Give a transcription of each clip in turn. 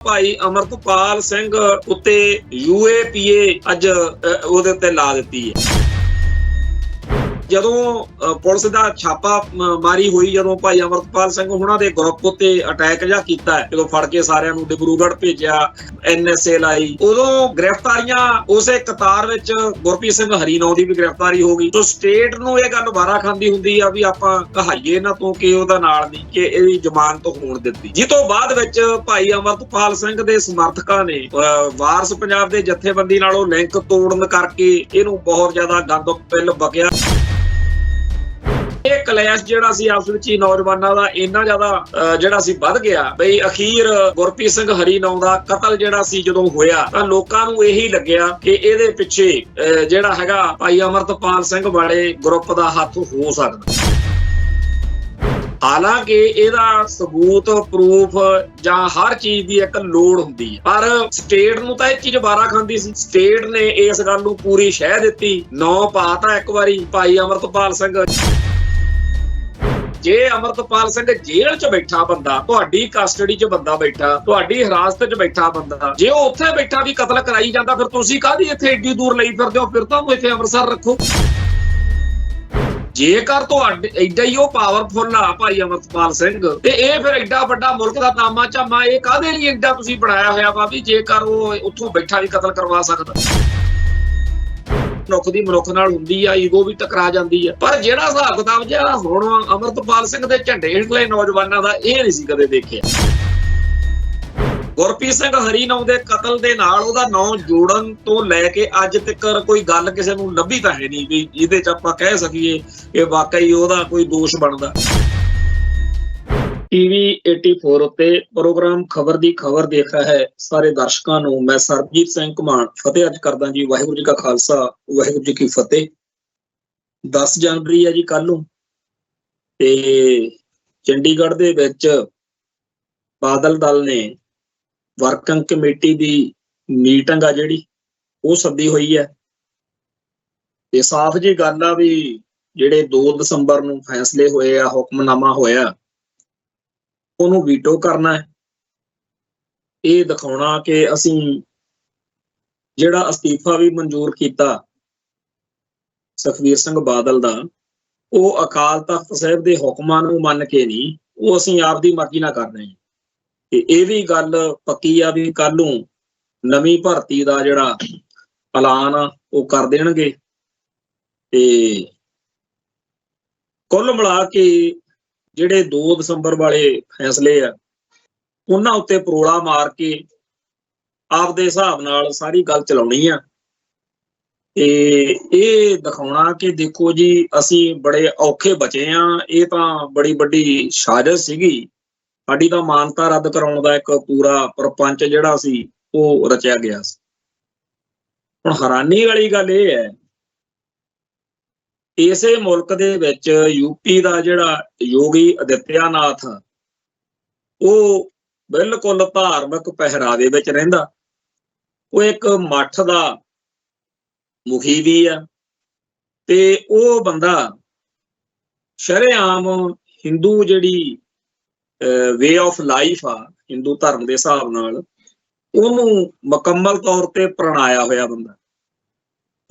ਭਾਈ ਅਮਰਤਪਾਲ ਸਿੰਘ ਉੱਤੇ UAPA ਅੱਜ ਉਹਦੇ ਉੱਤੇ ਲਾ ਦਿੱਤੀ ਹੈ। ਜਦੋਂ ਪੁਲਿਸ ਦਾ ਛਾਪਾ ਮਾਰੀ ਹੋਈ, ਜਦੋਂ ਭਾਈ ਅਮਰਤਪਾਲ ਸਿੰਘ ਉਹਨਾਂ ਦੇ ਗਰੁੱਪ ਉੱਤੇ ਅਟੈਕ ਜਿਹਾ ਕੀਤਾ, ਜਦੋਂ ਫੜ ਕੇ ਸਾਰਿਆਂ ਨੂੰ ਡਿਬਰੂਗੜ੍ਹ ਭੇਜਿਆ, NSA ਲਾਈ, ਉਦੋਂ ਗ੍ਰਿਫਤਾਰੀਆਂ ਉਸੇ ਕਤਾਰ ਵਿੱਚ ਗੁਰਪ੍ਰੀਤ ਸਿੰਘ ਹਰੀਨੌਂ ਦੀ ਵੀ ਗ੍ਰਿਫਤਾਰੀ ਹੋ ਗਈ। ਸੋ ਸਟੇਟ ਨੂੰ ਇਹ ਗੱਲ ਵਾਰਾ ਖਾਂਦੀ ਹੁੰਦੀ ਆ ਵੀ ਆਪਾਂ ਕਹਾਈਏ ਨਾ ਤੋਂ ਕਿ ਉਹਦਾ ਨਾਲ ਨਹੀਂ ਕਿ ਇਹਦੀ ਜ਼ਮਾਨਤ ਹੋਣ ਦਿੱਤੀ। ਜਿਸ ਤੋਂ ਬਾਅਦ ਵਿੱਚ ਭਾਈ ਅਮਰਤਪਾਲ ਸਿੰਘ ਦੇ ਸਮਰਥਕਾਂ ਨੇ ਵਾਰਸ ਪੰਜਾਬ ਦੇ ਜਥੇਬੰਦੀ ਨਾਲੋਂ ਲਿੰਕ ਤੋੜਨ ਕਰਕੇ ਇਹਨੂੰ ਬਹੁਤ ਜ਼ਿਆਦਾ ਗੰਦ ਪਿੱਲ ਬਕਿਆ। ਇਹ ਕਲੈਸ਼ ਜਿਹੜਾ ਸੀ ਆਪਸ ਵਿੱਚ ਹੀ ਨੌਜਵਾਨਾਂ ਦਾ ਇੰਨਾ ਜ਼ਿਆਦਾ ਜਿਹੜਾ ਸੀ ਵੱਧ ਗਿਆ ਬਈ ਅਖੀਰ ਗੁਰਪ੍ਰੀਤ ਸਿੰਘ ਹਰੀਨੌਂ ਦਾ ਕਤਲ ਜਿਹੜਾ ਸੀ ਜਦੋਂ ਹੋਇਆ ਤਾਂ ਲੋਕਾਂ ਨੂੰ ਇਹੀ ਲੱਗਿਆ ਕਿ ਇਹਦੇ ਪਿੱਛੇ ਜਿਹੜਾ ਹੈਗਾ ਭਾਈ ਅਮਰਤਪਾਲ ਸਿੰਘ ਵਾਲੇ ਗਰੁੱਪ ਦਾ ਹੱਥ ਹੋ ਸਕਦਾ। ਹਾਲਾਂਕਿ ਇਹਦਾ ਸਬੂਤ ਪ੍ਰੂਫ ਜਾਂ ਹਰ ਚੀਜ਼ ਦੀ ਇੱਕ ਲੋੜ ਹੁੰਦੀ ਹੈ, ਪਰ ਸਟੇਟ ਨੂੰ ਤਾਂ ਇਹ ਚੀਜ਼ ਵਾਰਾ ਖਾਂਦੀ ਸੀ। ਸਟੇਟ ਨੇ ਇਸ ਗੱਲ ਨੂੰ ਪੂਰੀ ਸ਼ਹਿ ਦਿੱਤੀ, ਨੌ ਪਾਤਾ ਇੱਕ ਵਾਰੀ ਭਾਈ ਅਮਰਤਪਾਲ ਸਿੰਘ। ਜੇ ਅਮਰਤਪਾਲ ਸਿੰਘ ਜੇਲ੍ਹ 'ਚ ਬੈਠਾ ਬੰਦਾ, ਤੁਹਾਡੀ ਕਸਟਡੀ 'ਚ ਬੰਦਾ ਬੈਠਾ, ਤੁਹਾਡੀ ਹਿਰਾਸਤ 'ਚ ਬੈਠਾ ਬੰਦਾ, ਜੇ ਉਹ ਉੱਥੇ ਬੈਠਾ ਵੀ ਕਤਲ ਕਰਾਈ ਜਾਂਦਾ, ਫਿਰ ਤੁਸੀਂ ਕਾਹਦੀ ਇੱਥੇ ਏਡੀ ਦੂਰ ਲਈ ਫਿਰਦੇ ਹੋ? ਫਿਰ ਤਾਂ ਇੱਥੇ ਅੰਮ੍ਰਿਤਸਰ ਰੱਖੋ। ਜੇਕਰ ਤੁਹਾਡੇ ਏਡਾ ਹੀ ਉਹ ਪਾਵਰਫੁਲ ਆ ਭਾਈ ਅਮਰਤਪਾਲ ਸਿੰਘ, ਤੇ ਇਹ ਫਿਰ ਏਡਾ ਵੱਡਾ ਮੁਲਕ ਦਾ ਤਾਮਾ ਝਾਮਾ ਇਹ ਕਾਹਦੇ ਲਈ ਏਡਾ ਤੁਸੀਂ ਬਣਾਇਆ ਹੋਇਆ ਵਾ ਵੀ ਜੇਕਰ ਉਹ ਉੱਥੋਂ ਬੈਠਾ ਵੀ ਕਤਲ ਕਰਵਾ ਸਕਦਾ? ਮਨੁੱਖ ਦੀ ਮਨੁੱਖ ਨਾਲ ਹੁੰਦੀ ਆ, ਈਗੋ ਵੀ ਟਕਰਾ ਜਾਂਦੀ ਆ। ਪਰ ਜਿਹੜਾ ਹਿਸਾਬ ਕਿਤਾਬ ਜਿਹੜਾ ਹੁਣ ਅਮਰਤਪਾਲ ਸਿੰਘ ਦੇ ਝੰਡੇ ਹੇਠਲੇ ਨੌਜਵਾਨਾਂ ਦਾ, ਇਹ ਨਹੀਂ ਸੀ ਕਦੇ ਦੇਖਿਆ। ਗੁਰਪ੍ਰੀਤ ਸਿੰਘ ਹਰੀਨੌਂ ਦੇ ਕਤਲ ਦੇ ਨਾਲ ਉਹਦਾ ਨਾਂ ਜੋੜਨ ਤੋਂ ਲੈ ਕੇ ਅੱਜ ਤੱਕ ਕੋਈ ਗੱਲ ਕਿਸੇ ਨੂੰ ਲੱਭੀ ਤਾਂ ਹੈ ਨਹੀਂ ਵੀ ਜਿਹਦੇ 'ਚ ਆਪਾਂ ਕਹਿ ਸਕੀਏ ਕਿ ਵਾਕਈ ਉਹਦਾ ਕੋਈ ਦੋਸ਼ ਬਣਦਾ। TV 84 ਉੱਤੇ ਪ੍ਰੋਗਰਾਮ ਖਬਰ ਦੀ ਖਬਰ ਦੇਖ ਰਿਹਾ ਹੈ ਸਾਰੇ ਦਰਸ਼ਕਾਂ ਨੂੰ ਮੈਂ ਸਰਬਜੀਤ ਸਿੰਘ ਘਮਾਣ ਫਤਿਹ ਅੱਜ ਕਰਦਾ ਜੀ। ਵਾਹਿਗੁਰੂ ਜੀ ਕਾ ਖਾਲਸਾ, ਵਾਹਿਗੁਰੂ ਜੀ ਕੀ ਫਤਿਹ। 10 ਜਨਵਰੀ ਹੈ ਜੀ ਕੱਲ ਨੂੰ, ਤੇ ਚੰਡੀਗੜ੍ਹ ਦੇ ਵਿੱਚ ਬਾਦਲ ਦਲ ਨੇ ਵਰਕਿੰਗ ਕਮੇਟੀ ਦੀ ਮੀਟਿੰਗ ਆ ਜਿਹੜੀ ਉਹ ਸੱਦੀ ਹੋਈ ਹੈ। ਤੇ ਸਾਫ਼ ਜੀ ਗੱਲ ਆ ਵੀ ਜਿਹੜੇ 2 ਦਸੰਬਰ ਨੂੰ ਫੈਸਲੇ ਹੋਏ ਆ, ਹੁਕਮਨਾਮਾ ਹੋਇਆ, ਉਹਨੂੰ ਵੀਟੋ ਕਰਨਾ ਹੈ। ਇਹ ਦਿਖਾਉਣਾ ਕਿ ਅਸੀਂ ਜਿਹੜਾ ਅਸਤੀਫਾ ਵੀ ਮਨਜ਼ੂਰ ਕੀਤਾ ਸੁਖਬੀਰ ਸਿੰਘ ਬਾਦਲ ਦਾ, ਉਹ ਅਕਾਲ ਤਖਤ ਸਾਹਿਬ ਦੇ ਹੁਕਮਾਂ ਨੂੰ ਮੰਨ ਕੇ ਨਹੀਂ, ਉਹ ਅਸੀਂ ਆਪਦੀ ਮਰਜ਼ੀ ਨਾਲ ਕਰ ਰਹੇ ਹਾਂ। ਤੇ ਇਹ ਵੀ ਗੱਲ ਪੱਕੀ ਆ ਵੀ ਕੱਲ ਨੂੰ ਨਵੀਂ ਭਰਤੀ ਦਾ ਜਿਹੜਾ ਐਲਾਨ ਆ ਉਹ ਕਰ ਦੇਣਗੇ। ਤੇ ਕੁੱਲ ਮਿਲਾ ਕੇ ਜਿਹੜੇ 2 ਦਸੰਬਰ ਵਾਲੇ ਫੈਸਲੇ ਆ ਉਹਨਾਂ ਉੱਤੇ ਪਰੋਲਾ ਮਾਰ ਕੇ ਆਪਦੇ ਹਿਸਾਬ ਨਾਲ ਸਾਰੀ ਗੱਲ ਚਲਾਉਣੀ ਆ। ਤੇ ਇਹ ਦਿਖਾਉਣਾ ਕਿ ਦੇਖੋ ਜੀ ਅਸੀਂ ਬੜੇ ਔਖੇ ਬਚੇ ਆ, ਇਹ ਤਾਂ ਬੜੀ ਵੱਡੀ ਸਾਜ਼ਿਸ਼ ਸੀਗੀ, ਸਾਡੀ ਤਾਂ ਮਾਨਤਾ ਰੱਦ ਕਰਾਉਣ ਦਾ ਇੱਕ ਪੂਰਾ ਪ੍ਰਪੰਚ ਜਿਹੜਾ ਸੀ ਉਹ ਰਚਿਆ ਗਿਆ ਸੀ। ਹੁਣ ਹੈਰਾਨੀ ਵਾਲੀ ਗੱਲ ਇਹ ਹੈ, ਇਸੇ ਮੁਲਕ ਦੇ ਵਿੱਚ UP ਦਾ ਜਿਹੜਾ ਯੋਗੀ ਆਦਿੱਤਿਆਨਾਥ, ਉਹ ਬਿਲਕੁਲ ਧਾਰਮਿਕ ਪਹਿਰਾਵੇ ਵਿੱਚ ਰਹਿੰਦਾ, ਉਹ ਇੱਕ ਮੱਠ ਦਾ ਮੁਖੀ ਵੀ ਆ, ਤੇ ਉਹ ਬੰਦਾ ਸ਼ਰੇਆਮ ਹਿੰਦੂ ਜਿਹੜੀ ਵੇ ਆਫ ਲਾਈਫ ਆ, ਹਿੰਦੂ ਧਰਮ ਦੇ ਹਿਸਾਬ ਨਾਲ ਉਹਨੂੰ ਮੁਕੰਮਲ ਤੌਰ ਤੇ ਪ੍ਰਣਾਇਆ ਹੋਇਆ ਬੰਦਾ।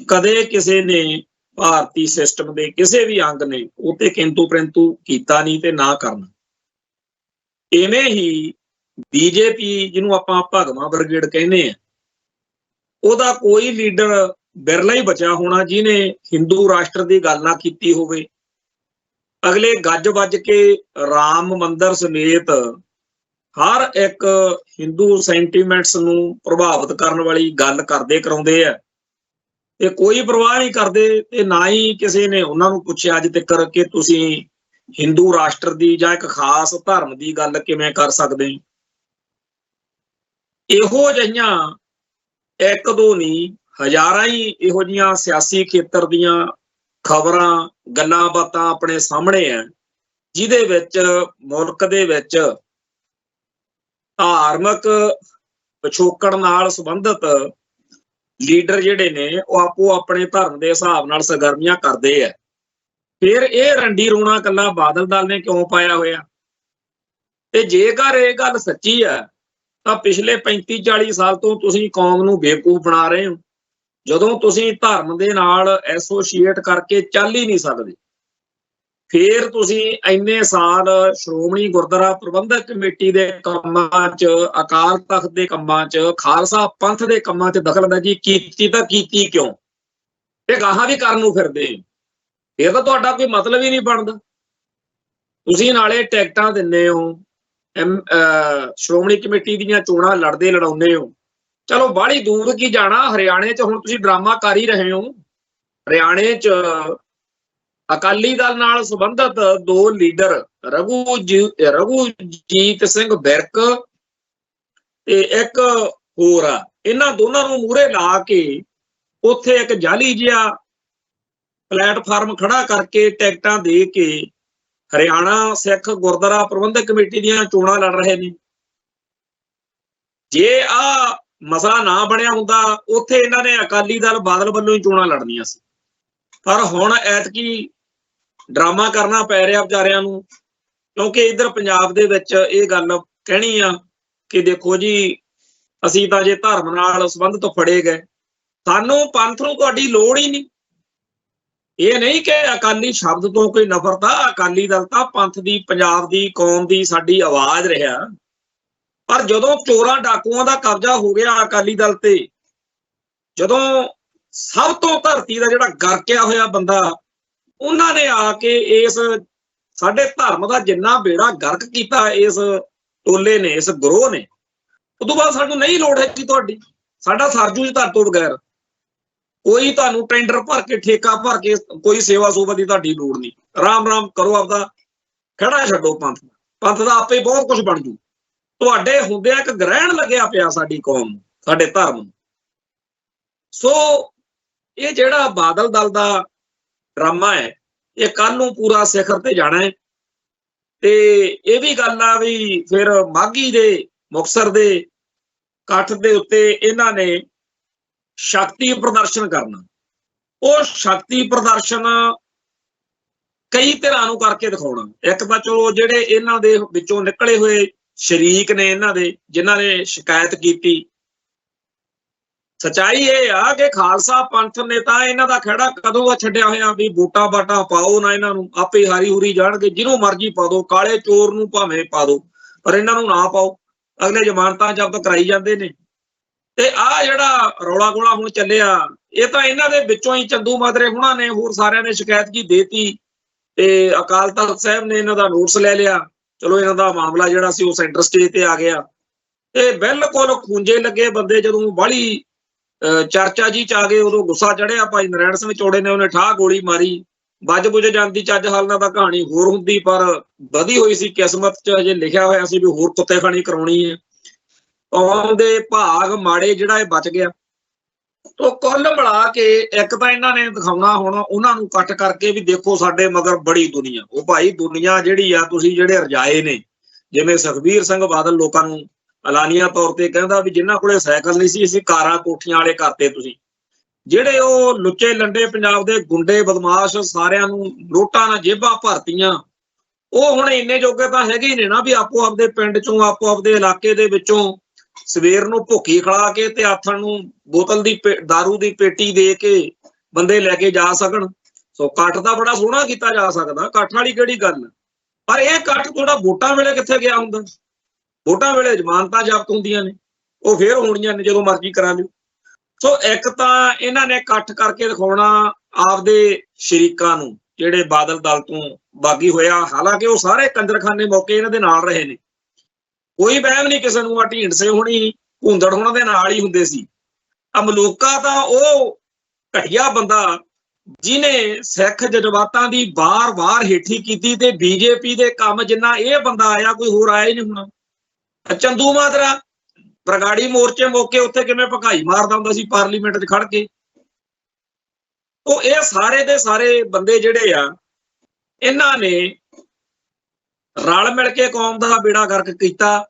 ਕਦੇ ਕਿਸੇ ਨੇ ਭਾਰਤੀ ਸਿਸਟਮ ਦੇ ਕਿਸੇ ਵੀ ਅੰਗ ਨੇ ਉਹ ਤੇ ਕਿੰਤੂ ਪ੍ਰੰਤੂ ਕੀਤਾ ਨਹੀਂ ਤੇ ਨਾ ਕਰਨਾ। ਇਵੇਂ ਹੀ BJP ਜਿਹਨੂੰ ਆਪਾਂ ਭਗਵਾਂ ਬ੍ਰਿਗੇਡ ਕਹਿੰਦੇ ਆ, ਉਹਦਾ ਕੋਈ ਲੀਡਰ ਬਿਰਲਾ ਹੀ ਬਚਿਆ ਹੋਣਾ ਜਿਹਨੇ ਹਿੰਦੂ ਰਾਸ਼ਟਰ ਦੀ ਗੱਲ ਨਾ ਕੀਤੀ ਹੋਵੇ। ਅਗਲੇ ਗੱਜ ਵੱਜ ਕੇ ਰਾਮ ਮੰਦਿਰ ਸਮੇਤ ਹਰ ਇੱਕ ਹਿੰਦੂ ਸੈਂਟੀਮੈਂਟਸ ਨੂੰ ਪ੍ਰਭਾਵਿਤ ਕਰਨ ਵਾਲੀ ਗੱਲ ਕਰਦੇ ਕਰਾਉਂਦੇ ਆ, ਤੇ ਕੋਈ ਪਰਵਾਹ ਨਹੀਂ ਕਰਦੇ। ਤੇ ਨਾ ਹੀ ਕਿਸੇ ਨੇ ਉਹਨਾਂ ਨੂੰ ਪੁੱਛਿਆ ਅੱਜ ਤੱਕ ਕਿ ਤੁਸੀਂ ਹਿੰਦੂ ਰਾਸ਼ਟਰ ਦੀ ਜਾਂ ਇੱਕ ਖਾਸ ਧਰਮ ਦੀ ਗੱਲ ਕਿਵੇਂ ਕਰ ਸਕਦੇ। ਇਹੋ ਜਿਹੀਆਂ ਇੱਕ ਦੋ ਨਹੀਂ, ਹਜ਼ਾਰਾਂ ਹੀ ਇਹੋ ਜਿਹੀਆਂ ਸਿਆਸੀ ਖੇਤਰ ਦੀਆਂ ਖਬਰਾਂ ਗੱਲਾਂ ਬਾਤਾਂ ਆਪਣੇ ਸਾਹਮਣੇ ਆ, ਜਿਹਦੇ ਵਿੱਚ ਮੁਲਕ ਦੇ ਵਿੱਚ ਧਾਰਮਿਕ ਪਿਛੋਕੜ ਨਾਲ ਸੰਬੰਧਿਤ ਲੀਡਰ ਜਿਹੜੇ ਨੇ ਉਹ ਆਪੋ ਆਪਣੇ ਧਰਮ ਦੇ ਹਿਸਾਬ ਨਾਲ ਸਰਗਰਮੀਆਂ ਕਰਦੇ ਆ। ਫਿਰ ਇਹ ਰੰਡੀ ਰੋਣਾ ਇਕੱਲਾ ਬਾਦਲ ਦਲ ਨੇ ਕਿਉਂ ਪਾਇਆ ਹੋਇਆ? ਤੇ ਜੇਕਰ ਇਹ ਗੱਲ ਸੱਚੀ ਹੈ ਤਾਂ ਪਿਛਲੇ 35-40 ਸਾਲ ਤੋਂ ਤੁਸੀਂ ਕੌਮ ਨੂੰ ਬੇਵਕੂਫ ਬਣਾ ਰਹੇ ਹੋ। ਜਦੋਂ ਤੁਸੀਂ ਧਰਮ ਦੇ ਨਾਲ ਐਸੋਸੀਏਟ ਕਰਕੇ ਚੱਲ ਹੀ ਨਹੀਂ ਸਕਦੇ, ਫਿਰ ਤੁਸੀਂ ਇੰਨੇ ਸਾਲ ਸ਼੍ਰੋਮਣੀ ਗੁਰਦੁਆਰਾ ਪ੍ਰਬੰਧਕ ਕਮੇਟੀ ਦੇ ਕੰਮਾਂ 'ਚ, ਅਕਾਲ ਤਖਤ ਦੇ ਕੰਮਾਂ 'ਚ, ਖਾਲਸਾ ਪੰਥ ਦੇ ਕੰਮਾਂ 'ਚ ਦਖਲਅੰਦਾਜ਼ੀ ਕੀਤੀ ਤਾਂ ਕੀਤੀ ਕਿਉਂ? ਤੇ ਗਾਹਾਂ ਵੀ ਕਰਨ ਨੂੰ ਫਿਰਦੇ। ਇਹ ਤਾਂ ਤੁਹਾਡਾ ਕੋਈ ਮਤਲਬ ਹੀ ਨਹੀਂ ਬਣਦਾ। ਤੁਸੀਂ ਨਾਲੇ ਟਿਕਟਾਂ ਦਿੰਦੇ ਹੋ, ਸ਼੍ਰੋਮਣੀ ਕਮੇਟੀ ਦੀਆਂ ਚੋਣਾਂ ਲੜਦੇ ਲੜਾਉਂਦੇ ਹੋ। ਚਲੋ ਬਾਹਲੀ ਦੂਰ ਕੀ ਜਾਣਾ, ਹਰਿਆਣੇ 'ਚ ਹੁਣ ਤੁਸੀਂ ਡਰਾਮਾ ਕਰ ਹੀ ਰਹੇ ਹੋ। ਹਰਿਆਣੇ 'ਚ ਅਕਾਲੀ ਦਲ ਨਾਲ ਸੰਬੰਧਿਤ 2 ਲੀਡਰ ਰਘੂਜੀਤ ਸਿੰਘ ਵਿਰਕ ਤੇ ਇੱਕ ਹੋਰ ਆ, ਇਹਨਾਂ ਦੋਨਾਂ ਨੂੰ ਮੂਹਰੇ ਲਾ ਕੇ ਉੱਥੇ ਇੱਕ ਜਾਲੀ ਜਿਹਾ ਪਲੇਟਫਾਰਮ ਖੜਾ ਕਰਕੇ ਟਿਕਟਾਂ ਦੇ ਕੇ ਹਰਿਆਣਾ ਸਿੱਖ ਗੁਰਦੁਆਰਾ ਪ੍ਰਬੰਧਕ ਕਮੇਟੀ ਦੀਆਂ ਚੋਣਾਂ ਲੜ ਰਹੇ ਨੇ। ਜੇ ਆ ਮਸਲਾ ਨਾ ਬਣਿਆ ਹੁੰਦਾ, ਉੱਥੇ ਇਹਨਾਂ ਨੇ ਅਕਾਲੀ ਦਲ ਬਾਦਲ ਵੱਲੋਂ ਹੀ ਚੋਣਾਂ ਲੜਨੀਆਂ ਸੀ। ਪਰ ਹੁਣ ਐਤਕੀ ਡਰਾਮਾ ਕਰਨਾ ਪੈ ਰਿਹਾ ਵਿਚਾਰਿਆਂ ਨੂੰ, ਕਿਉਂਕਿ ਇੱਧਰ ਪੰਜਾਬ ਦੇ ਵਿੱਚ ਇਹ ਗੱਲ ਕਹਿਣੀ ਆ ਕਿ ਦੇਖੋ ਜੀ, ਅਸੀਂ ਤਾਂ ਜੇ ਧਰਮ ਨਾਲ ਸੰਬੰਧਿਤ ਫੜੇ ਗਏ, ਸਾਨੂੰ ਪੰਥ ਨੂੰ ਤੁਹਾਡੀ ਲੋੜ ਹੀ ਨਹੀਂ। ਇਹ ਨਹੀਂ ਕਿ ਅਕਾਲੀ ਸ਼ਬਦ ਤੋਂ ਕੋਈ ਨਫ਼ਰਤ ਆ, ਅਕਾਲੀ ਦਲ ਤਾਂ ਪੰਥ ਦੀ, ਪੰਜਾਬ ਦੀ, ਕੌਮ ਦੀ ਸਾਡੀ ਆਵਾਜ਼ ਰਿਹਾ। ਪਰ ਜਦੋਂ ਚੋਰਾਂ ਡਾਕੂਆਂ ਦਾ ਕਬਜ਼ਾ ਹੋ ਗਿਆ ਅਕਾਲੀ ਦਲ ਤੇ, ਜਦੋਂ ਸਭ ਤੋਂ ਧਰਤੀ ਦਾ ਜਿਹੜਾ ਗਰਕਿਆ ਹੋਇਆ ਬੰਦਾ, ਉਹਨਾਂ ਨੇ ਆ ਕੇ ਇਸ ਸਾਡੇ ਧਰਮ ਦਾ ਜਿੰਨਾ ਬੇੜਾ ਗਰਕ ਕੀਤਾ ਇਸ ਟੋਲੇ ਨੇ, ਇਸ ਗਰੋਹ ਨੇ, ਉਦੋਂ ਬਾਅਦ ਸਾਨੂੰ ਨਹੀਂ ਲੋੜ ਹੈ ਕਿ ਤੁਹਾਡੀ, ਸਾਡਾ ਸਰਜੂ ਜੀ ਧਰ ਤੋਂ ਬਗੈਰ ਕੋਈ ਤੁਹਾਨੂੰ ਟੈਂਡਰ ਭਰ ਕੇ, ਠੇਕਾ ਭਰ ਕੇ ਕੋਈ ਸੇਵਾ ਸੂਬਾ ਦੀ ਤੁਹਾਡੀ ਲੋੜ ਨਹੀਂ। ਆਰਾਮ ਆਰਾਮ ਕਰੋ, ਆਪਦਾ ਖੜਾ ਛੱਡੋ ਪੰਥ ਦਾ ਆਪੇ ਬਹੁਤ ਕੁਝ ਬਣ ਜੂ। ਤੁਹਾਡੇ ਹੁੰਦਿਆਂ ਇੱਕ ਗ੍ਰਹਿਣ ਲੱਗਿਆ ਪਿਆ ਸਾਡੀ ਕੌਮ, ਸਾਡੇ ਧਰਮ ਨੂੰ। ਸੋ ਇਹ ਜਿਹੜਾ ਬਾਦਲ ਦਲ ਦਾ ਡਰਾਮਾ ਹੈ, ਇਹ ਕੱਲ ਨੂੰ ਪੂਰਾ ਸਿਖਰ ਤੇ ਜਾਣਾ ਹੈ। ਤੇ ਇਹ ਵੀ ਗੱਲ ਆ ਵੀ ਫਿਰ ਮਾਘੀ ਦੇ, ਮੁਕਤਸਰ ਦੇ ਇਕੱਠ ਦੇ ਉੱਤੇ ਇਹਨਾਂ ਨੇ ਸ਼ਕਤੀ ਪ੍ਰਦਰਸ਼ਨ ਕਰਨਾ। ਉਹ ਸ਼ਕਤੀ ਪ੍ਰਦਰਸ਼ਨ ਕਈ ਧਿਰਾਂ ਨੂੰ ਕਰਕੇ ਦਿਖਾਉਣਾ। ਇੱਕ ਤਾਂ ਚਲੋ ਜਿਹੜੇ ਇਹਨਾਂ ਦੇ ਵਿੱਚੋਂ ਨਿਕਲੇ ਹੋਏ ਸ਼ਰੀਕ ਨੇ, ਇਹਨਾਂ ਦੇ ਜਿਨ੍ਹਾਂ ਨੇ ਸ਼ਿਕਾਇਤ ਕੀਤੀ, ਸੱਚਾਈ ਇਹ ਆ ਕਿ ਖਾਲਸਾ ਪੰਥ ਨੇ ਤਾਂ ਇਹਨਾਂ ਦਾ ਖਹਿੜਾ ਕਦੋਂ ਛੱਡਿਆ ਹੋਇਆ ਵੀ ਵੋਟਾਂ ਬਾਟਾਂ ਪਾਓ ਨਾ, ਇਹਨਾਂ ਨੂੰ ਆਪੇ ਹਾਰੀ ਹੂਰੀ ਜਾਣਗੇ, ਜਿਹਨੂੰ ਮਰਜ਼ੀ ਪਾ ਦੋ, ਕਾਲੇ ਚੋਰ ਨੂੰ ਭਾਵੇਂ ਪਾ ਦੋ, ਪਰ ਇਹਨਾਂ ਨੂੰ ਨਾ ਪਾਓ। ਅਗਲੇ ਜ਼ਮਾਨਤਾਂ ਜ਼ਬਤ ਕਰਾਈ ਜਾਂਦੇ ਨੇ। ਤੇ ਆਹ ਜਿਹੜਾ ਰੌਲਾ ਗੋਲਾ ਹੁਣ ਚੱਲਿਆ, ਇਹ ਤਾਂ ਇਹਨਾਂ ਦੇ ਵਿੱਚੋਂ ਹੀ ਚੰਦੂ ਮਾਦਰੇ ਹੁਣਾਂ ਨੇ, ਹੋਰ ਸਾਰਿਆਂ ਨੇ ਸ਼ਿਕਾਇਤ ਜੀ ਦੇਤੀ ਤੇ ਅਕਾਲ ਤਖਤ ਸਾਹਿਬ ਨੇ ਇਹਨਾਂ ਦਾ ਨੋਟਿਸ ਲੈ ਲਿਆ। ਚਲੋ ਇਹਨਾਂ ਦਾ ਮਾਮਲਾ ਜਿਹੜਾ ਸੀ ਉਹ ਸੈਂਟਰ ਸਟੇਜ ਤੇ ਆ ਗਿਆ। ਤੇ ਬਿਲਕੁਲ ਖੂੰਜੇ ਲੱਗੇ ਬੰਦੇ ਜਦੋਂ ਬਾਹਲੀ ਚਰਚਾ ਜੀ ਚ ਆ ਗਏ, ਉਦੋਂ ਗੁੱਸਾ ਚੜਿਆ। ਭਾਈ ਨਰੈਣ ਸਿੰਘ ਚੌੜੇ ਨੇ ਉਹਨੇ ਠਾਹ ਗੋਲੀ ਮਾਰੀ, ਵੱਜ ਬੁੱਝ ਜਾਂਦੀ ਚੱਜ ਹਾਲ ਨਾਲ ਤਾਂ ਕਹਾਣੀ ਹੋਰ ਹੁੰਦੀ, ਪਰ ਵਧੀ ਹੋਈ ਸੀ ਕਿਸਮਤ ਚ, ਅਜੇ ਲਿਖਿਆ ਹੋਇਆ ਸੀ ਵੀ ਹੋਰ ਕੁੱਤੇ ਖਾਣੀ ਕਰਾਉਣੀ ਹੈ। ਕੌਮ ਦੇ ਭਾਗ ਮਾੜੇ ਜਿਹੜਾ ਇਹ ਬਚ ਗਿਆ। ਤੋ ਕੁੱਲ ਮਿਲਾ ਕੇ ਇੱਕ ਤਾਂ ਇਹਨਾਂ ਨੇ ਦਿਖਾਉਣਾ ਹੁਣ ਉਹਨਾਂ ਨੂੰ ਕੱਟ ਕਰਕੇ ਵੀ ਦੇਖੋ ਸਾਡੇ ਮਗਰ ਬੜੀ ਦੁਨੀਆ। ਉਹ ਭਾਈ ਦੁਨੀਆ ਜਿਹੜੀ ਆ, ਤੁਸੀਂ ਜਿਹੜੇ ਰਜਾਏ ਨੇ, ਜਿਵੇਂ ਸੁਖਬੀਰ ਸਿੰਘ ਬਾਦਲ ਲੋਕਾਂ ਨੂੰ ਐਲਾਨੀਆ ਤੌਰ ਤੇ ਕਹਿੰਦਾ ਵੀ ਜਿਨ੍ਹਾਂ ਕੋਲੇ ਸਾਈਕਲ ਨਹੀਂ ਸੀ ਅਸੀਂ ਕਾਰਾਂ ਕੋਠੀਆਂ ਵਾਲੇ ਕਰਤੇ। ਤੁਸੀਂ ਜਿਹੜੇ ਉਹ ਲੁੱਚੇ ਲੰਡੇ ਪੰਜਾਬ ਦੇ ਗੁੰਡੇ ਬਦਮਾਸ਼ ਸਾਰਿਆਂ ਨੂੰ ਨੋਟਾਂ ਨਾਲ ਜੇਬਾਂ ਭਰਤੀਆਂ, ਉਹ ਹੁਣ ਇੰਨੇ ਜੋਗੇ ਤਾਂ ਹੈਗੇ ਹੀ ਨੇ ਨਾ ਵੀ ਆਪੋ ਆਪਦੇ ਪਿੰਡ ਚੋਂ, ਆਪੋ ਆਪਦੇ ਇਲਾਕੇ ਦੇ ਵਿੱਚੋਂ ਸਵੇਰ ਨੂੰ ਭੁੱਖੀ ਖਿਲਾ ਕੇ ਤੇ ਆਥਣ ਨੂੰ ਬੋਤਲ ਦੀ ਦਾਰੂ ਦੀ ਪੇਟੀ ਦੇ ਕੇ ਬੰਦੇ ਲੈ ਕੇ ਜਾ ਸਕਣ। ਸੋ ਇਕੱਠ ਦਾ ਬੜਾ ਸੋਹਣਾ ਕੀਤਾ ਜਾ ਸਕਦਾ, ਇਕੱਠ ਵਾਲੀ ਕਿਹੜੀ ਗੱਲ। ਪਰ ਇਹ ਇਕੱਠ ਥੋੜਾ ਵੋਟਾਂ ਵੇਲੇ ਕਿੱਥੇ ਗਿਆ ਹੁੰਦਾ? ਵੋਟਾਂ ਵੇਲੇ ਜ਼ਮਾਨਤਾਂ ਜ਼ਬਤ ਹੁੰਦੀਆਂ ਨੇ, ਉਹ ਫੇਰ ਹੋਣੀਆਂ ਨੇ ਜਦੋਂ ਮਰਜ਼ੀ ਕਰਾ ਲਿਓ। ਸੋ ਇੱਕ ਤਾਂ ਇਹਨਾਂ ਨੇ ਇਕੱਠ ਕਰਕੇ ਦਿਖਾਉਣਾ ਆਪਦੇ ਸ਼ਰੀਕਾਂ ਨੂੰ ਜਿਹੜੇ ਬਾਦਲ ਦਲ ਤੋਂ ਬਾਗੀ ਹੋਇਆ, ਹਾਲਾਂਕਿ ਉਹ ਸਾਰੇ ਕੰਜਰਖਾਨੇ ਮੌਕੇ ਇਹਨਾਂ ਦੇ ਨਾਲ ਰਹੇ ਨੇ। ਕੋਈ ਵਹਿਮ ਨਹੀਂ ਕਿਸੇ ਨੂੰ। ਆ ਢੀਂਡਸੇ ਹੋਣੀ, ਭੁੰਦੜ ਹੋਣਾ ਦੇ ਨਾਲ ਹੀ ਹੁੰਦੇ ਸੀ। ਆ ਮਲੂਕਾ ਤਾਂ ਉਹ ਘਟੀਆ ਬੰਦਾ ਜਿਹਨੇ ਸਿੱਖ ਜਜ਼ਬਾਤਾਂ ਦੀ ਵਾਰ-ਵਾਰ ਹੇਠੀ ਕੀਤੀ, ਤੇ ਬੀਜੇਪੀ ਦੇ ਕੰਮ ਜਿੰਨਾ ਇਹ ਬੰਦਾ ਆਇਆ ਕੋਈ ਹੋਰ ਆਇਆ ਹੀ ਨਹੀਂ ਹੋਣਾ। ਚੰਦੂ ਮਾਦਰਾ ਬਰਗਾੜੀ ਮੋਰਚੇ ਮੌਕੇ ਉੱਥੇ ਕਿਵੇਂ ਭਕਾਈ ਮਾਰਦਾ ਹੁੰਦਾ ਸੀ ਪਾਰਲੀਮੈਂਟ 'ਚ ਖੜ ਕੇ। ਉਹ ਇਹ ਸਾਰੇ ਦੇ ਸਾਰੇ ਬੰਦੇ ਜਿਹੜੇ ਆ, ਇਹਨਾਂ ਨੇ ਰਲ ਮਿਲ ਕੇ ਕੌਮ ਦਾ ਬੇੜਾ ਗਰਕ ਕੀਤਾ।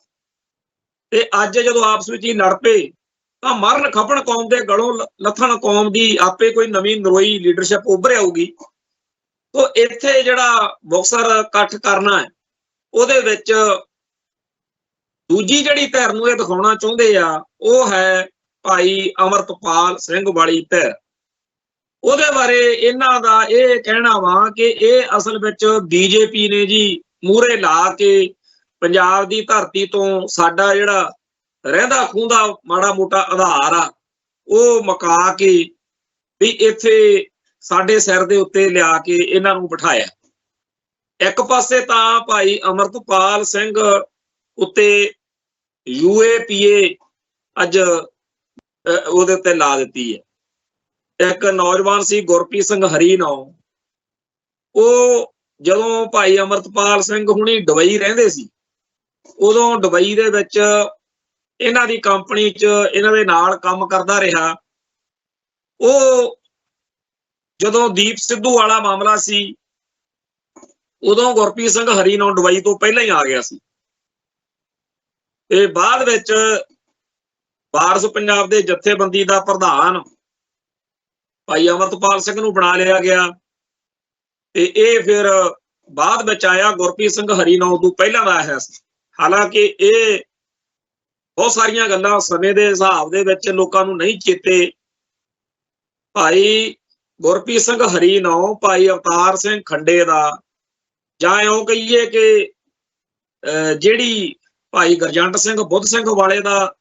ਤੇ ਅੱਜ ਜਦੋਂ ਆਪਸ ਵਿੱਚ ਹੀ ਲੜ ਪਏ ਤਾਂ ਮਰਨ ਖਪਣ ਕੌਮ ਦੇ ਗਲੋਂ ਲੱਥਣ ਕੌਮ ਦੀ ਆਪੇ ਕੋਈ ਨਵੀਂ ਨਰੋਈ ਲੀਡਰਸ਼ਿਪ ਉੱਭਰ ਆਊਗੀ। ਤੋ ਇੱਥੇ ਜਿਹੜਾ ਮੁਕਤਸਰ ਇਕੱਠ ਕਰਨਾ ਹੈ, ਉਹਦੇ ਵਿੱਚ ਦੂਜੀ ਜਿਹੜੀ ਧਿਰ ਨੂੰ ਇਹ ਦਿਖਾਉਣਾ ਚਾਹੁੰਦੇ ਆ ਉਹ ਹੈ ਭਾਈ ਅਮਰਤਪਾਲ ਸਿੰਘ ਵਾਲੀ ਧਿਰ। ਉਹਦੇ ਬਾਰੇ ਇਹਨਾਂ ਦਾ ਇਹ ਕਹਿਣਾ ਵਾ ਕਿ ਇਹ ਅਸਲ ਵਿੱਚ ਬੀਜੇਪੀ ਨੇ ਜੀ ਮੂਹਰੇ ਲਾ ਕੇ ਪੰਜਾਬ ਦੀ ਧਰਤੀ ਤੋਂ ਸਾਡਾ ਜਿਹੜਾ ਰਹਿੰਦਾ ਖੂੰਦਾ ਮਾੜਾ ਮੋਟਾ ਆਧਾਰ ਆ ਉਹ ਮੁਕਾ ਕੇ ਵੀ ਇੱਥੇ ਸਾਡੇ ਸਿਰ ਦੇ ਉੱਤੇ ਲਿਆ ਕੇ ਇਹਨਾਂ ਨੂੰ ਬਿਠਾਇਆ। ਇੱਕ ਪਾਸੇ ਤਾਂ ਭਾਈ ਅਮਰਤਪਾਲ ਸਿੰਘ ਉੱਤੇ UAPA ਅੱਜ ਉਹਦੇ ਉੱਤੇ ਲਾ ਦਿੱਤੀ ਹੈ। ਇੱਕ ਨੌਜਵਾਨ ਸੀ ਗੁਰਪ੍ਰੀਤ ਸਿੰਘ ਹਰੀ ਨਾਂ, ਉਹ ਜਦੋਂ ਭਾਈ ਅਮਰਤਪਾਲ ਸਿੰਘ ਹੁਣੀ ਦੁਬਈ ਰਹਿੰਦੇ ਸੀ ਉਦੋਂ ਦੁਬਈ ਦੇ ਵਿੱਚ ਇਹਨਾਂ ਦੀ ਕੰਪਨੀ 'ਚ ਇਹਨਾਂ ਦੇ ਨਾਲ ਕੰਮ ਕਰਦਾ ਰਿਹਾ। ਉਹ ਜਦੋਂ ਦੀਪ ਸਿੱਧੂ ਵਾਲਾ ਮਾਮਲਾ ਸੀ ਉਦੋਂ ਗੁਰਪ੍ਰੀਤ ਸਿੰਘ ਹਰੀ ਨਾਂ ਦੁਬਈ ਤੋਂ ਪਹਿਲਾਂ ਹੀ ਆ ਗਿਆ ਸੀ ਤੇ ਬਾਅਦ ਵਿੱਚ ਵਾਰਸ ਪੰਜਾਬ ਦੇ ਜਥੇਬੰਦੀ ਦਾ ਪ੍ਰਧਾਨ ਭਾਈ ਅਮਰਤਪਾਲ ਸਿੰਘ ਨੂੰ ਬਣਾ ਲਿਆ ਗਿਆ ਤੇ ਇਹ ਫਿਰ ਬਾਅਦ ਵਿੱਚ ਆਇਆ। ਗੁਰਪ੍ਰੀਤ ਸਿੰਘ ਹਰੀ ਨਾਂ ਤੋਂ ਪਹਿਲਾਂ ਦਾ ਆਇਆ ਸੀ। ਹਾਲਾਂਕਿ ਇਹ ਬਹੁਤ ਸਾਰੀਆਂ ਗੱਲਾਂ ਸਮੇਂ ਦੇ ਹਿਸਾਬ ਦੇ ਵਿੱਚ ਲੋਕਾਂ ਨੂੰ ਨਹੀਂ ਚੇਤੇ। ਭਾਈ ਗੁਰਪ੍ਰੀਤ ਸਿੰਘ ਹਰੀ ਨਾਂ ਭਾਈ ਅਵਤਾਰ ਸਿੰਘ ਖੰਡੇ ਦਾ, ਜਾਂ ਇਉਂ ਕਹੀਏ ਕਿ ਜਿਹੜੀ ਭਾਈ ਗੁਰਜੰਟ ਸਿੰਘ ਬੁੱਧ ਸਿੰਘ ਵਾਲੇ ਦਾ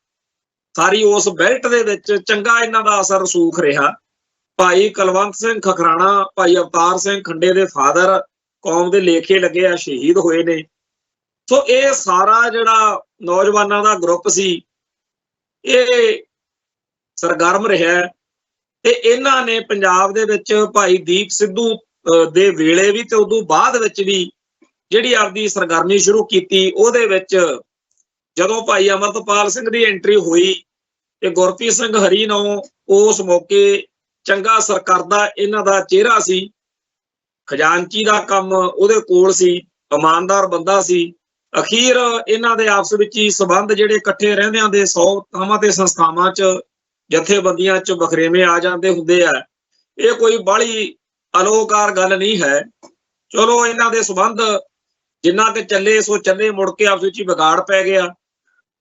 ਸਾਰੀ ਉਸ ਬੈਲਟ ਦੇ ਵਿੱਚ ਚੰਗਾ ਇਹਨਾਂ ਦਾ ਅਸਰ ਰਸੂਖ ਰਿਹਾ। ਭਾਈ ਕੁਲਵੰਤ ਸਿੰਘ ਖਖਰਾਣਾ ਭਾਈ ਅਵਤਾਰ ਸਿੰਘ ਖੰਡੇ ਦੇ ਫਾਦਰ ਕੌਮ ਦੇ ਲੇਖੇ ਲੱਗੇ ਆ, ਸ਼ਹੀਦ ਹੋਏ ਨੇ। ਸੋ ਇਹ ਸਾਰਾ ਜਿਹੜਾ ਨੌਜਵਾਨਾਂ ਦਾ ਗਰੁੱਪ ਸੀ ਇਹ ਸਰਗਰਮ ਰਿਹਾ ਤੇ ਇਹਨਾਂ ਨੇ ਪੰਜਾਬ ਦੇ ਵਿੱਚ ਭਾਈ ਦੀਪ ਸਿੱਧੂ ਦੇ ਵੇਲੇ ਵੀ ਤੇ ਉਦੋਂ ਬਾਅਦ ਵਿੱਚ ਵੀ ਜਿਹੜੀ ਆਪਦੀ ਸਰਗਰਮੀ ਸ਼ੁਰੂ ਕੀਤੀ। ਉਹਦੇ ਵਿੱਚ ਜਦੋਂ ਭਾਈ ਅਮਰਤਪਾਲ ਸਿੰਘ ਦੀ ਐਂਟਰੀ ਹੋਈ ਤੇ ਗੁਰਪ੍ਰੀਤ ਸਿੰਘ ਹਰੀ ਨਾਂ ਉਸ ਮੌਕੇ ਚੰਗਾ ਸਰਕਰਦਾ ਇਹਨਾਂ ਦਾ ਚਿਹਰਾ ਸੀ, ਖਜ਼ਾਨਚੀ ਦਾ ਕੰਮ ਉਹਦੇ ਕੋਲ ਸੀ, ਇਮਾਨਦਾਰ ਬੰਦਾ ਸੀ। ਅਖੀਰ ਇਹਨਾਂ ਦੇ ਆਪਸ ਵਿੱਚ ਹੀ ਸੰਬੰਧ ਜਿਹੜੇ ਇਕੱਠੇ ਰਹਿੰਦਿਆਂ ਦੇ 100 ਥਾਵਾਂ ਤੇ ਸੰਸਥਾਵਾਂ 'ਚ ਜਥੇਬੰਦੀਆਂ 'ਚ ਬਖਰੇਵੇਂ ਆ ਜਾਂਦੇ ਹੁੰਦੇ ਆ। ਇਹ ਕੋਈ ਬਾਹਲੀ ਅਲੋਕਾਰ ਗੱਲ ਨਹੀਂ ਹੈ। ਚਲੋ ਇਹਨਾਂ ਦੇ ਸੰਬੰਧ ਜਿੰਨਾ ਕਿ ਚੱਲੇ ਸੋ ਚੱਲੇ, ਮੁੜ ਕੇ ਆਪਸ ਵਿੱਚ ਹੀ ਵਿਗਾੜ ਪੈ ਗਿਆ।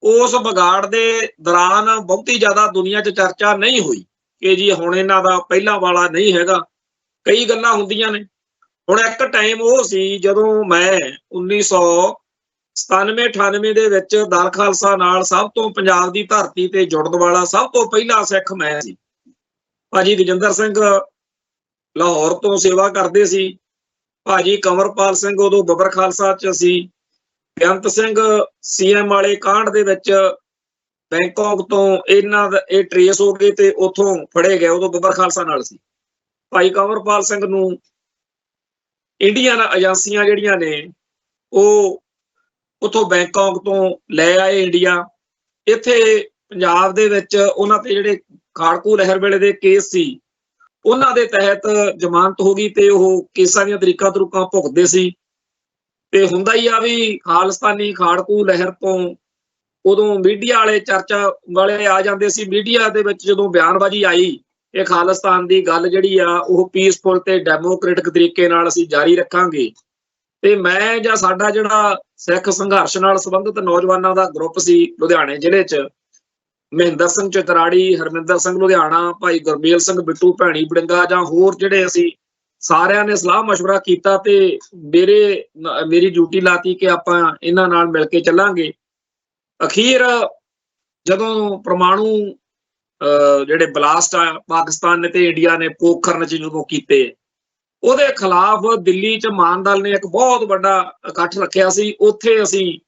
ਉਸ ਵਿਗਾੜ ਦੇ ਦੌਰਾਨ ਬਹੁਤੀ ਜ਼ਿਆਦਾ ਦੁਨੀਆ 'ਚ ਚਰਚਾ ਨਹੀਂ ਹੋਈ ਕਿ ਜੀ ਹੁਣ ਇਹਨਾਂ ਦਾ ਪਹਿਲਾਂ ਵਾਲਾ ਨਹੀਂ ਹੈਗਾ। ਕਈ ਗੱਲਾਂ ਹੁੰਦੀਆਂ ਨੇ। ਹੁਣ ਇੱਕ ਟਾਈਮ ਉਹ ਸੀ ਜਦੋਂ ਮੈਂ 1997-98 ਦੇ ਵਿੱਚ ਦਲ ਖਾਲਸਾ ਨਾਲ ਸਭ ਤੋਂ ਪੰਜਾਬ ਦੀ ਧਰਤੀ ਤੇ ਜੁੜਨ ਵਾਲਾ ਸਭ ਤੋਂ ਪਹਿਲਾ ਸਿੱਖ ਮੈਂ ਸੀ। ਭਾਜੀ ਗਜਿੰਦਰ ਸਿੰਘ ਲਾਹੌਰ ਤੋਂ ਸੇਵਾ ਕਰਦੇ ਸੀ। ਭਾਜੀ ਕੰਵਰਪਾਲ ਸਿੰਘ ਉਦੋਂ ਬੱਬਰ ਖਾਲਸਾ 'ਚ ਸੀ। ਬੇਅੰਤ ਸਿੰਘ CM ਵਾਲੇ ਕਾਂਡ ਦੇ ਵਿੱਚ ਬੈਂਕਾਕ ਤੋਂ ਇਹਨਾਂ ਦਾ ਇਹ ਟਰੇਸ ਹੋ ਗਏ ਤੇ ਉੱਥੋਂ ਫੜੇ ਗਏ, ਉਦੋਂ ਬੱਬਰ ਖਾਲਸਾ ਨਾਲ ਸੀ। ਭਾਈ ਕੰਵਰਪਾਲ ਸਿੰਘ ਨੂੰ ਇੰਡੀਅਨ ਏਜੰਸੀਆਂ ਜਿਹੜੀਆਂ ਨੇ ਉਹ ਉੱਥੋਂ ਬੈਂਕਾਕ ਤੋਂ ਲੈ ਆਏ ਇੰਡੀਆ। ਇੱਥੇ ਪੰਜਾਬ ਦੇ ਵਿੱਚ ਉਹਨਾਂ ਤੇ ਜਿਹੜੇ ਖਾੜਕੂ ਲਹਿਰ ਵੇਲੇ ਦੇ ਕੇਸ ਸੀ ਉਹਨਾਂ ਦੇ ਤਹਿਤ ਜ਼ਮਾਨਤ ਹੋ ਗਈ ਤੇ ਉਹ ਕੇਸਾਂ ਦੀਆਂ ਤਰੀਕਾਂ ਤਰੁਕਾਂ ਭੁਗਤਦੇ ਸੀ। ਤੇ ਹੁੰਦਾ ਹੀ ਆ ਵੀ ਖਾਲਿਸਤਾਨੀ ਖਾੜਕੂ ਲਹਿਰ ਤੋਂ ਉਦੋਂ ਮੀਡੀਆ ਵਾਲੇ ਚਰਚਾ ਵਾਲੇ ਆ ਜਾਂਦੇ ਸੀ। ਮੀਡੀਆ ਦੇ ਵਿੱਚ ਜਦੋਂ ਬਿਆਨਬਾਜ਼ੀ ਆਈ ਇਹ ਖਾਲਿਸਤਾਨ ਦੀ ਗੱਲ ਜਿਹੜੀ ਆ ਉਹ ਪੀਸਫੁਲ ਤੇ ਡੈਮੋਕ੍ਰੈਟਿਕ ਤਰੀਕੇ ਨਾਲ ਅਸੀਂ ਜਾਰੀ ਰੱਖਾਂਗੇ। ਤੇ ਮੈਂ ਜਾਂ ਸਾਡਾ ਜਿਹੜਾ ਸਿੱਖ ਸੰਘਰਸ਼ ਨਾਲ ਸੰਬੰਧਿਤ ਨੌਜਵਾਨਾਂ ਦਾ ਗਰੁੱਪ ਸੀ ਲੁਧਿਆਣੇ ਜ਼ਿਲ੍ਹੇ 'ਚ, ਮਹਿੰਦਰ ਸਿੰਘ ਚਤਰਾੜੀ, ਹਰਮਿੰਦਰ ਸਿੰਘ ਲੁਧਿਆਣਾ, ਭਾਈ ਗੁਰਮੇਲ ਸਿੰਘ ਬਿੱਟੂ ਭੈਣੀ ਬੜਿੰਗਾ ਜਾਂ ਹੋਰ ਜਿਹੜੇ ਅਸੀਂ ਸਾਰਿਆਂ ਨੇ ਸਲਾਹ ਮਸ਼ਵਰਾ ਕੀਤਾ ਤੇ ਮੇਰੀ ਡਿਊਟੀ ਲਾਤੀ ਕਿ ਆਪਾਂ ਇਹਨਾਂ ਨਾਲ ਮਿਲ ਕੇ ਚੱਲਾਂਗੇ। ਅਖੀਰ ਜਦੋਂ ਪਰਮਾਣੂ ਜਿਹੜੇ ਬਲਾਸਟ ਆ ਪਾਕਿਸਤਾਨ ਨੇ ਤੇ ਇੰਡੀਆ ਨੇ ਪੋਖਰਨ 'ਚ ਜਦੋਂ ਕੀਤੇ ਉਹਦੇ ਖਿਲਾਫ ਦਿੱਲੀ 'ਚ ਮਾਨ ਦਲ ਨੇ ਇੱਕ ਬਹੁਤ ਵੱਡਾ ਇਕੱਠ ਰੱਖਿਆ ਸੀ। ਉੱਥੇ ਅਸੀਂ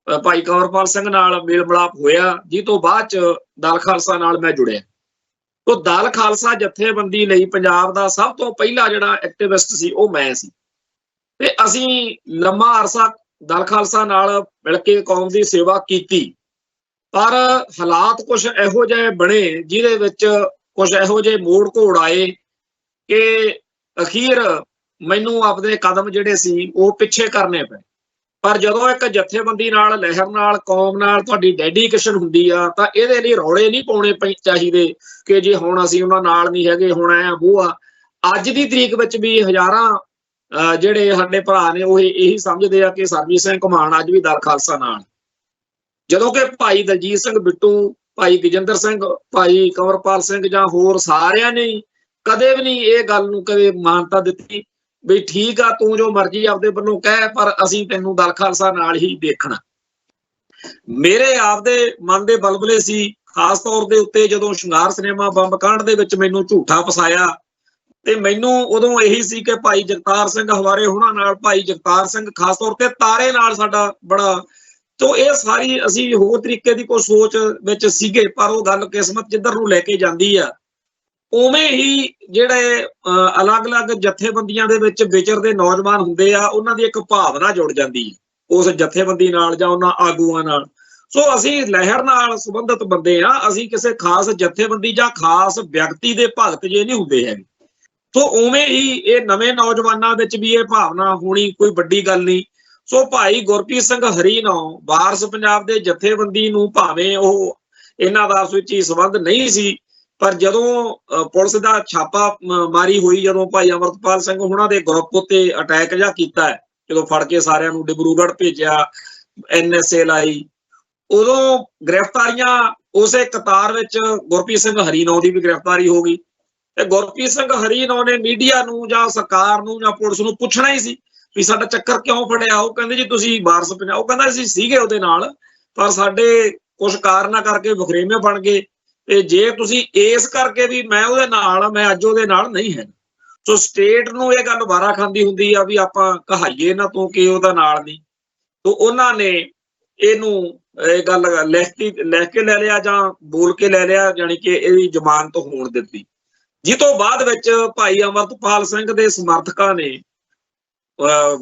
ਭਾਈ ਕੰਵਰਪਾਲ ਸਿੰਘ ਨਾਲ ਮੇਲ ਮਿਲਾਪ ਹੋਇਆ, ਜਿਸ ਤੋਂ ਬਾਅਦ 'ਚ ਦਲ ਖਾਲਸਾ ਨਾਲ ਮੈਂ ਜੁੜਿਆ। ਤੋ ਦਲ ਖਾਲਸਾ ਜਥੇਬੰਦੀ ਲਈ ਪੰਜਾਬ ਦਾ ਸਭ ਤੋਂ ਪਹਿਲਾ ਜਿਹੜਾ ਐਕਟਿਵਿਸਟ ਸੀ ਉਹ ਮੈਂ ਸੀ ਤੇ ਅਸੀਂ ਲੰਮਾ ਅਰਸਾ ਦਲ ਖਾਲਸਾ ਨਾਲ ਮਿਲ ਕੇ ਕੌਮ ਦੀ ਸੇਵਾ ਕੀਤੀ। ਪਰ ਹਾਲਾਤ ਕੁਝ ਇਹੋ ਜਿਹੇ ਬਣੇ ਜਿਹਦੇ ਵਿੱਚ ਕੁਝ ਇਹੋ ਜਿਹੇ ਮੋੜ ਘੋੜ ਆਏ ਕਿ ਅਖੀਰ ਮੈਨੂੰ ਆਪਣੇ ਕਦਮ ਜਿਹੜੇ ਸੀ ਉਹ ਪਿੱਛੇ ਕਰਨੇ ਪਏ। ਪਰ ਜਦੋਂ ਇੱਕ ਜਥੇਬੰਦੀ ਨਾਲ, ਲਹਿਰ ਨਾਲ, ਕੌਮ ਨਾਲ ਤੁਹਾਡੀ ਡੈਡੀਕੇਸ਼ਨ ਹੁੰਦੀ ਆ ਤਾਂ ਇਹਦੇ ਲਈ ਰੌਲੇ ਨਹੀਂ ਪਾਉਣੇ ਚਾਹੀਦੇ ਕਿ ਜੀ ਹੁਣ ਅਸੀਂ ਉਹਨਾਂ ਨਾਲ ਨਹੀਂ ਹੈਗੇ, ਹੁਣ ਐ ਉਹ ਆ। ਅੱਜ ਦੀ ਤਰੀਕ ਵਿੱਚ ਵੀ ਹਜ਼ਾਰਾਂ ਜਿਹੜੇ ਸਾਡੇ ਭਰਾ ਨੇ ਉਹ ਇਹੀ ਸਮਝਦੇ ਆ ਕਿ ਸਰਬਜੀਤ ਸਿੰਘ ਘੁਮਾਣ ਅੱਜ ਵੀ ਦਲ ਖਾਲਸਾ ਨਾਲ। ਜਦੋਂ ਕਿ ਭਾਈ ਦਲਜੀਤ ਸਿੰਘ ਬਿੱਟੂ, ਭਾਈ ਗਜਿੰਦਰ ਸਿੰਘ, ਭਾਈ ਕੰਵਰਪਾਲ ਸਿੰਘ ਜਾਂ ਹੋਰ ਸਾਰਿਆਂ ਨੇ ਕਦੇ ਵੀ ਨਹੀਂ ਇਹ ਗੱਲ ਨੂੰ ਕਦੇ ਮਾਨਤਾ ਦਿੱਤੀ ਵੀ ਠੀਕ ਆ ਤੂੰ ਜੋ ਮਰਜ਼ੀ ਆਪਦੇ ਵੱਲੋਂ ਕਹਿ, ਪਰ ਅਸੀਂ ਤੈਨੂੰ ਦਲ ਖਾਲਸਾ ਨਾਲ ਹੀ ਦੇਖਣਾ। ਮੇਰੇ ਆਪਦੇ ਮਨ ਦੇ ਬਲਬਲੇ ਸੀ, ਖਾਸ ਤੌਰ ਦੇ ਉੱਤੇ ਜਦੋਂ ਸ਼ਿੰਗਾਰ ਸਿਨੇਮਾ ਬੰਬ ਕਾਂਡ ਦੇ ਵਿੱਚ ਮੈਨੂੰ ਝੂਠਾ ਫਸਾਇਆ ਤੇ ਮੈਨੂੰ ਉਦੋਂ ਇਹੀ ਸੀ ਕਿ ਭਾਈ ਜਗਤਾਰ ਸਿੰਘ ਹਵਾਰੇ ਹੋਣਾ ਨਾਲ, ਭਾਈ ਜਗਤਾਰ ਸਿੰਘ ਖਾਸ ਤੌਰ ਤੇ ਤਾਰੇ ਨਾਲ ਸਾਡਾ ਬੜਾ, ਤੋ ਇਹ ਸਾਰੀ ਅਸੀਂ ਹੋਰ ਤਰੀਕੇ ਦੀ ਕੋਈ ਸੋਚ ਵਿੱਚ ਸੀਗੇ, ਪਰ ਉਹ ਗੱਲ ਕਿਸਮਤ ਜਿੱਧਰ ਨੂੰ ਲੈ ਕੇ ਜਾਂਦੀ ਆ ਉਵੇਂ ਹੀ ਜਿਹੜੇ ਅਲੱਗ-ਅਲੱਗ ਜਥੇਬੰਦੀਆਂ ਦੇ ਵਿੱਚ ਵਿਚਰਦੇ ਨੌਜਵਾਨ ਹੁੰਦੇ ਆ ਉਹਨਾਂ ਦੀ ਇੱਕ ਭਾਵਨਾ ਜੁੜ ਜਾਂਦੀ ਹੈ ਉਸ ਜਥੇਬੰਦੀ ਨਾਲ ਜਾਂ ਉਹਨਾਂ ਆਗੂਆਂ ਨਾਲ। ਸੋ ਅਸੀਂ ਲਹਿਰ ਨਾਲ ਸੰਬੰਧਿਤ ਬੰਦੇ ਆ, ਅਸੀਂ ਕਿਸੇ ਖਾਸ ਜਥੇਬੰਦੀ ਜਾਂ ਖਾਸ ਵਿਅਕਤੀ ਦੇ ਭਗਤ ਜੇ ਨਹੀਂ ਹੁੰਦੇ ਹੈਗੇ। ਸੋ ਉਵੇਂ ਹੀ ਇਹ ਨਵੇਂ ਨੌਜਵਾਨਾਂ ਵਿੱਚ ਵੀ ਇਹ ਭਾਵਨਾ ਹੋਣੀ ਕੋਈ ਵੱਡੀ ਗੱਲ ਨਹੀਂ। ਸੋ ਭਾਈ ਗੁਰਪ੍ਰੀਤ ਸਿੰਘ ਹਰੀਨੌ ਵਾਰਸ ਪੰਜਾਬ ਦੇ ਜਥੇਬੰਦੀ ਨੂੰ ਭਾਵੇਂ ਉਹ ਇਹਨਾਂ ਦਾ ਆਪਸ ਵਿੱਚ ਹੀ ਸੰਬੰਧ ਨਹੀਂ ਸੀ, ਪਰ ਜਦੋਂ ਪੁਲਿਸ ਦਾ ਛਾਪਾ ਮਾਰੀ ਹੋਈ, ਜਦੋਂ ਭਾਈ ਅਮਰਤਪਾਲ ਸਿੰਘ ਉਹਨਾਂ ਦੇ ਗਰੁੱਪ ਉੱਤੇ ਅਟੈਕ ਜਿਹਾ ਕੀਤਾ ਹੈ, ਜਦੋਂ ਫੜ ਕੇ ਸਾਰਿਆਂ ਨੂੰ ਡਿਬਰੂਗੜ੍ਹ ਭੇਜਿਆ, NSA ਲਾਈ, ਉਦੋਂ ਗ੍ਰਿਫਤਾਰੀਆਂ ਉਸੇ ਕਤਾਰ ਵਿੱਚ ਗੁਰਪ੍ਰੀਤ ਸਿੰਘ ਹਰੀਨੌ ਦੀ ਵੀ ਗ੍ਰਿਫਤਾਰੀ ਹੋ ਗਈ। ਤੇ ਗੁਰਪ੍ਰੀਤ ਸਿੰਘ ਹਰੀਨੌ ਨੇ ਮੀਡੀਆ ਨੂੰ ਜਾਂ ਸਰਕਾਰ ਨੂੰ ਜਾਂ ਪੁਲਿਸ ਨੂੰ ਪੁੱਛਣਾ ਹੀ ਸੀ ਵੀ ਸਾਡਾ ਚੱਕਰ ਕਿਉਂ ਫੜਿਆ। ਉਹ ਕਹਿੰਦੇ ਜੀ ਤੁਸੀਂ ਵਾਰਸ ਪੰਜਾਬ, ਉਹ ਕਹਿੰਦਾ ਅਸੀਂ ਸੀਗੇ ਉਹਦੇ ਨਾਲ, ਪਰ ਸਾਡੇ ਕੁਝ ਕਾਰਨਾਂ ਕਰਕੇ ਵਖਰੇਵੇਂ ਬਣ ਗਏ ਤੇ ਜੇ ਤੁਸੀਂ ਇਸ ਕਰਕੇ ਵੀ ਮੈਂ ਉਹਦੇ ਨਾਲ, ਮੈਂ ਅੱਜ ਉਹਦੇ ਨਾਲ ਨਹੀਂ ਹੈ। ਸੋ ਸਟੇਟ ਨੂੰ ਇਹ ਗੱਲ ਵਾਰਾ ਖਾਂਦੀ ਹੁੰਦੀ ਆ ਵੀ ਆਪਾਂ ਕਹਾਈਏ ਇਹਨਾਂ ਤੋਂ ਕਿ ਉਹਦਾ ਨਾਲ ਨਹੀਂ। ਤੋ ਉਹਨਾਂ ਨੇ ਇਹਨੂੰ ਇਹ ਗੱਲ ਲਿਖ ਕੇ ਲੈ ਲਿਆ ਜਾਂ ਬੋਲ ਕੇ ਲੈ ਲਿਆ, ਜਾਣੀ ਕਿ ਇਹਦੀ ਜ਼ਮਾਨਤ ਹੋਣ ਦਿੱਤੀ। ਜਿਸ ਤੋਂ ਬਾਅਦ ਵਿੱਚ ਭਾਈ ਅਮਰਤਪਾਲ ਸਿੰਘ ਦੇ ਸਮਰਥਕਾਂ ਨੇ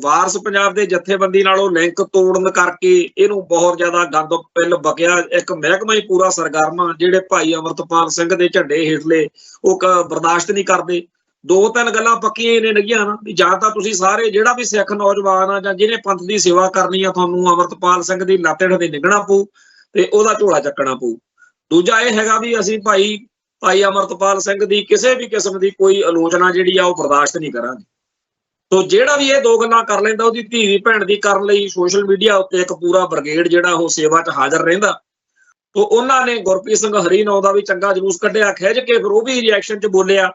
ਵਾਰਸ ਪੰਜਾਬ ਦੇ ਜਥੇਬੰਦੀ ਨਾਲੋਂ ਲਿੰਕ ਤੋੜਨ ਕਰਕੇ ਇਹਨੂੰ ਬਹੁਤ ਜ਼ਿਆਦਾ ਗੰਦ ਪਿੱਲ ਬਕਿਆ। ਇੱਕ ਮਹਿਕਮਾ ਹੀ ਪੂਰਾ ਸਰਗਰਮ, ਜਿਹੜੇ ਭਾਈ ਅਮਰਤਪਾਲ ਸਿੰਘ ਦੇ ਝੰਡੇ ਹੇਠਲੇ ਉਹ ਬਰਦਾਸ਼ਤ ਨਹੀਂ ਕਰਦੇ। ਦੋ ਤਿੰਨ ਗੱਲਾਂ ਪੱਕੀਆਂ ਇਹਨੇ ਲੱਗੀਆਂ ਨਾ ਵੀ ਜਾਂ ਤਾਂ ਤੁਸੀਂ ਸਾਰੇ ਜਿਹੜਾ ਵੀ ਸਿੱਖ ਨੌਜਵਾਨ ਆ ਜਾਂ ਜਿਹਨੇ ਪੰਥ ਦੀ ਸੇਵਾ ਕਰਨੀ ਆ, ਤੁਹਾਨੂੰ ਅਮਰਤਪਾਲ ਸਿੰਘ ਦੀ ਲੱਤ ਹੇਠ ਨਿਗਣਾ ਪਊ ਤੇ ਉਹਦਾ ਝੋਲਾ ਚੱਕਣਾ ਪਊ। ਦੂਜਾ ਇਹ ਹੈਗਾ ਵੀ ਅਸੀਂ ਭਾਈ ਅਮਰਤਪਾਲ ਸਿੰਘ ਦੀ ਕਿਸੇ ਵੀ ਕਿਸਮ ਦੀ ਕੋਈ ਆਲੋਚਨਾ ਜਿਹੜੀ ਆ ਉਹ ਬਰਦਾਸ਼ਤ ਨਹੀਂ ਕਰਾਂਗੇ। ਤੋ ਜਿਹੜਾ ਵੀ ਇਹ ਦੋ ਗੱਲਾਂ ਕਰ ਲੈਂਦਾ, ਉਹਦੀ ਧੀ ਦੀ ਭੈਣ ਦੀ ਕਰਨ ਲਈ ਸੋਸ਼ਲ ਮੀਡੀਆ ਉੱਤੇ ਇੱਕ ਪੂਰਾ ਬ੍ਰਿਗੇਡ ਜਿਹੜਾ ਉਹ ਸੇਵਾ 'ਚ ਹਾਜ਼ਰ ਰਹਿੰਦਾ। ਤੋ ਉਹਨਾਂ ਨੇ ਗੁਰਪ੍ਰੀਤ ਸਿੰਘ ਹਰੀਨੌ ਦਾ ਵੀ ਚੰਗਾ ਜਲੂਸ ਕੱਢਿਆ, ਖਿੱਚ ਕੇ ਫਿਰ ਉਹ ਵੀ ਰਿਐਕਸ਼ਨ 'ਚ ਬੋਲਿਆ।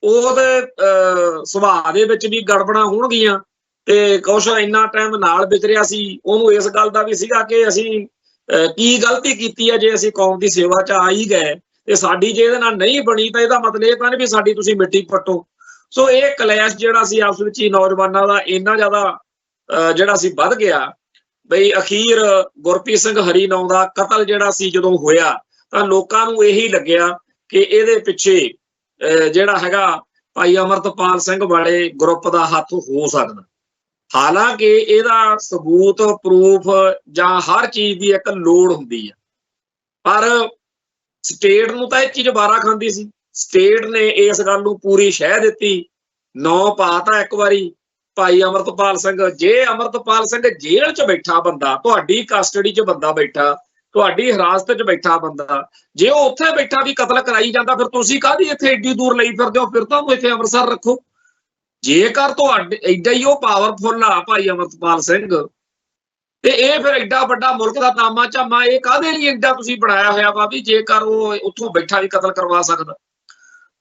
ਉਹਦੇ ਸੁਭਾਅ ਦੇ ਵਿੱਚ ਵੀ ਗੜਬੜਾਂ ਹੋਣਗੀਆਂ ਤੇ ਕੁਛ ਇੰਨਾ ਟਾਈਮ ਨਾਲ ਵਿਚਰਿਆ ਸੀ, ਉਹਨੂੰ ਇਸ ਗੱਲ ਦਾ ਵੀ ਸੀਗਾ ਕਿ ਅਸੀਂ ਕੀ ਗਲਤੀ ਕੀਤੀ ਹੈ ਜੇ ਅਸੀਂ ਕੌਮ ਦੀ ਸੇਵਾ 'ਚ ਆ ਹੀ ਗਏ ਤੇ ਸਾਡੀ ਜੇ ਇਹਦੇ ਨਾਲ ਨਹੀਂ ਬਣੀ ਤਾਂ ਇਹਦਾ ਮਤਲਬ ਇਹ ਤਾਂ ਨਹੀਂ ਵੀ ਸਾਡੀ ਤੁਸੀਂ ਮਿੱਟੀ ਪੱਟੋ। ਸੋ ਇਹ ਕਲੈਸ਼ ਜਿਹੜਾ ਸੀ ਆਪਸ ਵਿੱਚ ਹੀ ਨੌਜਵਾਨਾਂ ਦਾ ਇੰਨਾ ਜ਼ਿਆਦਾ ਜਿਹੜਾ ਸੀ ਵੱਧ ਗਿਆ ਬਈ ਅਖੀਰ ਗੁਰਪ੍ਰੀਤ ਸਿੰਘ ਹਰੀਨੌ ਦਾ ਕਤਲ ਜਿਹੜਾ ਸੀ ਜਦੋਂ ਹੋਇਆ ਤਾਂ ਲੋਕਾਂ ਨੂੰ ਇਹੀ ਲੱਗਿਆ ਕਿ ਇਹਦੇ ਪਿੱਛੇ ਜਿਹੜਾ ਹੈਗਾ ਭਾਈ ਅਮਰਤਪਾਲ ਸਿੰਘ ਵਾਲੇ ਗਰੁੱਪ ਦਾ ਹੱਥ ਹੋ ਸਕਦਾ। ਹਾਲਾਂਕਿ ਇਹਦਾ ਸਬੂਤ, ਪ੍ਰੂਫ ਜਾਂ ਹਰ ਚੀਜ਼ ਦੀ ਇੱਕ ਲੋੜ ਹੁੰਦੀ ਹੈ, ਪਰ ਸਟੇਟ ਨੂੰ ਤਾਂ ਇਹ ਚੀਜ਼ ਵਾਰਾ ਖਾਂਦੀ ਸੀ। ਸਟੇਟ ਨੇ ਇਸ ਗੱਲ ਨੂੰ ਪੂਰੀ ਸ਼ਹਿ ਦਿੱਤੀ, ਨੌ ਪਾਤਾ ਇੱਕ ਵਾਰੀ ਭਾਈ ਅਮਰਤਪਾਲ ਸਿੰਘ। ਜੇ ਅਮਰਤਪਾਲ ਸਿੰਘ ਜੇਲ੍ਹ 'ਚ ਬੈਠਾ ਬੰਦਾ, ਤੁਹਾਡੀ ਕਸਟਡੀ 'ਚ ਬੰਦਾ ਬੈਠਾ, ਤੁਹਾਡੀ ਹਿਰਾਸਤ 'ਚ ਬੈਠਾ ਬੰਦਾ, ਜੇ ਉਹ ਉੱਥੇ ਬੈਠਾ ਵੀ ਕਤਲ ਕਰਾਈ ਜਾਂਦਾ, ਫਿਰ ਤੁਸੀਂ ਕਾਹਦੀ ਇੱਥੇ ਏਡੀ ਦੂਰ ਲਈ ਫਿਰਦੇ ਹੋ? ਫਿਰ ਤਾਂ ਉਹ ਇੱਥੇ ਅੰਮ੍ਰਿਤਸਰ ਰੱਖੋ। ਜੇਕਰ ਤੁਹਾਡੇ ਏਡਾ ਹੀ ਉਹ ਪਾਵਰਫੁਲ ਆ ਭਾਈ ਅਮਰਤਪਾਲ ਸਿੰਘ ਤੇ ਇਹ ਫਿਰ ਏਡਾ ਵੱਡਾ ਮੁਲਕ ਦਾ ਤਾਮਾ ਝਾਮਾ ਇਹ ਕਾਹਦੇ ਲਈ ਏਡਾ ਤੁਸੀਂ ਬਣਾਇਆ ਹੋਇਆ ਵਾ ਵੀ ਜੇਕਰ ਉਹ ਉੱਥੋਂ ਬੈਠਾ ਵੀ ਕਤਲ ਕਰਵਾ ਸਕਦਾ।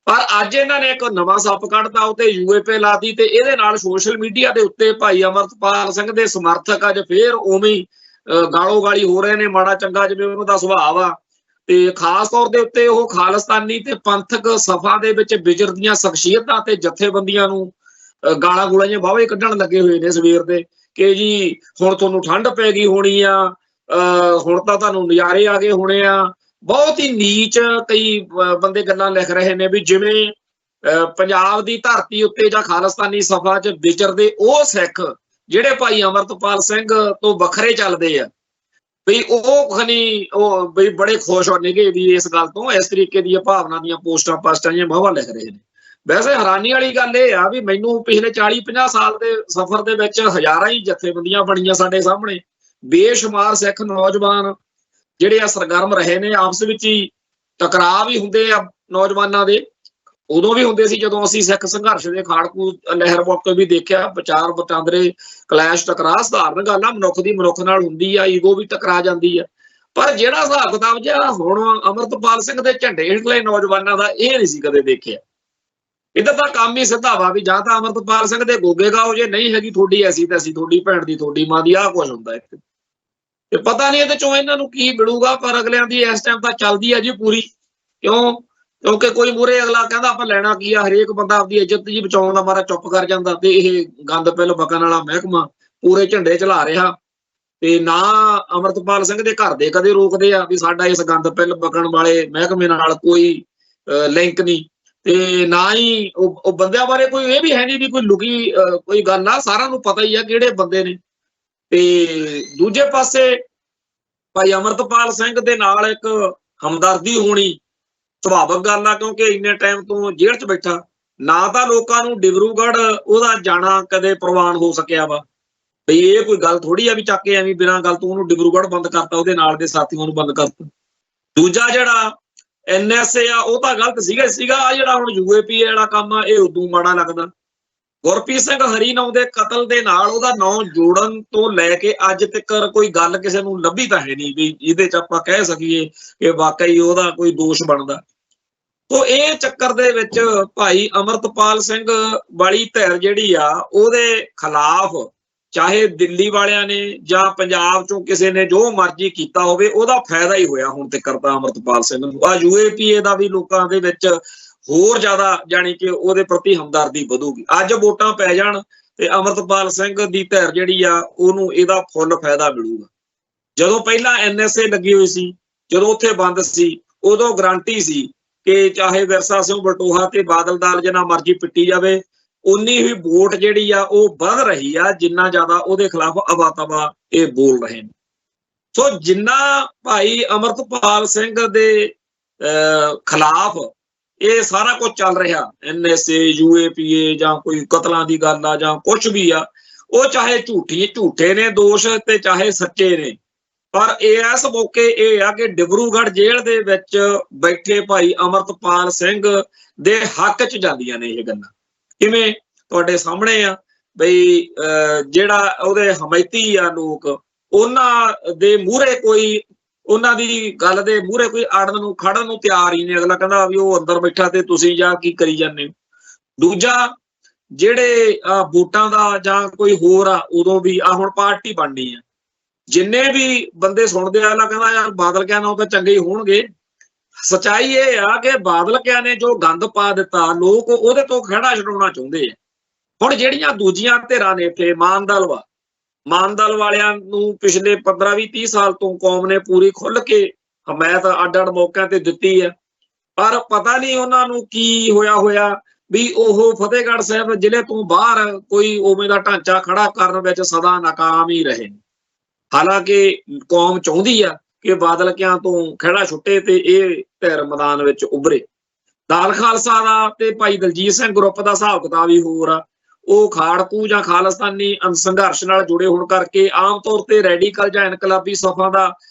ਪਰ ਅੱਜ ਇਹਨਾਂ ਨੇ ਇੱਕ ਨਵਾਂ ਸੱਪ ਕੱਢਤਾ, ਉੱਤੇ UAP ਲਾਤੀ ਤੇ ਇਹਦੇ ਨਾਲ ਸੋਸ਼ਲ ਮੀਡੀਆ ਦੇ ਉੱਤੇ ਭਾਈ ਅਮਰਤਪਾਲ ਸਿੰਘ ਦੇ ਸਮਰਥਕ ਅੱਜ ਫੇਰ ਉਵੇਂ ਹੀ ਗਾਲੋ ਗਾਲੀ ਹੋ ਰਹੇ ਨੇ, ਮਾੜਾ ਚੰਗਾ ਜਿਵੇਂ ਉਹਨਾਂ ਦਾ ਸੁਭਾਅ ਆ। ਤੇ ਖਾਸ ਤੌਰ ਦੇ ਉੱਤੇ ਉਹ ਖਾਲਿਸਤਾਨੀ ਤੇ ਪੰਥਕ ਸਫਾ ਦੇ ਵਿੱਚ ਵਿਚਰਦੀਆਂ ਸ਼ਖਸੀਅਤਾਂ ਤੇ ਜਥੇਬੰਦੀਆਂ ਨੂੰ ਗਾਲਾਂ ਗੂਲਾਂ ਜਿਹੀਆਂ ਵਾਹਵੇ ਕੱਢਣ ਲੱਗੇ ਹੋਏ ਨੇ ਸਵੇਰ ਦੇ ਕਿ ਜੀ ਹੁਣ ਤੁਹਾਨੂੰ ਠੰਡ ਪੈ ਗਈ ਹੋਣੀ ਆ, ਹੁਣ ਤਾਂ ਤੁਹਾਨੂੰ ਨਜ਼ਾਰੇ ਆ ਗਏ ਹੋਣੇ ਆ। ਬਹੁਤ ਹੀ ਨੀਚ ਕਈ ਬੰਦੇ ਗੱਲਾਂ ਲਿਖ ਰਹੇ ਨੇ ਵੀ ਜਿਵੇਂ ਪੰਜਾਬ ਦੀ ਧਰਤੀ ਉੱਤੇ ਜਾਂ ਖਾਲਿਸਤਾਨੀ ਸਫਾ 'ਚ ਵਿਚਰਦੇ ਉਹ ਸਿੱਖ ਜਿਹੜੇ ਭਾਈ ਅਮਰਤਪਾਲ ਸਿੰਘ ਤੋਂ ਵੱਖਰੇ ਚੱਲਦੇ ਆ ਬਈ ਉਹ ਖਨੀ ਉਹ ਬਈ ਬੜੇ ਖੁਸ਼ ਹੋਣਗੇ ਵੀ ਇਸ ਗੱਲ ਤੋਂ। ਇਸ ਤਰੀਕੇ ਦੀਆਂ ਭਾਵਨਾ ਦੀਆਂ ਪੋਸਟਾਂ ਜਿਹੀਆਂ ਵਾਹਵਾ ਲਿਖ ਰਹੇ ਨੇ। ਵੈਸੇ ਹੈਰਾਨੀ ਵਾਲੀ ਗੱਲ ਇਹ ਆ ਵੀ ਮੈਨੂੰ ਪਿਛਲੇ 40-50 ਸਾਲ ਦੇ ਸਫ਼ਰ ਦੇ ਵਿੱਚ ਹਜ਼ਾਰਾਂ ਹੀ ਜਥੇਬੰਦੀਆਂ ਬਣੀਆਂ ਸਾਡੇ ਸਾਹਮਣੇ, ਬੇਸ਼ੁਮਾਰ ਸਿੱਖ ਨੌਜਵਾਨ ਜਿਹੜੇ ਆ ਸਰਗਰਮ ਰਹੇ ਨੇ। ਆਪਸ ਵਿੱਚ ਹੀ ਟਕਰਾਅ ਵੀ ਹੁੰਦੇ ਆ ਨੌਜਵਾਨਾਂ ਦੇ, ਉਦੋਂ ਵੀ ਹੁੰਦੇ ਸੀ ਜਦੋਂ ਅਸੀਂ ਸਿੱਖ ਸੰਘਰਸ਼ ਦੇ ਖਾੜਕੂ ਲਹਿਰ ਮੌਕੇ ਵੀ ਦੇਖਿਆ। ਵਿਚਾਰ ਵਟਾਂਦਰੇ, ਕਲੈਸ਼, ਟਕਰਾਅ ਸਧਾਰਨ ਗੱਲ ਆ, ਮਨੁੱਖ ਦੀ ਮਨੁੱਖ ਨਾਲ ਹੁੰਦੀ ਆ, ਈਗੋ ਵੀ ਟਕਰਾ ਜਾਂਦੀ ਆ। ਪਰ ਜਿਹੜਾ ਹਿਸਾਬ ਕਿਤਾਬ ਜਿਹਾ ਹੁਣ ਅਮਰਤਪਾਲ ਸਿੰਘ ਦੇ ਝੰਡੇ ਹੇਠਲੇ ਨੌਜਵਾਨਾਂ ਦਾ ਇਹ ਨਹੀਂ ਸੀ ਕਦੇ ਦੇਖਿਆ। ਇੱਧਰ ਤਾਂ ਕੰਮ ਹੀ ਸਿੱਧਾ ਵਾ ਵੀ ਜਾਂ ਤਾਂ ਅਮਰਤਪਾਲ ਸਿੰਘ ਦੇ ਗੋਗੇ ਗਾਓ, ਜੇ ਨਹੀਂ ਹੈਗੀ ਤੁਹਾਡੀ ਐਸੀ ਤਾਂ ਅਸੀਂ ਤੁਹਾਡੀ ਭੈਣ ਦੀ ਤੁਹਾਡੀ ਮਾਂ ਦੀ, ਆਹ ਕੁਛ ਹੁੰਦਾ ਇੱਥੇ। ਤੇ ਪਤਾ ਨਹੀਂ ਇਹਦੇ ਚੋਂ ਇਹਨਾਂ ਨੂੰ ਕੀ ਮਿਲੂਗਾ, ਪਰ ਅਗਲਿਆਂ ਦੀ ਇਸ ਟਾਈਮ ਤਾਂ ਚੱਲਦੀ ਆ ਜੀ ਪੂਰੀ। ਕਿਉਂਕਿ ਕੋਈ ਮੂਹਰੇ ਅਗਲਾ ਕਹਿੰਦਾ ਆਪਾਂ ਲੈਣਾ ਕੀ ਆ, ਹਰੇਕ ਬੰਦਾ ਆਪਦੀ ਇੱਜ਼ਤ ਜੀ ਬਚਾਉਣ ਦਾ ਮਾਰਾ ਚੁੱਪ ਕਰ ਜਾਂਦਾ। ਤੇ ਇਹ ਗੰਦ ਪਿੱਲ ਬਕਣ ਵਾਲਾ ਮਹਿਕਮਾ ਪੂਰੇ ਝੰਡੇ ਚਲਾ ਰਿਹਾ, ਤੇ ਨਾ ਅਮਰਤਪਾਲ ਸਿੰਘ ਦੇ ਘਰ ਦੇ ਕਦੇ ਰੋਕਦੇ ਆ ਵੀ ਸਾਡਾ ਇਸ ਗੰਦ ਪਿੱਲ ਬਕਣ ਵਾਲੇ ਮਹਿਕਮੇ ਨਾਲ ਕੋਈ ਲਿੰਕ ਨਹੀਂ। ਤੇ ਨਾ ਹੀ ਉਹ ਬੰਦਿਆਂ ਬਾਰੇ ਕੋਈ ਇਹ ਵੀ ਹੈ ਨਹੀਂ ਵੀ ਕੋਈ ਲੁਕੀ ਕੋਈ ਗੱਲ ਆ, ਸਾਰਿਆਂ ਨੂੰ ਪਤਾ ਹੀ ਆ ਕਿਹੜੇ ਬੰਦੇ ਨੇ। ਤੇ ਦੂਜੇ ਪਾਸੇ ਭਾਈ ਅਮਰਤਪਾਲ ਸਿੰਘ ਦੇ ਨਾਲ ਇੱਕ ਹਮਦਰਦੀ ਹੋਣੀ ਸੁਭਾਵਿਕ ਗੱਲ ਆ, ਕਿਉਂਕਿ ਇੰਨੇ ਟਾਈਮ ਤੋਂ ਜੇਲ੍ਹ 'ਚ ਬੈਠਾ। ਨਾ ਤਾਂ ਲੋਕਾਂ ਨੂੰ ਡਿਬਰੂਗੜ੍ਹ ਉਹਦਾ ਜਾਣਾ ਕਦੇ ਪ੍ਰਵਾਨ ਹੋ ਸਕਿਆ ਵਾ, ਬਈ ਇਹ ਕੋਈ ਗੱਲ ਥੋੜੀ ਆ ਵੀ ਚੱਕ ਕੇ ਐਵੇਂ ਬਿਨਾਂ ਗੱਲ ਤੋਂ ਉਹਨੂੰ ਡਿਬਰੂਗੜ੍ਹ ਬੰਦ ਕਰਤਾ, ਉਹਦੇ ਨਾਲ ਦੇ ਸਾਥੀਆਂ ਨੂੰ ਬੰਦ ਕਰਤਾ। ਦੂਜਾ ਜਿਹੜਾ NSA ਆ ਉਹ ਤਾਂ ਗਲਤ ਸੀਗਾ। ਆ ਜਿਹੜਾ ਹੁਣ UAPA ਵਾਲਾ ਕੰਮ ਆ ਇਹ ਉਦੋਂ ਮਾੜਾ ਲੱਗਦਾ। ਗੁਰਪ੍ਰੀਤ ਸਿੰਘ ਹਰੀਨੌਂ ਦੇ ਕਤਲ ਦੇ ਨਾਲ ਉਹਦਾ ਨਾਂ ਜੋੜਨ ਤੋਂ ਲੈ ਕੇ ਅੱਜ ਤੱਕ ਕੋਈ ਗੱਲ ਕਿਸੇ ਨੂੰ ਲੱਭੀ ਤਾਂ ਹੈ ਨਹੀਂ ਵੀ ਇਹਦੇ 'ਚ ਆਪਾਂ ਕਹਿ ਸਕੀਏ ਕਿ ਵਾਕਈ ਉਹਦਾ ਕੋਈ ਦੋਸ਼ ਬਣਦਾ। ਤੋ ਇਹ ਚੱਕਰ ਦੇ ਵਿੱਚ ਭਾਈ ਅਮਰਤਪਾਲ ਸਿੰਘ ਵਾਲੀ ਧਿਰ ਜਿਹੜੀ ਆ ਉਹਦੇ ਖਿਲਾਫ ਚਾਹੇ ਦਿੱਲੀ ਵਾਲਿਆਂ ਨੇ ਜਾਂ ਪੰਜਾਬ ਚੋਂ ਕਿਸੇ ਨੇ ਜੋ ਮਰਜ਼ੀ ਕੀਤਾ ਹੋਵੇ, ਉਹਦਾ ਫਾਇਦਾ ਹੀ ਹੋਇਆ ਹੁਣ ਤੱਕ ਤਾਂ ਅਮਰਤਪਾਲ ਸਿੰਘ ਨੂੰ। ਆ UAPA ਦਾ ਵੀ ਲੋਕਾਂ ਦੇ ਵਿੱਚ ਹੋਰ ਜ਼ਿਆਦਾ ਜਾਣੀ ਕਿ ਉਹਦੇ ਪ੍ਰਤੀ ਹਮਦਰਦੀ ਵਧੂਗੀ। ਅੱਜ ਵੋਟਾਂ ਪੈ ਜਾਣ ਤੇ ਅਮਰਤਪਾਲ ਸਿੰਘ ਦੀ ਧਿਰ ਜਿਹੜੀ ਆ ਉਹਨੂੰ ਇਹਦਾ ਫੁੱਲ ਫਾਇਦਾ ਮਿਲੂਗਾ। ਜਦੋਂ ਪਹਿਲਾਂ NSA ਲੱਗੀ ਹੋਈ ਸੀ, ਜਦੋਂ ਉੱਥੇ ਬੰਦ ਸੀ, ਉਦੋਂ ਗਰੰਟੀ ਸੀ ਕਿ ਚਾਹੇ ਵਿਰਸਾ ਸਿੰਘ ਬਲਟੋਹਾ ਤੇ ਬਾਦਲ ਦਾਲ ਜਿੰਨਾ ਮਰਜ਼ੀ ਪਿੱਟੀ ਜਾਵੇ, ਉਨੀ ਹੀ ਵੋਟ ਜਿਹੜੀ ਆ ਉਹ ਵੱਧ ਰਹੀ ਆ ਜਿੰਨਾ ਜ਼ਿਆਦਾ ਉਹਦੇ ਖਿਲਾਫ ਅਵਾ-ਤਵਾ ਇਹ ਬੋਲ ਰਹੇ ਨੇ। ਸੋ ਜਿੰਨਾ ਭਾਈ ਅਮਰਤਪਾਲ ਸਿੰਘ ਦੇ ਖਿਲਾਫ ਇਹ ਸਾਰਾ ਕੁਝ ਚੱਲ ਰਿਹਾ, NSA UAPA ਜਾਂ ਕੋਈ ਕਤਲਾਂ ਦੀ ਗੱਲ ਆ ਜਾਂ ਕੁਛ ਵੀ ਆ, ਉਹ ਚਾਹੇ ਝੂਠੇ ਨੇ ਦੋਸ਼ ਤੇ ਚਾਹੇ ਸੱਚੇ ਨੇ, ਪਰ ਇਸ ਮੌਕੇ ਇਹ ਆ ਕਿ ਡਿਬਰੂਗੜ੍ਹ ਜੇਲ੍ਹ ਦੇ ਵਿੱਚ ਬੈਠੇ ਭਾਈ ਅਮਰਤਪਾਲ ਸਿੰਘ ਦੇ ਹੱਕ 'ਚ ਜਾਂਦੀਆਂ ਨੇ ਇਹ ਗੱਲਾਂ। ਕਿਵੇਂ? ਤੁਹਾਡੇ ਸਾਹਮਣੇ ਆ ਬਈ ਜਿਹੜਾ ਉਹਦੇ ਹਮਾਇਤੀ ਆ ਲੋਕ, ਉਹਨਾਂ ਦੇ ਮੂਹਰੇ ਕੋਈ ਉਹਨਾਂ ਦੀ ਗੱਲ ਦੇ ਮੂਹਰੇ ਕੋਈ ਅੜਨ ਨੂੰ ਖੜਨ ਨੂੰ ਤਿਆਰ ਹੀ ਨਹੀਂ। ਅਗਲਾ ਕਹਿੰਦਾ ਵੀ ਉਹ ਅੰਦਰ ਬੈਠਾ ਤੇ ਤੁਸੀਂ ਜਾਂ ਕੀ ਕਰੀ ਜਾਂਦੇ ਹੋ। ਦੂਜਾ ਜਿਹੜੇ ਵੋਟਾਂ ਦਾ ਜਾਂ ਕੋਈ ਹੋਰ ਆ, ਉਦੋਂ ਵੀ ਆ ਹੁਣ ਪਾਰਟੀ ਬਣਨੀ ਆ, ਜਿੰਨੇ ਵੀ ਬੰਦੇ ਸੁਣਦੇ ਆ ਅਗਲਾ ਕਹਿੰਦਾ ਯਾਰ ਬਾਦਲ ਕਿਆ ਨਾਮ ਤਾਂ ਚੰਗੇ ਹੀ ਹੋਣਗੇ। ਸੱਚਾਈ ਇਹ ਆ ਕਿ ਬਾਦਲ ਕਿਆ ਨੇ ਜੋ ਗੰਦ ਪਾ ਦਿੱਤਾ, ਲੋਕ ਉਹਦੇ ਤੋਂ ਖਹਿੜਾ ਛਡਾਉਣਾ ਚਾਹੁੰਦੇ ਆ। ਹੁਣ ਜਿਹੜੀਆਂ ਦੂਜੀਆਂ ਧਿਰਾਂ ਨੇ ਇੱਥੇ ਮਾਨਦਲ ਵਾਲਿਆਂ ਨੂੰ ਪਿਛਲੇ 15-20-30 ਸਾਲ ਤੋਂ ਕੌਮ ਨੇ ਪੂਰੀ ਖੁੱਲ ਕੇ ਹਮਾਇਤ ਅੱਡ-ਅੱਡ ਮੌਕਿਆਂ ਤੇ ਦਿੱਤੀ ਹੈ, ਪਰ ਪਤਾ ਨਹੀਂ ਉਹਨਾਂ ਨੂੰ ਕੀ ਹੋਇਆ ਵੀ ਉਹ ਫਤਿਹਗੜ੍ਹ ਸਾਹਿਬ ਜ਼ਿਲ੍ਹੇ ਤੋਂ ਬਾਹਰ ਕੋਈ ਉਵੇਂ ਦਾ ਢਾਂਚਾ ਖੜਾ ਕਰਨ ਵਿੱਚ ਸਦਾ ਨਾਕਾਮ ਹੀ ਰਹੇ। ਹਾਲਾਂਕਿ ਕੌਮ ਚਾਹੁੰਦੀ ਆ ਕਿ ਬਾਦਲ ਕਿਆਂ ਤੋਂ ਖਹਿੜਾ ਛੁੱਟੇ ਤੇ ਇਹ ਧਿਰ ਮੈਦਾਨ ਵਿੱਚ ਉਭਰੇ। ਦਾਲ ਖਾਲਸਾ ਦਾ ਤੇ ਭਾਈ ਦਲਜੀਤ ਸਿੰਘ ਗਰੁੱਪ ਦਾ ਹਿਸਾਬ ਕਿਤਾਬ ਹੀ ਹੋਰ ਆ। ਉਹ ਖਾੜਕੂ ਜਾਂ ਖਾਲਿਸਤਾਨੀ ਸੰਘਰਸ਼ ਨਾਲ ਜੁੜੇ ਹੋਣ ਕਰਕੇ ਆਮ ਤੌਰ ਤੇ ਰੈਡੀਕਲ ਜਾਂ ਇਨਕਲਾਬੀ ਸਫਾਂ ਦਾ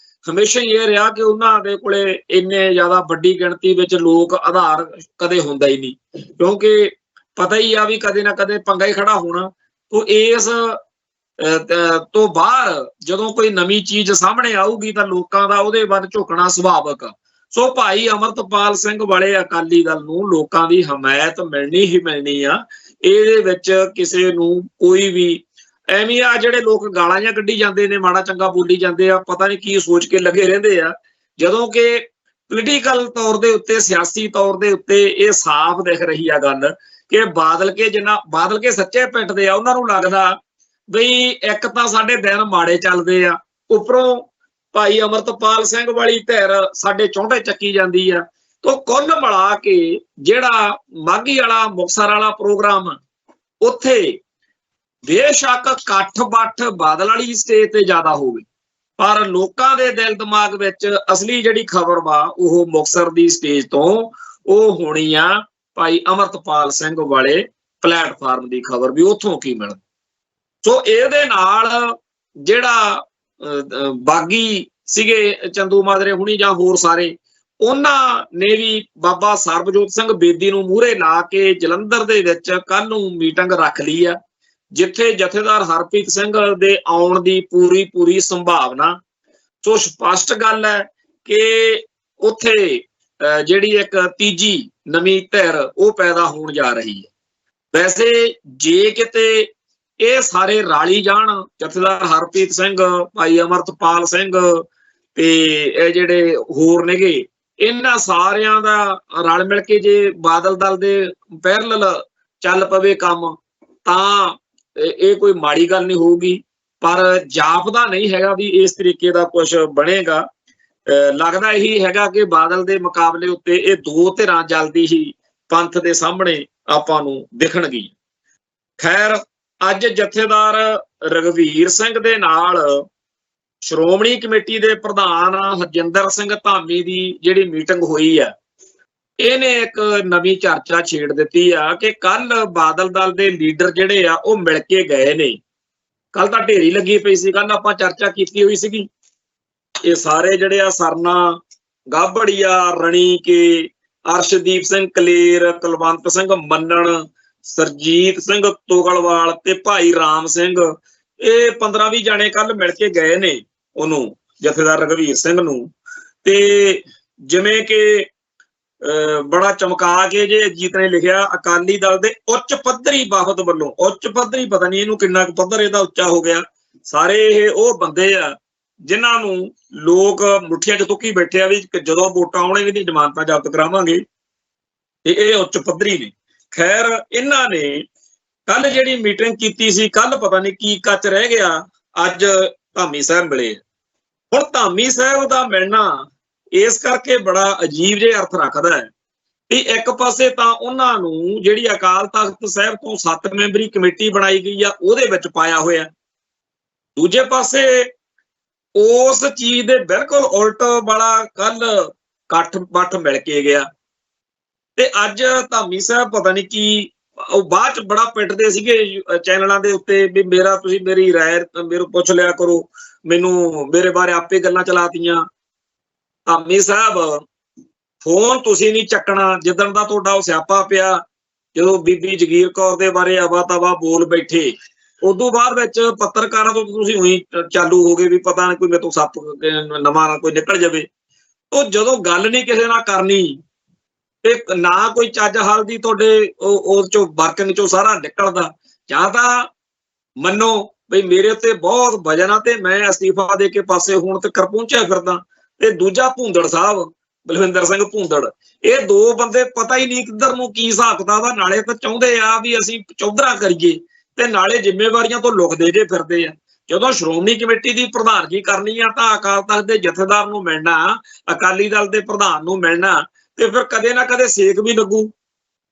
ਹਮੇਸ਼ਾ ਹੀ ਇਹ ਰਿਹਾ ਕਿ ਉਹਨਾਂ ਦੇ ਕੋਲੇ ਇੰਨੇ ਜ਼ਿਆਦਾ ਵੱਡੀ ਗਿਣਤੀ ਵਿੱਚ ਲੋਕ ਆਧਾਰ ਕਦੇ ਹੁੰਦਾ ਹੀ ਨਹੀਂ, ਕਿਉਂਕਿ ਪਤਾ ਹੀ ਆ ਵੀ ਕਦੇ ਨਾ ਕਦੇ ਪੰਗਾ ਹੀ ਖੜਾ ਹੋਣਾ। ਤੋਂ ਇਸ ਤੋਂ ਬਾਹਰ ਜਦੋਂ ਕੋਈ ਨਵੀਂ ਚੀਜ਼ ਸਾਹਮਣੇ ਆਊਗੀ ਤਾਂ ਲੋਕਾਂ ਦਾ ਉਹਦੇ ਵੱਲ ਝੁਕਣਾ ਸੁਭਾਵਿਕ। ਸੋ ਭਾਈ ਅਮਰਤਪਾਲ ਸਿੰਘ ਵਾਲੇ ਅਕਾਲੀ ਦਲ ਨੂੰ ਲੋਕਾਂ ਦੀ ਹਮਾਇਤ ਮਿਲਣੀ ਹੀ ਮਿਲਣੀ ਆ। ਇਹਦੇ ਵਿੱਚ ਕਿਸੇ ਨੂੰ ਕੋਈ ਵੀ ਐਵੇਂ ਆ ਜਿਹੜੇ ਲੋਕ ਗਾਲਾਂ ਜਾਂ ਕੱਢੀ ਜਾਂਦੇ ਨੇ, ਮਾੜਾ ਚੰਗਾ ਬੋਲੀ ਜਾਂਦੇ ਆ, ਪਤਾ ਨਹੀਂ ਕੀ ਸੋਚ ਕੇ ਲੱਗੇ ਰਹਿੰਦੇ ਆ, ਜਦੋਂ ਕਿ ਪੋਲੀਟੀਕਲ ਤੌਰ ਦੇ ਉੱਤੇ, ਸਿਆਸੀ ਤੌਰ ਦੇ ਉੱਤੇ ਇਹ ਸਾਫ਼ ਦਿਖ ਰਹੀ ਆ ਗੱਲ ਕਿ ਬਾਦਲ ਕੇ ਸੱਚੇ ਪਿੱਟਦੇ ਆ। ਉਹਨਾਂ ਨੂੰ ਲੱਗਦਾ ਬਈ ਇੱਕ ਤਾਂ ਸਾਡੇ ਦਿਨ ਮਾੜੇ ਚੱਲਦੇ ਆ, ਉੱਪਰੋਂ ਭਾਈ ਅਮਰਤਪਾਲ ਸਿੰਘ ਵਾਲੀ ਧਿਰ ਸਾਡੇ ਚੌਂਟੇ ਚੱਕੀ ਜਾਂਦੀ ਆ। ਤੋਂ ਕੁੱਲ ਮਿਲਾ ਕੇ ਜਿਹੜਾ ਮਾਘੀ ਵਾਲਾ ਮੁਕਤਸਰ ਵਾਲਾ ਪ੍ਰੋਗਰਾਮ ਉੱਥੇ ਬੇਸ਼ੱਕ ਇਕੱਠ-ਬੱਠ ਬਾਦਲ ਵਾਲੀ ਸਟੇਜ ਤੇ ਜ਼ਿਆਦਾ ਹੋਵੇ, ਪਰ ਲੋਕਾਂ ਦੇ ਦਿਲ ਦਿਮਾਗ ਵਿੱਚ ਅਸਲੀ ਜਿਹੜੀ ਖਬਰ ਵਾ ਉਹ ਮੁਕਤਸਰ ਦੀ ਸਟੇਜ ਤੋਂ ਉਹ ਹੋਣੀ ਆ ਭਾਈ ਅਮਰਤਪਾਲ ਸਿੰਘ ਵਾਲੇ ਪਲੇਟਫਾਰਮ ਦੀ ਖਬਰ ਵੀ ਉੱਥੋਂ ਕੀ ਮਿਲਦਾ। ਸੋ ਇਹਦੇ ਨਾਲ ਜਿਹੜਾ ਬਾਗੀ ਸੀਗੇ ਚੰਦੂ ਮਾਜਰੇ ਹੁਣੀ ਜਾਂ ਹੋਰ ਸਾਰੇ, ਉਹਨਾਂ ਨੇ ਵੀ ਬਾਬਾ ਸਰਬਜੋਤ ਸਿੰਘ ਬੇਦੀ ਨੂੰ ਮੂਹਰੇ ਲਾ ਕੇ ਜਲੰਧਰ ਦੇ ਵਿੱਚ ਕੱਲ ਨੂੰ ਮੀਟਿੰਗ ਰੱਖ ਲਈ ਆ, ਜਿੱਥੇ ਜਥੇਦਾਰ ਹਰਪ੍ਰੀਤ ਸਿੰਘ ਦੇ ਆਉਣ ਦੀ ਪੂਰੀ ਸੰਭਾਵਨਾ ਸੋ ਸਪਸ਼ਟ ਗੱਲ ਹੈ ਕਿ ਉੱਥੇ ਜਿਹੜੀ ਇੱਕ ਤੀਜੀ ਨਵੀਂ ਧਿਰ ਉਹ ਪੈਦਾ ਹੋਣ ਜਾ ਰਹੀ ਹੈ। ਵੈਸੇ ਜੇ ਕਿਤੇ ਇਹ ਸਾਰੇ ਰਾਲੀ ਜਾਣ, ਜਥੇਦਾਰ ਹਰਪ੍ਰੀਤ ਸਿੰਘ, ਭਾਈ ਅਮਰਤਪਾਲ ਸਿੰਘ ਤੇ ਇਹ ਜਿਹੜੇ ਹੋਰ ਨੇਗੇ, ਇਹਨਾਂ ਸਾਰਿਆਂ ਦਾ ਰਲ ਮਿਲ ਕੇ ਜੇ ਬਾਦਲ ਦਲ ਦੇ ਪੈਰਲਲ ਚੱਲ ਪਵੇ ਕੰਮ, ਤਾਂ ਇਹ ਕੋਈ ਮਾੜੀ ਗੱਲ ਨਹੀਂ ਹੋਊਗੀ। ਪਰ ਜਾਪਦਾ ਨਹੀਂ ਹੈਗਾ ਵੀ ਇਸ ਤਰੀਕੇ ਦਾ ਕੁਝ ਬਣੇਗਾ। ਲੱਗਦਾ ਇਹੀ ਹੈਗਾ ਕਿ ਬਾਦਲ ਦੇ ਮੁਕਾਬਲੇ ਉੱਤੇ ਇਹ ਦੋ ਧਿਰਾਂ ਜਲਦੀ ਹੀ ਪੰਥ ਦੇ ਸਾਹਮਣੇ ਆਪਾਂ ਨੂੰ ਦਿਖਣਗੀ। ਖੈਰ, ਅੱਜ ਜਥੇਦਾਰ ਰਘਵੀਰ ਸਿੰਘ ਦੇ ਨਾਲ ਸ਼੍ਰੋਮਣੀ ਕਮੇਟੀ ਦੇ ਪ੍ਰਧਾਨ ਹਰਜਿੰਦਰ ਸਿੰਘ ਧਾਮੀ ਦੀ ਜਿਹੜੀ ਮੀਟਿੰਗ ਹੋਈ ਆ, ਇਹਨੇ ਇੱਕ ਨਵੀਂ ਚਰਚਾ ਛੇੜ ਦਿੱਤੀ ਆ ਕਿ ਕੱਲ ਬਾਦਲ ਦਲ ਦੇ ਲੀਡਰ ਜਿਹੜੇ ਆ ਉਹ ਮਿਲ ਕੇ ਗਏ ਨੇ। ਕੱਲ ਤਾਂ ਢੇਰੀ ਲੱਗੀ ਪਈ ਸੀ, ਕੱਲ ਆਪਾਂ ਚਰਚਾ ਕੀਤੀ ਹੋਈ ਸੀਗੀ। ਇਹ ਸਾਰੇ ਜਿਹੜੇ ਆ ਸਰਨਾ, ਗਾਬੜੀਆ, ਰਣੀਕੇ, ਅਰਸ਼ਦੀਪ ਸਿੰਘ ਕਲੇਰ, ਕੁਲਵੰਤ ਸਿੰਘ ਮੰਨਣ, ਸਰਜੀਤ ਸਿੰਘ ਤੁਗਲਵਾਲ ਤੇ ਭਾਈ ਰਾਮ ਸਿੰਘ, ਇਹ 15-20 ਜਾਣੇ ਕੱਲ ਮਿਲ ਕੇ ਗਏ ਨੇ ਉਹਨੂੰ, ਜਥੇਦਾਰ ਰਘਵੀਰ ਸਿੰਘ ਨੂੰ। ਤੇ ਜਿਵੇਂ ਕਿ ਬੜਾ ਚਮਕਾ ਕੇ ਜੇ ਅਜੀਤ ਨੇ ਲਿਖਿਆ, ਅਕਾਲੀ ਦਲ ਦੇ ਉੱਚ ਪੱਧਰੀ ਵਫਦ ਵੱਲੋਂ, ਉੱਚ ਪੱਧਰੀ ਪਤਾ ਨਹੀਂ ਇਹਨੂੰ ਕਿੰਨਾ ਕੁ ਪੱਧਰ ਇਹਦਾ ਉੱਚਾ ਹੋ ਗਿਆ, ਸਾਰੇ ਇਹ ਉਹ ਬੰਦੇ ਆ ਜਿਨ੍ਹਾਂ ਨੂੰ ਲੋਕ ਮੁੱਠੀਆਂ 'ਚ ਤੁੱਕੀ ਬੈਠੇ ਆ ਵੀ ਜਦੋਂ ਵੋਟਾਂ ਆਉਣੇ ਇਹਦੀ ਜ਼ਮਾਨਤਾਂ ਜ਼ਬਤ ਕਰਾਵਾਂਗੇ, ਤੇ ਇਹ ਉੱਚ ਪੱਧਰੀ ਨੇ। ਖੈਰ, ਇਹਨਾਂ ਨੇ ਕੱਲ ਜਿਹੜੀ ਮੀਟਿੰਗ ਕੀਤੀ ਸੀ, ਕੱਲ ਪਤਾ ਨਹੀਂ ਕੀ ਕੱਚ ਰਹਿ ਗਿਆ, ਅੱਜ ਧਾਮੀ ਸਾਹਿਬ ਮਿਲੇ। ਹੁਣ ਧਾਮੀ ਸਾਹਿਬ ਦਾ ਮਿਲਣਾ ਇਸ ਕਰਕੇ ਬੜਾ ਅਜੀਬ ਜਿਹਾ ਅਰਥ ਰੱਖਦਾ ਹੈ ਕਿ ਇੱਕ ਪਾਸੇ ਤਾਂ ਉਹਨਾਂ ਨੂੰ ਜਿਹੜੀ ਅਕਾਲ ਤਖਤ ਸਾਹਿਬ ਤੋਂ 7 ਮੈਂਬਰੀ ਕਮੇਟੀ ਬਣਾਈ ਗਈ ਆ ਉਹਦੇ ਵਿੱਚ ਪਾਇਆ ਹੋਇਆ, ਦੂਜੇ ਪਾਸੇ ਉਸ ਚੀਜ਼ ਦੇ ਬਿਲਕੁਲ ਉਲਟ ਵਾਲਾ ਕੱਲ ਇਕੱਠ ਮਿਲ ਕੇ ਗਿਆ। ਤੇ ਅੱਜ ਧਾਮੀ ਸਾਹਿਬ ਪਤਾ ਨਹੀਂ ਕੀ, ਉਹ ਬਾਅਦ ਚ ਬੜਾ ਪਿੱਟਦੇ ਸੀਗੇ ਚੈਨਲਾਂ ਦੇ ਉੱਤੇ ਵੀ ਤੁਸੀਂ ਮੇਰੀ ਰਾਏ ਮੇਰੇ ਪੁੱਛ ਲਿਆ ਕਰੋ, ਮੈਨੂੰ ਮੇਰੇ ਬਾਰੇ ਆਪੇ ਗੱਲਾਂ ਚਲਾਤੀਆਂ। ਧਾਮੀ ਸਾਹਿਬ, ਫੋਨ ਤੁਸੀਂ ਨਹੀਂ ਚੱਕਣਾ ਜਿੱਦਣ ਦਾ ਤੁਹਾਡਾ ਉਹ ਸਿਆਪਾ ਪਿਆ, ਜਦੋਂ ਬੀਬੀ ਜਗੀਰ ਕੌਰ ਦੇ ਬਾਰੇ ਅਵਾ ਤਵਾ ਬੋਲ ਬੈਠੇ, ਉਦੋਂ ਬਾਅਦ ਵਿੱਚ ਪੱਤਰਕਾਰਾਂ ਤੋਂ ਤੁਸੀਂ ਉਹੀ ਚਾਲੂ ਹੋ ਗਏ ਵੀ ਪਤਾ ਨਹੀਂ ਕੋਈ ਮੇਰੇ ਤੋਂ ਸੱਪ ਨਵਾਂ ਨਾ ਕੋਈ ਨਿਕਲ ਜਾਵੇ। ਉਹ ਜਦੋਂ ਗੱਲ ਨਹੀਂ ਕਿਸੇ ਨਾਲ ਕਰਨੀ ਤੇ ਨਾ ਕੋਈ ਚੱਜ ਹਾਲ ਦੀ ਤੁਹਾਡੇ ਉਹ ਚੋਂ ਵਰਕਿੰਗ ਚੋਂ ਸਾਰਾ ਨਿਕਲਦਾ, ਜਾਂ ਤਾਂ ਮੰਨੋ ਬਈ ਮੇਰੇ ਉੱਤੇ ਬਹੁਤ ਵਜਨ ਆ ਤੇ ਮੈਂ ਅਸਤੀਫਾ ਦੇ ਕੇ ਪਾਸੇ ਹੁਣ ਤੱਕ ਪਹੁੰਚਿਆ ਫਿਰਦਾ, ਤੇ ਦੂਜਾ ਭੂੰਦੜ ਸਾਹਿਬ ਬਲਵਿੰਦਰ ਸਿੰਘ ਭੂੰਦੜ, ਇਹ ਦੋ ਬੰਦੇ ਪਤਾ ਹੀ ਨਹੀਂ ਕਿੱਧਰ ਨੂੰ ਕੀ ਹਿਸਾਬ ਕਿਤਾਬ ਆ। ਨਾਲੇ ਤਾਂ ਚਾਹੁੰਦੇ ਆ ਵੀ ਅਸੀਂ ਚੌਧਰਾ ਕਰੀਏ ਤੇ ਨਾਲੇ ਜ਼ਿੰਮੇਵਾਰੀਆਂ ਤੋਂ ਲੁਕਦੇ ਜੇ ਫਿਰਦੇ ਆ। ਜਦੋਂ ਸ਼੍ਰੋਮਣੀ ਕਮੇਟੀ ਦੀ ਪ੍ਰਧਾਨਗੀ ਕਰਨੀ ਆ ਤਾਂ ਅਕਾਲ ਤਖਤ ਦੇ ਜਥੇਦਾਰ ਨੂੰ ਮਿਲਣਾ, ਅਕਾਲੀ ਦਲ ਦੇ ਪ੍ਰਧਾਨ ਨੂੰ ਮਿਲਣਾ, ਤੇ ਫਿਰ ਕਦੇ ਨਾ ਕਦੇ ਸੇਕ ਵੀ ਲੱਗੂ।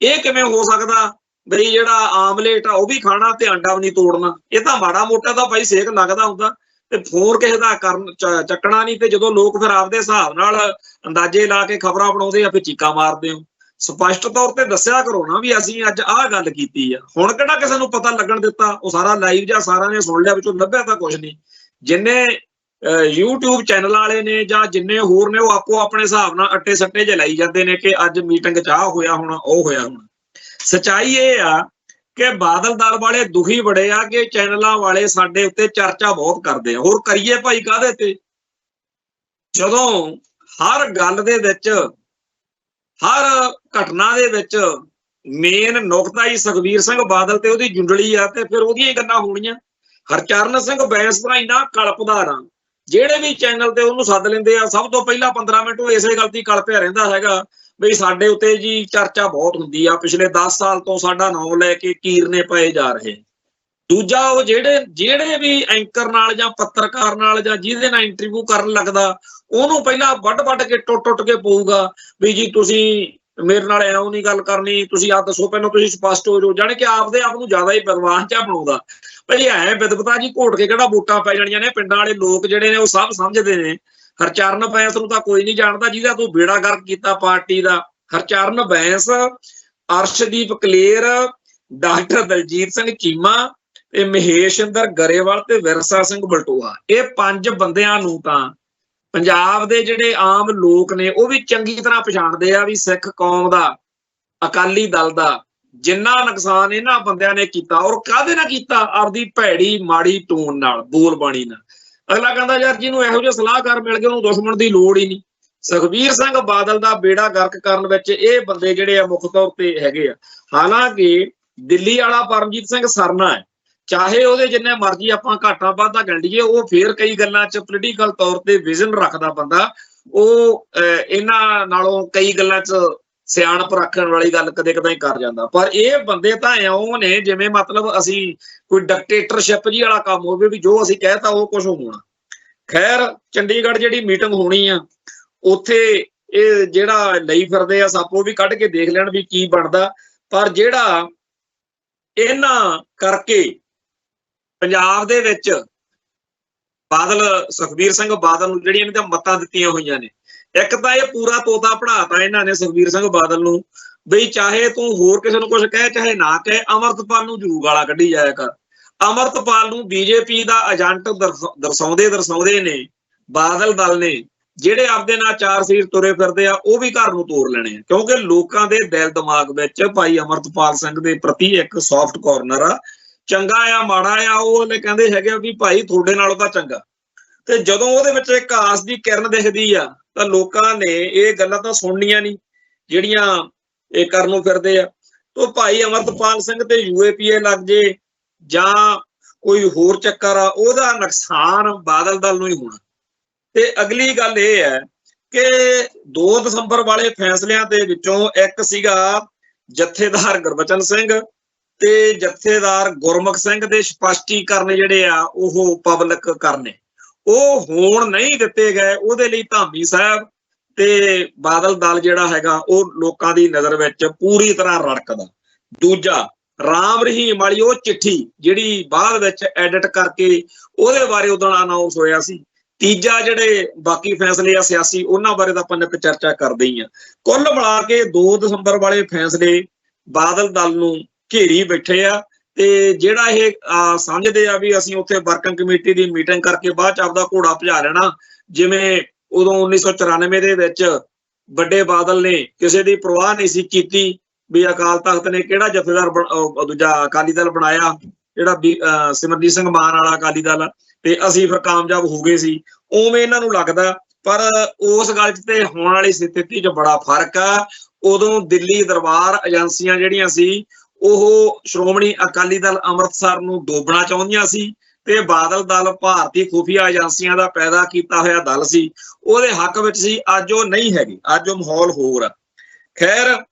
ਇਹ ਕਿਵੇਂ ਹੋ ਸਕਦਾ ਬਈ ਜਿਹੜਾ ਆਮਲੇਟ ਆ ਉਹ ਵੀ ਖਾਣਾ ਤੇ ਆਂਡਾ ਵੀ ਨਹੀਂ ਤੋੜਨਾ? ਇਹ ਤਾਂ ਮਾੜਾ ਮੋਟਾ ਤਾਂ ਭਾਈ ਸੇਕ ਲੱਗਦਾ ਹੁੰਦਾ, ਤੇ ਫੋਨ ਕਿਸੇ ਦਾ ਚੱਕਣਾ ਨਹੀਂ। ਤੇ ਜਦੋਂ ਲੋਕ ਫਿਰ ਆਪਦੇ ਹਿਸਾਬ ਨਾਲ ਅੰਦਾਜ਼ੇ ਲਾ ਕੇ ਖਬਰਾਂ ਬਣਾਉਂਦੇ ਆ, ਫਿਰ ਚੀਕਾਂ ਮਾਰਦੇ ਹੋ। ਸਪਸ਼ਟ ਤੌਰ ਤੇ ਦੱਸਿਆ ਕਰੋ ਨਾ ਵੀ ਅਸੀਂ ਅੱਜ ਆਹ ਗੱਲ ਕੀਤੀ ਆ। ਹੁਣ ਕਿਹੜਾ ਕਿਸੇ ਨੂੰ ਪਤਾ ਲੱਗਣ ਦਿੱਤਾ? ਉਹ ਸਾਰਾ ਲਾਈਵ ਜਾਂ ਸਾਰਿਆਂ ਨੇ ਸੁਣ ਲਿਆ, ਵਿੱਚੋਂ ਲੱਭਿਆ ਤਾਂ ਕੁਛ ਨਹੀਂ। ਜਿੰਨੇ YouTube ਚੈਨਲ ਵਾਲੇ ਨੇ ਜਾਂ ਜਿੰਨੇ ਹੋਰ ਨੇ, ਉਹ ਆਪੋ ਆਪਣੇ ਹਿਸਾਬ ਨਾਲ ਅੱਟੇ ਸੱਟੇ ਜੇ ਲਾਈ ਜਾਂਦੇ ਨੇ ਕਿ ਅੱਜ ਮੀਟਿੰਗ 'ਚ ਆਹ ਹੋਇਆ ਹੋਣਾ, ਉਹ ਹੋਇਆ ਹੋਣਾ। ਸੱਚਾਈ ਇਹ ਆ ਕਿ ਬਾਦਲ ਦਲ ਵਾਲੇ ਦੁਖੀ ਬੜੇ ਆ ਕਿ ਚੈਨਲਾਂ ਵਾਲੇ ਸਾਡੇ ਉੱਤੇ ਚਰਚਾ ਬਹੁਤ ਕਰਦੇ ਆ। ਹੋਰ ਕਰੀਏ ਭਾਈ ਕਾਹਦੇ ਤੇ, ਜਦੋਂ ਹਰ ਗੱਲ ਦੇ ਵਿੱਚ, ਹਰ ਘਟਨਾ ਦੇ ਵਿੱਚ ਮੇਨ ਨੁਕਤਾ ਹੀ ਸੁਖਬੀਰ ਸਿੰਘ ਬਾਦਲ ਤੇ ਉਹਦੀ ਜੁੰਡਲੀ ਆ, ਤੇ ਫਿਰ ਉਹਦੀਆਂ ਹੀ ਗੱਲਾਂ ਹੋਣੀਆਂ। ਹਰਚਰਨ ਸਿੰਘ ਬੈਂਸ ਦਾ ਇੰਨਾ ਕਲਪਦਾਰ ਆ, ਜਿਹੜੇ ਵੀ ਚੈਨਲ ਤੇ ਉਹਨੂੰ ਸੱਦ ਲੈਂਦੇ ਆ, ਸਭ ਤੋਂ ਪਹਿਲਾਂ 15 ਮਿੰਟ ਉਹ ਇਸੇ ਗੱਲ ਦੀ ਕਲਪਿਆ ਰਹਿੰਦਾ ਹੈਗਾ ਬਈ ਸਾਡੇ ਉੱਤੇ ਜੀ ਚਰਚਾ ਬਹੁਤ ਹੁੰਦੀ ਆ, ਪਿਛਲੇ 10 ਸਾਲ ਤੋਂ ਸਾਡਾ ਨਾਮ ਲੈ ਕੇ ਕੀਰਨੇ ਪਏ ਜਾ ਰਹੇ। ਦੂਜਾ, ਉਹ ਜਿਹੜੇ ਵੀ ਐਂਕਰ ਨਾਲ ਜਾਂ ਪੱਤਰਕਾਰ ਨਾਲ ਜਾਂ ਜਿਹਦੇ ਨਾਲ ਇੰਟਰਵਿਊ ਕਰਨ ਲੱਗਦਾ, ਉਹਨੂੰ ਪਹਿਲਾਂ ਵੱਢ ਕੇ ਟੁੱਟ ਕੇ ਪਊਗਾ ਵੀ ਜੀ ਤੁਸੀਂ ਮੇਰੇ ਨਾਲ ਐਉਂ ਨਹੀਂ ਗੱਲ ਕਰਨੀ, ਤੁਸੀਂ ਆਹ ਦੱਸੋ ਪਹਿਲਾਂ, ਤੁਸੀਂ ਸਪਸ਼ਟ ਹੋ ਜਾਓ। ਜਾਣੀ ਕਿ ਆਪਦੇ ਆਪ ਨੂੰ ਜ਼ਿਆਦਾ ਹੀ ਵਿਦਵਾਨ ਜਿਹਾ ਬਣਾਉਂਦਾ। ਭਾਈ ਐ ਵਿਦਵਤਾ ਜੀ ਘੋਟ ਕੇ ਕਿਹੜਾ ਵੋਟਾਂ ਪੈ ਜਾਣੀਆਂ ਨੇ? ਪਿੰਡਾਂ ਵਾਲੇ ਲੋਕ ਜਿਹੜੇ ਨੇ ਉਹ ਸਭ ਸਮਝਦੇ ਨੇ। ਹਰਚਰਨ ਬੈਂਸ ਨੂੰ ਤਾਂ ਕੋਈ ਨਹੀਂ ਜਾਣਦਾ ਜਿਹਦਾ ਤੂੰ ਬੇੜਾ ਗਰਕ ਕੀਤਾ ਪਾਰਟੀ ਦਾ। ਹਰਚਰਨ ਬੈਂਸ, ਅਰਸ਼ਦੀਪ ਕਲੇਰ, ਡਾਕਟਰ ਦਲਜੀਤ ਸਿੰਘ ਚੀਮਾ ਤੇ ਮਹੇਸ਼ਿੰਦਰ ਗਰੇਵਾਲ ਤੇ ਵਿਰਸਾ ਸਿੰਘ ਬਲਟੋਆ, ਇਹ 5 ਬੰਦਿਆਂ ਨੂੰ ਤਾਂ ਪੰਜਾਬ ਦੇ ਜਿਹੜੇ ਆਮ ਲੋਕ ਨੇ ਉਹ ਵੀ ਚੰਗੀ ਤਰ੍ਹਾਂ ਪਛਾਣਦੇ ਆ ਵੀ ਸਿੱਖ ਕੌਮ ਦਾ, ਅਕਾਲੀ ਦਲ ਦਾ ਜਿੰਨਾ ਨੁਕਸਾਨ ਇਹਨਾਂ ਬੰਦਿਆਂ ਨੇ ਕੀਤਾ, ਔਰ ਕਾਹਦੇ ਨਾਲ ਕੀਤਾ? ਆਪਦੀ ਭੈੜੀ ਮਾੜੀ ਟੋਨ ਨਾਲ, ਬੋਲ ਬਾਣੀ ਨਾਲ। ਅਗਲਾ ਕਹਿੰਦਾ ਯਾਰ ਜਿਹਨੂੰ ਇਹੋ ਜਿਹੇ ਸਲਾਹਕਾਰ ਮਿਲ ਗਏ ਉਹਨੂੰ ਦੁਸ਼ਮਣ ਦੀ ਲੋੜ ਹੀ ਨਹੀਂ। ਸੁਖਬੀਰ ਸਿੰਘ ਬਾਦਲ ਦਾ ਬੇੜਾ ਗਰਕ ਕਰਨ ਵਿੱਚ ਇਹ ਬੰਦੇ ਜਿਹੜੇ ਆ ਮੁੱਖ ਤੌਰ ਤੇ ਹੈਗੇ ਆ। ਹਾਲਾਂਕਿ ਦਿੱਲੀ ਵਾਲਾ ਪਰਮਜੀਤ ਸਿੰਘ ਸਰਨਾ ਹੈ, ਚਾਹੇ ਉਹਦੇ ਜਿੰਨੇ ਮਰਜ਼ੀ ਆਪਾਂ ਘਾਟਾ ਵਾਧਾ ਗਿਣ ਲਈਏ, ਉਹ ਫੇਰ ਕਈ ਗੱਲਾਂ 'ਚ ਪੋਲੀਟੀਕਲ ਤੌਰ ਤੇ ਵਿਜ਼ਨ ਰੱਖਦਾ ਬੰਦਾ। ਉਹ ਇਹਨਾਂ ਨਾਲੋਂ ਕਈ ਗੱਲਾਂ 'ਚ ਸਿਆਣਪ ਰੱਖਣ ਵਾਲੀ ਗੱਲ ਕਦੇ ਕਦੇ ਕਰ ਜਾਂਦਾ। ਪਰ ਇਹ ਬੰਦੇ ਤਾਂ ਇਉਂ ਨੇ ਜਿਵੇਂ ਮਤਲਬ ਅਸੀਂ ਕੋਈ ਡਿਕਟੇਟਰਸ਼ਿਪ ਜੀ ਵਾਲਾ ਕੰਮ ਹੋਵੇ ਵੀ ਜੋ ਅਸੀਂ ਕਹਿਤਾ ਉਹ ਕੁਝ ਹੋਣਾ। ਖੈਰ ਚੰਡੀਗੜ੍ਹ ਜਿਹੜੀ ਮੀਟਿੰਗ ਹੋਣੀ ਆ ਉੱਥੇ ਇਹ ਜਿਹੜਾ ਲਈ ਫਿਰਦੇ ਆ ਸੱਪ ਉਹ ਵੀ ਕੱਢ ਕੇ ਦੇਖ ਲੈਣ ਵੀ ਕੀ ਬਣਦਾ। ਪਰ ਜਿਹੜਾ ਇਹਨਾਂ ਕਰਕੇ ਪੰਜਾਬ ਦੇ ਵਿੱਚ ਬਾਦਲ ਸੁਖਬੀਰ ਸਿੰਘ ਬਾਦਲ ਨੂੰ ਜਿਹੜੀਆਂ ਇਹਨਾਂ ਦੀਆਂ ਮੱਤਾਂ ਦਿੱਤੀਆਂ ਹੋਈਆਂ ਨੇ, ਇੱਕ ਤਾਂ ਇਹ ਪੂਰਾ ਤੋਤਾ ਪੜਾਤਾ ਇਹਨਾਂ ਨੇ ਸੁਖਬੀਰ ਸਿੰਘ ਬਾਦਲ ਨੂੰ ਬਈ ਚਾਹੇ ਤੂੰ ਹੋਰ ਕਿਸੇ ਨੂੰ ਕੁਝ ਕਹੇ ਚਾਹੇ ਨਾ ਕਹੇ, ਅਮਰਤਪਾਲ ਨੂੰ ਜੂ ਗਾਲਾਂ ਕੱਢੀ ਜਾਇਆ ਕਰ। ਅਮਰਤਪਾਲ ਨੂੰ ਬੀਜੇਪੀ ਦਾ ਏਜੰਟ ਦਰਸਾਉਂਦੇ ਨੇ ਬਾਦਲ ਦਲ ਨੇ, ਜਿਹੜੇ ਆਪਦੇ ਨਾਲ ਚਾਰ ਸੀਰ ਤੁਰੇ ਫਿਰਦੇ ਆ ਉਹ ਵੀ ਘਰ ਨੂੰ ਤੋੜ ਲੈਣੇ ਆ। ਕਿਉਂਕਿ ਲੋਕਾਂ ਦੇ ਦਿਲ ਦਿਮਾਗ ਵਿੱਚ ਭਾਈ ਅਮਰਤਪਾਲ ਸਿੰਘ ਦੇ ਪ੍ਰਤੀ ਇੱਕ ਸੌਫਟ ਕਾਰਨਰ ਆ, ਚੰਗਾ ਆ ਮਾੜਾ ਆ, ਉਹ ਕਹਿੰਦੇ ਹੈਗੇ ਵੀ ਭਾਈ ਤੁਹਾਡੇ ਨਾਲੋਂ ਤਾਂ ਚੰਗਾ। ਤੇ ਜਦੋਂ ਉਹਦੇ ਵਿੱਚ ਇੱਕ ਆਸ ਦੀ ਕਿਰਨ ਦਿਖਦੀ ਆ ਤਾਂ ਲੋਕਾਂ ਨੇ ਇਹ ਗੱਲਾਂ ਤਾਂ ਸੁਣਨੀਆਂ ਨਹੀਂ ਜਿਹੜੀਆਂ ਇਹ ਕਰਨ ਨੂੰ ਫਿਰਦੇ ਆ। ਤੋਂ ਭਾਈ ਅਮਰਤਪਾਲ ਸਿੰਘ ਤੇ UAPA ਲੱਗ ਜੇ ਜਾਂ ਕੋਈ ਹੋਰ ਚੱਕਰ ਆ, ਉਹਦਾ ਨੁਕਸਾਨ ਬਾਦਲ ਦਲ ਨੂੰ ਹੀ ਹੋਣਾ। ਤੇ ਅਗਲੀ ਗੱਲ ਇਹ ਹੈ ਕਿ 2 ਦਸੰਬਰ ਵਾਲੇ ਫੈਸਲਿਆਂ ਦੇ ਵਿੱਚੋਂ ਇੱਕ ਸੀਗਾ ਜਥੇਦਾਰ ਗੁਰਬਚਨ ਸਿੰਘ ਤੇ ਜਥੇਦਾਰ ਗੁਰਮੁਖ ਸਿੰਘ ਦੇ ਸਪਸ਼ਟੀਕਰਨ ਜਿਹੜੇ ਆ ਉਹ ਪਬਲਿਕ ਕਰਨੇ, ਉਹ ਹੋਣ ਨਹੀਂ ਦਿੱਤੇ ਗਏ। ਉਹਦੇ ਲਈ ਧਾਮੀ ਸਾਹਿਬ ਤੇ ਬਾਦਲ ਦਲ ਜਿਹੜਾ ਹੈਗਾ ਉਹ ਲੋਕਾਂ ਦੀ ਨਜ਼ਰ ਵਿੱਚ ਪੂਰੀ ਤਰ੍ਹਾਂ ਰੜਕਦਾ। ਦੂਜਾ ਰਾਮ ਰਹੀਮ ਵਾਲੀ ਉਹ ਚਿੱਠੀ ਜਿਹੜੀ ਬਾਅਦ ਵਿੱਚ ਐਡਿਟ ਕਰਕੇ ਉਹਦੇ ਬਾਰੇ ਉਦੋਂ ਅਨਾਉਂਸ ਹੋਇਆ ਸੀ। ਤੀਜਾ ਜਿਹੜੇ ਬਾਕੀ ਫੈਸਲੇ ਆ ਸਿਆਸੀ, ਉਹਨਾਂ ਬਾਰੇ ਤਾਂ ਆਪਾਂ ਨਿੱਤ ਚਰਚਾ ਕਰਦੇ ਹੀ ਆ। ਕੁੱਲ ਮਿਲਾ ਕੇ 2 ਦਸੰਬਰ ਵਾਲੇ ਫੈਸਲੇ ਬਾਦਲ ਦਲ ਨੂੰ ਘੇਰੀ ਬੈਠੇ ਆ। ਤੇ ਜਿਹੜਾ ਇਹ ਸਮਝਦੇ ਆ ਵੀ ਅਸੀਂ ਉੱਥੇ ਵਰਕਿੰਗ ਕਮੇਟੀ ਦੀ ਮੀਟਿੰਗ ਕਰਕੇ ਬਾਅਦ ਚ ਆਪਦਾ ਘੋੜਾ ਭਜਾ ਲੈਣਾ, ਜਿਵੇਂ ਉਦੋਂ 1994 ਦੇ ਵਿੱਚ ਵੱਡੇ ਬਾਦਲ ਨੇ ਕਿਸੇ ਦੀ ਪਰਵਾਹ ਨਹੀਂ ਸੀ ਕੀਤੀ ਵੀ ਅਕਾਲ ਤਖਤ ਨੇ ਕਿਹੜਾ ਜਥੇਦਾਰ ਦੂਜਾ ਅਕਾਲੀ ਦਲ ਬਣਾਇਆ, ਜਿਹੜਾ ਸਿਮਰਜੀਤ ਸਿੰਘ ਮਾਨ ਵਾਲਾ ਅਕਾਲੀ ਦਲ, ਤੇ ਅਸੀਂ ਫਿਰ ਕਾਮਯਾਬ ਹੋ ਗਏ ਸੀ। ਉਵੇਂ ਇਹਨਾਂ ਨੂੰ ਲੱਗਦਾ, ਪਰ ਉਸ ਗੱਲ 'ਚ ਤੇ ਹੋਣ ਵਾਲੀ ਸਥਿਤੀ 'ਚ ਬੜਾ ਫਰਕ ਆ। ਉਦੋਂ ਦਿੱਲੀ ਦਰਬਾਰ ਏਜੰਸੀਆਂ ਜਿਹੜੀਆਂ ਸੀ ਉਹ ਸ਼੍ਰੋਮਣੀ ਅਕਾਲੀ ਦਲ ਅੰਮ੍ਰਿਤਸਰ ਨੂੰ ਡੋਬਣਾ ਚਾਹੁੰਦੀਆਂ ਸੀ ਤੇ ਬਾਦਲ ਦਲ ਭਾਰਤੀ ਖੁਫੀਆ ਏਜੰਸੀਆਂ ਦਾ ਪੈਦਾ ਕੀਤਾ ਹੋਇਆ ਦਲ ਸੀ, ਉਹਦੇ ਹੱਕ ਵਿੱਚ ਸੀ। ਅੱਜ ਉਹ ਨਹੀਂ ਹੈਗੀ, ਅੱਜ ਉਹ ਮਾਹੌਲ ਹੋਰ ਆ। ਖੈਰ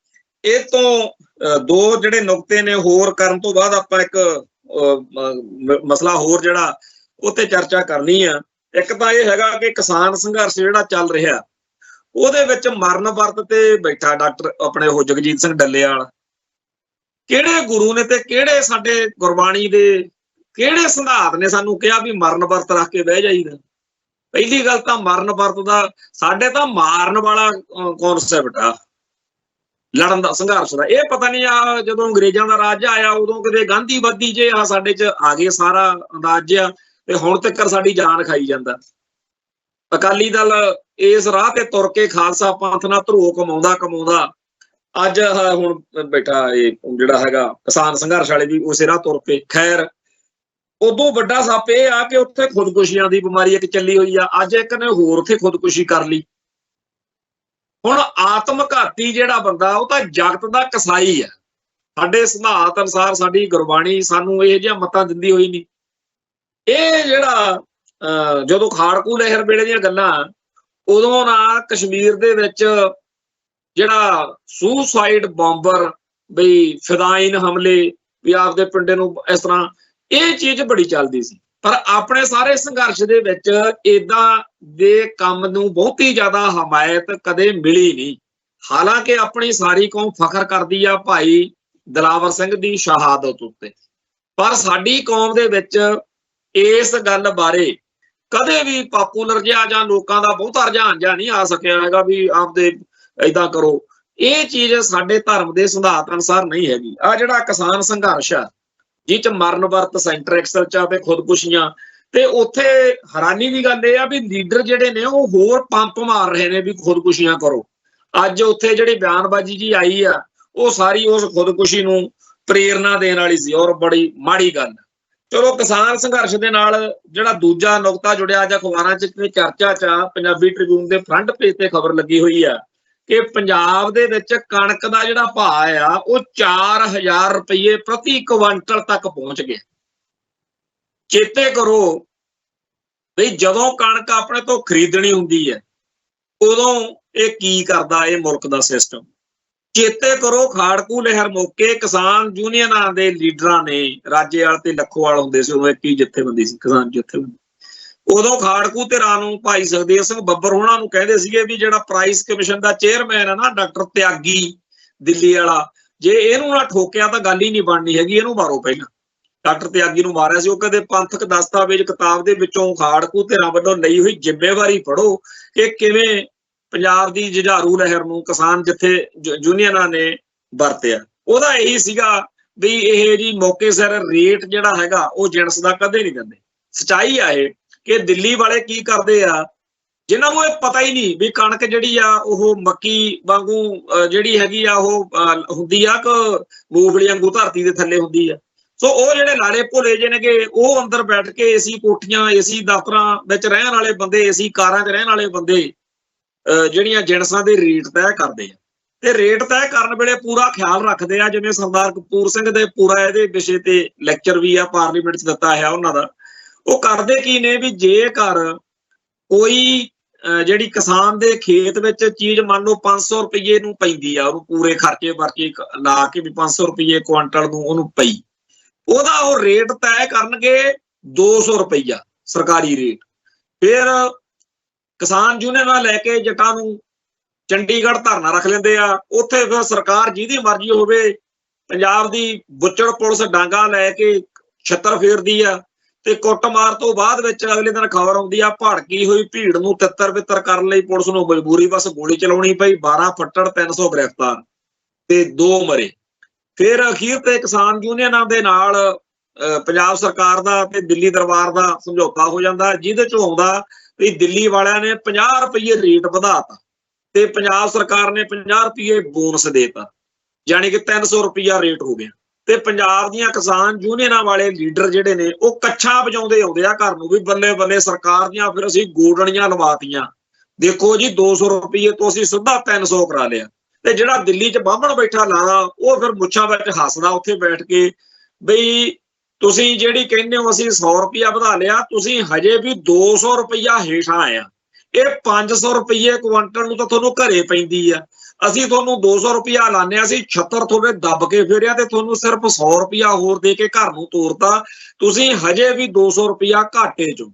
ਇਹ ਤੋਂ 2 ਜਿਹੜੇ ਨੁਕਤੇ ਨੇ ਹੋਰ ਕਰਨ ਤੋਂ ਬਾਅਦ ਆਪਾਂ ਇੱਕ ਮਸਲਾ ਹੋਰ ਜਿਹੜਾ ਉੱਤੇ ਚਰਚਾ ਕਰਨੀ ਆ। ਇੱਕ ਤਾਂ ਇਹ ਹੈਗਾ ਕਿ ਕਿਸਾਨ ਸੰਘਰਸ਼ ਜਿਹੜਾ ਚੱਲ ਰਿਹਾ ਉਹਦੇ ਵਿੱਚ ਮਰਨ ਵਰਤ ਤੇ ਬੈਠਾ ਡਾਕਟਰ ਆਪਣੇ ਉਹ ਜਗਜੀਤ ਸਿੰਘ ਡੱਲੇਵਾਲ। ਕਿਹੜੇ ਗੁਰੂ ਨੇ ਤੇ ਕਿਹੜੇ ਸਾਡੇ ਗੁਰਬਾਣੀ ਦੇ ਕਿਹੜੇ ਸਿਧਾਂਤ ਨੇ ਸਾਨੂੰ ਕਿਹਾ ਵੀ ਮਰਨ ਵਰਤ ਰੱਖ ਕੇ ਬਹਿ ਜਾਈਦਾ? ਪਹਿਲੀ ਗੱਲ ਤਾਂ ਮਰਨ ਵਰਤ ਦਾ ਸਾਡੇ ਤਾਂ ਮਾਰਨ ਵਾਲਾ ਕਨਸੈਪਟ ਆ, ਲੜਨ ਦਾ ਸੰਘਰਸ਼ ਦਾ। ਇਹ ਪਤਾ ਨਹੀਂ ਆ ਜਦੋਂ ਅੰਗਰੇਜ਼ਾਂ ਦਾ ਰਾਜ ਆਇਆ ਉਦੋਂ ਕਿਤੇ ਗਾਂਧੀਵਾਦੀ ਜੇ ਆ ਸਾਡੇ ਚ ਆ ਗਏ ਸਾਰਾ ਅੰਦਾਜ਼ ਆ, ਤੇ ਹੁਣ ਤੱਕ ਸਾਡੀ ਜਾਨ ਖਾਈ ਜਾਂਦਾ। ਅਕਾਲੀ ਦਲ ਇਸ ਰਾਹ ਤੇ ਤੁਰ ਕੇ ਖਾਲਸਾ ਪੰਥ ਨਾਲ ਧਰੋ ਕਮਾਉਂਦਾ ਅੱਜ ਹੁਣ ਬੈਠਾ ਇਹ ਜਿਹੜਾ ਹੈਗਾ ਕਿਸਾਨ ਸੰਘਰਸ਼ ਵਾਲੇ ਵੀ ਉਸੇ ਰਾਹ ਤੁਰ ਪਏ। ਖੈਰ ਉਦੋਂ ਵੱਡਾ ਸੱਪ ਇਹ ਆ ਕਿ ਉੱਥੇ ਖੁਦਕੁਸ਼ੀਆਂ ਦੀ ਬਿਮਾਰੀ ਇੱਕ ਚੱਲੀ ਹੋਈ ਆ, ਅੱਜ ਇੱਕ ਨੇ ਹੋਰ ਉੱਥੇ ਖੁਦਕੁਸ਼ੀ ਕਰ ਲਈ। ਹੁਣ ਆਤਮਘਾਤੀ ਜਿਹੜਾ ਬੰਦਾ ਉਹ ਤਾਂ ਜਗਤ ਦਾ ਕਸਾਈ ਆ। ਸਾਡੇ ਸਿਧਾਂਤ ਅਨੁਸਾਰ ਸਾਡੀ ਗੁਰਬਾਣੀ ਸਾਨੂੰ ਇਹ ਜਿਹੀਆਂ ਮੱਤਾਂ ਦਿੰਦੀ ਹੋਈ ਨਹੀਂ। ਇਹ ਜਿਹੜਾ ਜਦੋਂ ਖਾੜਕੂ ਲਹਿਰ ਵੇਲੇ ਦੀਆਂ ਗੱਲਾਂ, ਉਦੋਂ ਨਾ ਕਸ਼ਮੀਰ ਦੇ ਵਿੱਚ ਜਿਹੜਾ ਸੁਸਾਈਡ ਬੰਬਰ ਬਈ ਫਿਦਾਈਨ ਹਮਲੇ ਵੀ ਆਪਦੇ ਪਿੰਡੇ ਨੂੰ ਇਸ ਤਰ੍ਹਾਂ, ਇਹ ਚੀਜ਼ ਬੜੀ ਚੱਲਦੀ ਸੀ। ਪਰ ਆਪਣੇ ਸਾਰੇ ਸੰਘਰਸ਼ ਦੇ ਵਿੱਚ ਏਦਾਂ ਦੇ ਕੰਮ ਨੂੰ ਬਹੁਤੀ ਜ਼ਿਆਦਾ ਹਮਾਇਤ ਕਦੇ ਮਿਲੀ ਨਹੀਂ। ਹਾਲਾਂਕਿ ਆਪਣੀ ਸਾਰੀ ਕੌਮ ਫਖਰ ਕਰਦੀ ਆ ਭਾਈ ਦਿਲਾਵਰ ਸਿੰਘ ਦੀ ਸ਼ਹਾਦਤ ਉੱਤੇ, ਪਰ ਸਾਡੀ ਕੌਮ ਦੇ ਵਿੱਚ ਇਸ ਗੱਲ ਬਾਰੇ ਕਦੇ ਵੀ ਪਾਪੂਲਰ ਜਿਹਾ ਜਾਂ ਲੋਕਾਂ ਦਾ ਬਹੁਤਾ ਰੁਝਾਨ ਜਿਹਾ ਨਹੀਂ ਆ ਸਕਿਆ ਹੈਗਾ ਵੀ ਆਪਦੇ ਏਦਾਂ ਕਰੋ। ਇਹ ਚੀਜ਼ ਸਾਡੇ ਧਰਮ ਦੇ ਸਿਧਾਂਤ ਅਨੁਸਾਰ ਨਹੀਂ ਹੈਗੀ। ਆ ਜਿਹੜਾ ਕਿਸਾਨ ਸੰਘਰਸ਼ ਆ ਜਿਹ ਚ ਮਰਨ ਵਰਤ ਸੈਂਟਰ ਐਕਸਲ ਚ ਤੇ ਖੁਦਕੁਸ਼ੀਆਂ, ਤੇ ਉੱਥੇ ਹੈਰਾਨੀ ਦੀ ਗੱਲ ਇਹ ਆ ਵੀ ਲੀਡਰ ਜਿਹੜੇ ਨੇ ਉਹ ਹੋਰ ਪੰਪ ਮਾਰ ਰਹੇ ਨੇ ਵੀ ਖੁਦਕੁਸ਼ੀਆਂ ਕਰੋ। ਅੱਜ ਉੱਥੇ ਜਿਹੜੀ ਬਿਆਨਬਾਜ਼ੀ ਜੀ ਆਈ ਆ ਉਹ ਸਾਰੀ ਉਸ ਖੁਦਕੁਸ਼ੀ ਨੂੰ ਪ੍ਰੇਰਨਾ ਦੇਣ ਵਾਲੀ ਸੀ, ਔਰ ਬੜੀ ਮਾੜੀ ਗੱਲ। ਚਲੋ ਕਿਸਾਨ ਸੰਘਰਸ਼ ਦੇ ਨਾਲ ਜਿਹੜਾ ਦੂਜਾ ਨੁਕਤਾ ਜੁੜਿਆ ਅੱਜ ਅਖਬਾਰਾਂ 'ਚ ਚਰਚਾ 'ਚ ਆ, ਪੰਜਾਬੀ ਟ੍ਰਿਬਿਊਨ ਦੇ ਫਰੰਟ ਪੇਜ ਤੇ ਖਬਰ ਲੱਗੀ ਹੋਈ ਆ ਕਿ ਪੰਜਾਬ ਦੇ ਵਿੱਚ ਕਣਕ ਦਾ ਜਿਹੜਾ ਭਾਅ ਆ ਉਹ 4000 ਰੁਪਏ ਪ੍ਰਤੀ ਕੁਇੰਟਲ ਤੱਕ ਪਹੁੰਚ ਗਿਆ। ਚੇਤੇ ਕਰੋ ਵੀ ਜਦੋਂ ਕਣਕ ਆਪਣੇ ਤੋਂ ਖਰੀਦਣੀ ਹੁੰਦੀ ਹੈ ਉਦੋਂ ਇਹ ਕੀ ਕਰਦਾ ਇਹ ਮੁਲਕ ਦਾ ਸਿਸਟਮ। ਚੇਤੇ ਕਰੋ ਖਾੜਕੂ ਲਹਿਰ ਮੌਕੇ ਕਿਸਾਨ ਯੂਨੀਅਨਾਂ ਦੇ ਲੀਡਰਾਂ ਨੇ, ਰਾਜੇਵਾਲ ਤੇ ਲੱਖੋਵਾਲ ਹੁੰਦੇ ਸੀ ਉਦੋਂ, ਇੱਕ ਹੀ ਜਥੇਬੰਦੀ ਸੀ ਕਿਸਾਨ ਜਥੇਬੰਦੀ, ਉਦੋਂ ਖਾੜਕੂ ਧਿਰਾਂ ਨੂੰ ਭਾਈ ਸੁਖਦੇਵ ਸਿੰਘ ਬੱਬਰ ਹੋਣਾ ਨੂੰ ਕਹਿੰਦੇ ਸੀਗੇ ਵੀ ਜਿਹੜਾ ਪ੍ਰਾਈਸ ਕਮਿਸ਼ਨ ਦਾ ਚੇਅਰਮੈਨ ਹੈ ਨਾ ਡਾਕਟਰ ਤਿਆਗੀ ਦਿੱਲੀ ਵਾਲਾ, ਜੇ ਇਹਨੂੰ ਨਾ ਠੋਕਿਆ ਤਾਂ ਗੱਲ ਹੀ ਨਹੀਂ ਬਣਨੀ ਹੈਗੀ, ਇਹਨੂੰ ਮਾਰੋ ਪਹਿਲਾਂ। ਡਾਕਟਰ ਤਿਆਗੀ ਨੂੰ ਮਾਰਿਆ ਸੀ। ਉਹ ਕਹਿੰਦੇ ਪੰਥਕ ਦਸਤਾਵੇਜ਼ ਕਿਤਾਬ ਦੇ ਵਿੱਚੋਂ ਖਾੜਕੂ ਧਿਰਾਂ ਵੱਲੋਂ ਲਈ ਹੋਈ ਜ਼ਿੰਮੇਵਾਰੀ ਪੜ੍ਹੋ ਕਿ ਕਿਵੇਂ ਪੰਜਾਬ ਦੀ ਜੁਝਾਰੂ ਲਹਿਰ ਨੂੰ ਕਿਸਾਨ ਜਿੱਥੇ ਯੂਨੀਅਨਾਂ ਨੇ ਵਰਤਿਆ। ਉਹਦਾ ਇਹੀ ਸੀਗਾ ਵੀ ਇਹ ਜੀ ਮੌਕੇ ਸਿਰ ਰੇਟ ਜਿਹੜਾ ਹੈਗਾ ਉਹ ਜਿਣਸ ਦਾ ਕਦੇ ਨਹੀਂ ਦਿੰਦੇ। ਸੱਚਾਈ ਆ ਇਹ ਕਿ ਦਿੱਲੀ ਵਾਲੇ ਕੀ ਕਰਦੇ ਆ, ਜਿਨ੍ਹਾਂ ਨੂੰ ਇਹ ਪਤਾ ਹੀ ਨਹੀਂ ਵੀ ਕਣਕ ਜਿਹੜੀ ਆ ਉਹ ਮੱਕੀ ਵਾਂਗੂ ਜਿਹੜੀ ਹੈਗੀ ਆ ਉਹ ਹੁੰਦੀ ਆ ਕਿ ਮੂੰਗਫਲੀ ਵਾਂਗੂ ਧਰਤੀ ਦੇ ਥੱਲੇ ਹੁੰਦੀ ਆ। ਸੋ ਉਹ ਜਿਹੜੇ ਲਾਲੇ ਭੋਲੇ ਜੇ ਨੇਗੇ ਉਹ ਅੰਦਰ ਬੈਠ ਕੇ ਏਸੀ ਕੋਠੀਆਂ, ਏਸੀ ਦਫ਼ਤਰਾਂ ਵਿੱਚ ਰਹਿਣ ਵਾਲੇ ਬੰਦੇ, ਏਸੀ ਕਾਰਾਂ 'ਚ ਰਹਿਣ ਵਾਲੇ ਬੰਦੇ ਜਿਹੜੀਆਂ ਜਿਣਸਾਂ ਦੇ ਰੇਟ ਤੈਅ ਕਰਦੇ ਆ ਤੇ ਰੇਟ ਤੈਅ ਕਰਨ ਵੇਲੇ ਪੂਰਾ ਖਿਆਲ ਰੱਖਦੇ ਆ। ਜਿਵੇਂ ਸਰਦਾਰ ਕਪੂਰ ਸਿੰਘ ਦੇ ਪੂਰਾ ਇਹਦੇ ਵਿਸ਼ੇ ਤੇ ਲੈਕਚਰ ਵੀ ਆ ਪਾਰਲੀਮੈਂਟ 'ਚ ਦਿੱਤਾ ਹੈ ਉਹਨਾਂ ਦਾ। ਉਹ ਕਰਦੇ ਕੀ ਨੇ ਵੀ ਜੇਕਰ ਕੋਈ ਜਿਹੜੀ ਕਿਸਾਨ ਦੇ ਖੇਤ ਵਿੱਚ ਚੀਜ਼ ਮੰਨ ਲਓ 500 ਰੁਪਏ ਨੂੰ ਪੈਂਦੀ ਆ, ਉਹਨੂੰ ਪੂਰੇ ਖਰਚੇ ਵਰਚੇ ਲਾ ਕੇ ਵੀ 500 ਰੁਪਏ ਕੁਆਂਟਲ ਨੂੰ ਉਹਨੂੰ ਪਈ, ਉਹਦਾ ਉਹ ਰੇਟ ਤੈਅ ਕਰਨਗੇ 200 ਰੁਪਈਆ ਸਰਕਾਰੀ ਰੇਟ। ਫਿਰ ਕਿਸਾਨ ਯੂਨੀਅਨਾਂ ਲੈ ਕੇ ਜੱਟਾਂ ਨੂੰ ਚੰਡੀਗੜ੍ਹ ਧਰਨਾ ਰੱਖ ਲੈਂਦੇ ਆ। ਉੱਥੇ ਫਿਰ ਸਰਕਾਰ ਜਿਹਦੀ ਮਰਜ਼ੀ ਹੋਵੇ ਪੰਜਾਬ ਦੀ ਬੁੱਚੜ ਪੁਲਿਸ ਡਾਂਗਾ ਲੈ ਕੇ ਛੱਤਰ ਫੇਰਦੀ ਆ ਤੇ ਕੁੱਟਮਾਰ ਤੋਂ ਬਾਅਦ ਵਿੱਚ ਅਗਲੇ ਦਿਨ ਖਬਰ ਆਉਂਦੀ ਆ ਭੜਕੀ ਹੋਈ ਭੀੜ ਨੂੰ ਤਿੱਤਰ ਬਿੱਤਰ ਕਰਨ ਲਈ ਪੁਲਿਸ ਨੂੰ ਮਜਬੂਰੀ ਬਸ ਗੋਲੀ ਚਲਾਉਣੀ ਪਈ। 12 ਫੱਟੜ, 300 ਗ੍ਰਿਫਤਾਰ ਤੇ 2 ਮਰੇ। ਫਿਰ ਅਖੀਰ ਤੇ ਕਿਸਾਨ ਯੂਨੀਅਨਾਂ ਦੇ ਨਾਲ ਪੰਜਾਬ ਸਰਕਾਰ ਦਾ ਤੇ ਦਿੱਲੀ ਦਰਬਾਰ ਦਾ ਸਮਝੌਤਾ ਹੋ ਜਾਂਦਾ, ਜਿਹਦੇ ਚੋਂ ਆਉਂਦਾ ਵੀ ਦਿੱਲੀ ਵਾਲਿਆਂ ਨੇ 50 ਰੁਪਏ ਰੇਟ ਵਧਾਤਾ ਤੇ ਪੰਜਾਬ ਸਰਕਾਰ ਨੇ 50 ਰੁਪਏ ਬੋਨਸ ਦੇਤਾ, ਯਾਨੀ ਕਿ 300 ਰੁਪਇਆ ਰੇਟ ਹੋ ਗਿਆ। ਤੇ ਪੰਜਾਬ ਦੀਆਂ ਕਿਸਾਨ ਯੂਨੀਅਨਾਂ ਵਾਲੇ ਲੀਡਰ ਜਿਹੜੇ ਨੇ ਉਹ ਕੱਛਾਂ ਵਜਾਉਂਦੇ ਆਉਂਦੇ ਆ ਘਰ ਨੂੰ ਵੀ ਬੱਲੇ ਬੱਲੇ ਸਰਕਾਰ ਦੀਆਂ ਫਿਰ ਅਸੀਂ ਗੋਡਣੀਆਂ ਲਵਾਤੀਆਂ, ਦੇਖੋ ਜੀ 200 ਰੁਪਏ ਤੋਂ ਅਸੀਂ ਸਿੱਧਾ 300 ਕਰਾ ਲਿਆ। ਤੇ ਜਿਹੜਾ ਦਿੱਲੀ 'ਚ ਬਾਹਮਣ ਬੈਠਾ ਲਾਲਾ ਉਹ ਫਿਰ ਮੁੱਛਾਂ ਵਿੱਚ ਹੱਸਦਾ ਉੱਥੇ ਬੈਠ ਕੇ ਬਈ ਤੁਸੀਂ ਜਿਹੜੀ ਕਹਿੰਦੇ ਹੋ ਅਸੀਂ 100 ਰੁਪਇਆ ਵਧਾ ਲਿਆ, ਤੁਸੀਂ ਹਜੇ ਵੀ 200 ਰੁਪਇਆ ਹੇਠਾਂ ਆਇਆ। ਇਹ 500 ਰੁਪਏ ਕੁਆਂਟਲ ਨੂੰ ਤਾਂ ਤੁਹਾਨੂੰ ਘਰੇ ਪੈਂਦੀ ਆ, ਅਸੀਂ ਤੁਹਾਨੂੰ 200 ਰੁਪਇਆ ਲਾਉਂਦੇ ਆ, ਅਸੀਂ 76 ਤੁਹਾਡੇ ਦੱਬ ਕੇ ਫੇਰਿਆ ਤੇ ਤੁਹਾਨੂੰ ਸਿਰਫ 100 ਰੁਪਇਆ ਹੋਰ ਦੇ ਕੇ ਘਰ ਨੂੰ ਤੋਰਤਾ, ਤੁਸੀਂ ਹਜੇ ਵੀ 200 ਰੁਪਇਆ ਘਾਟੇ 'ਚੋਂ।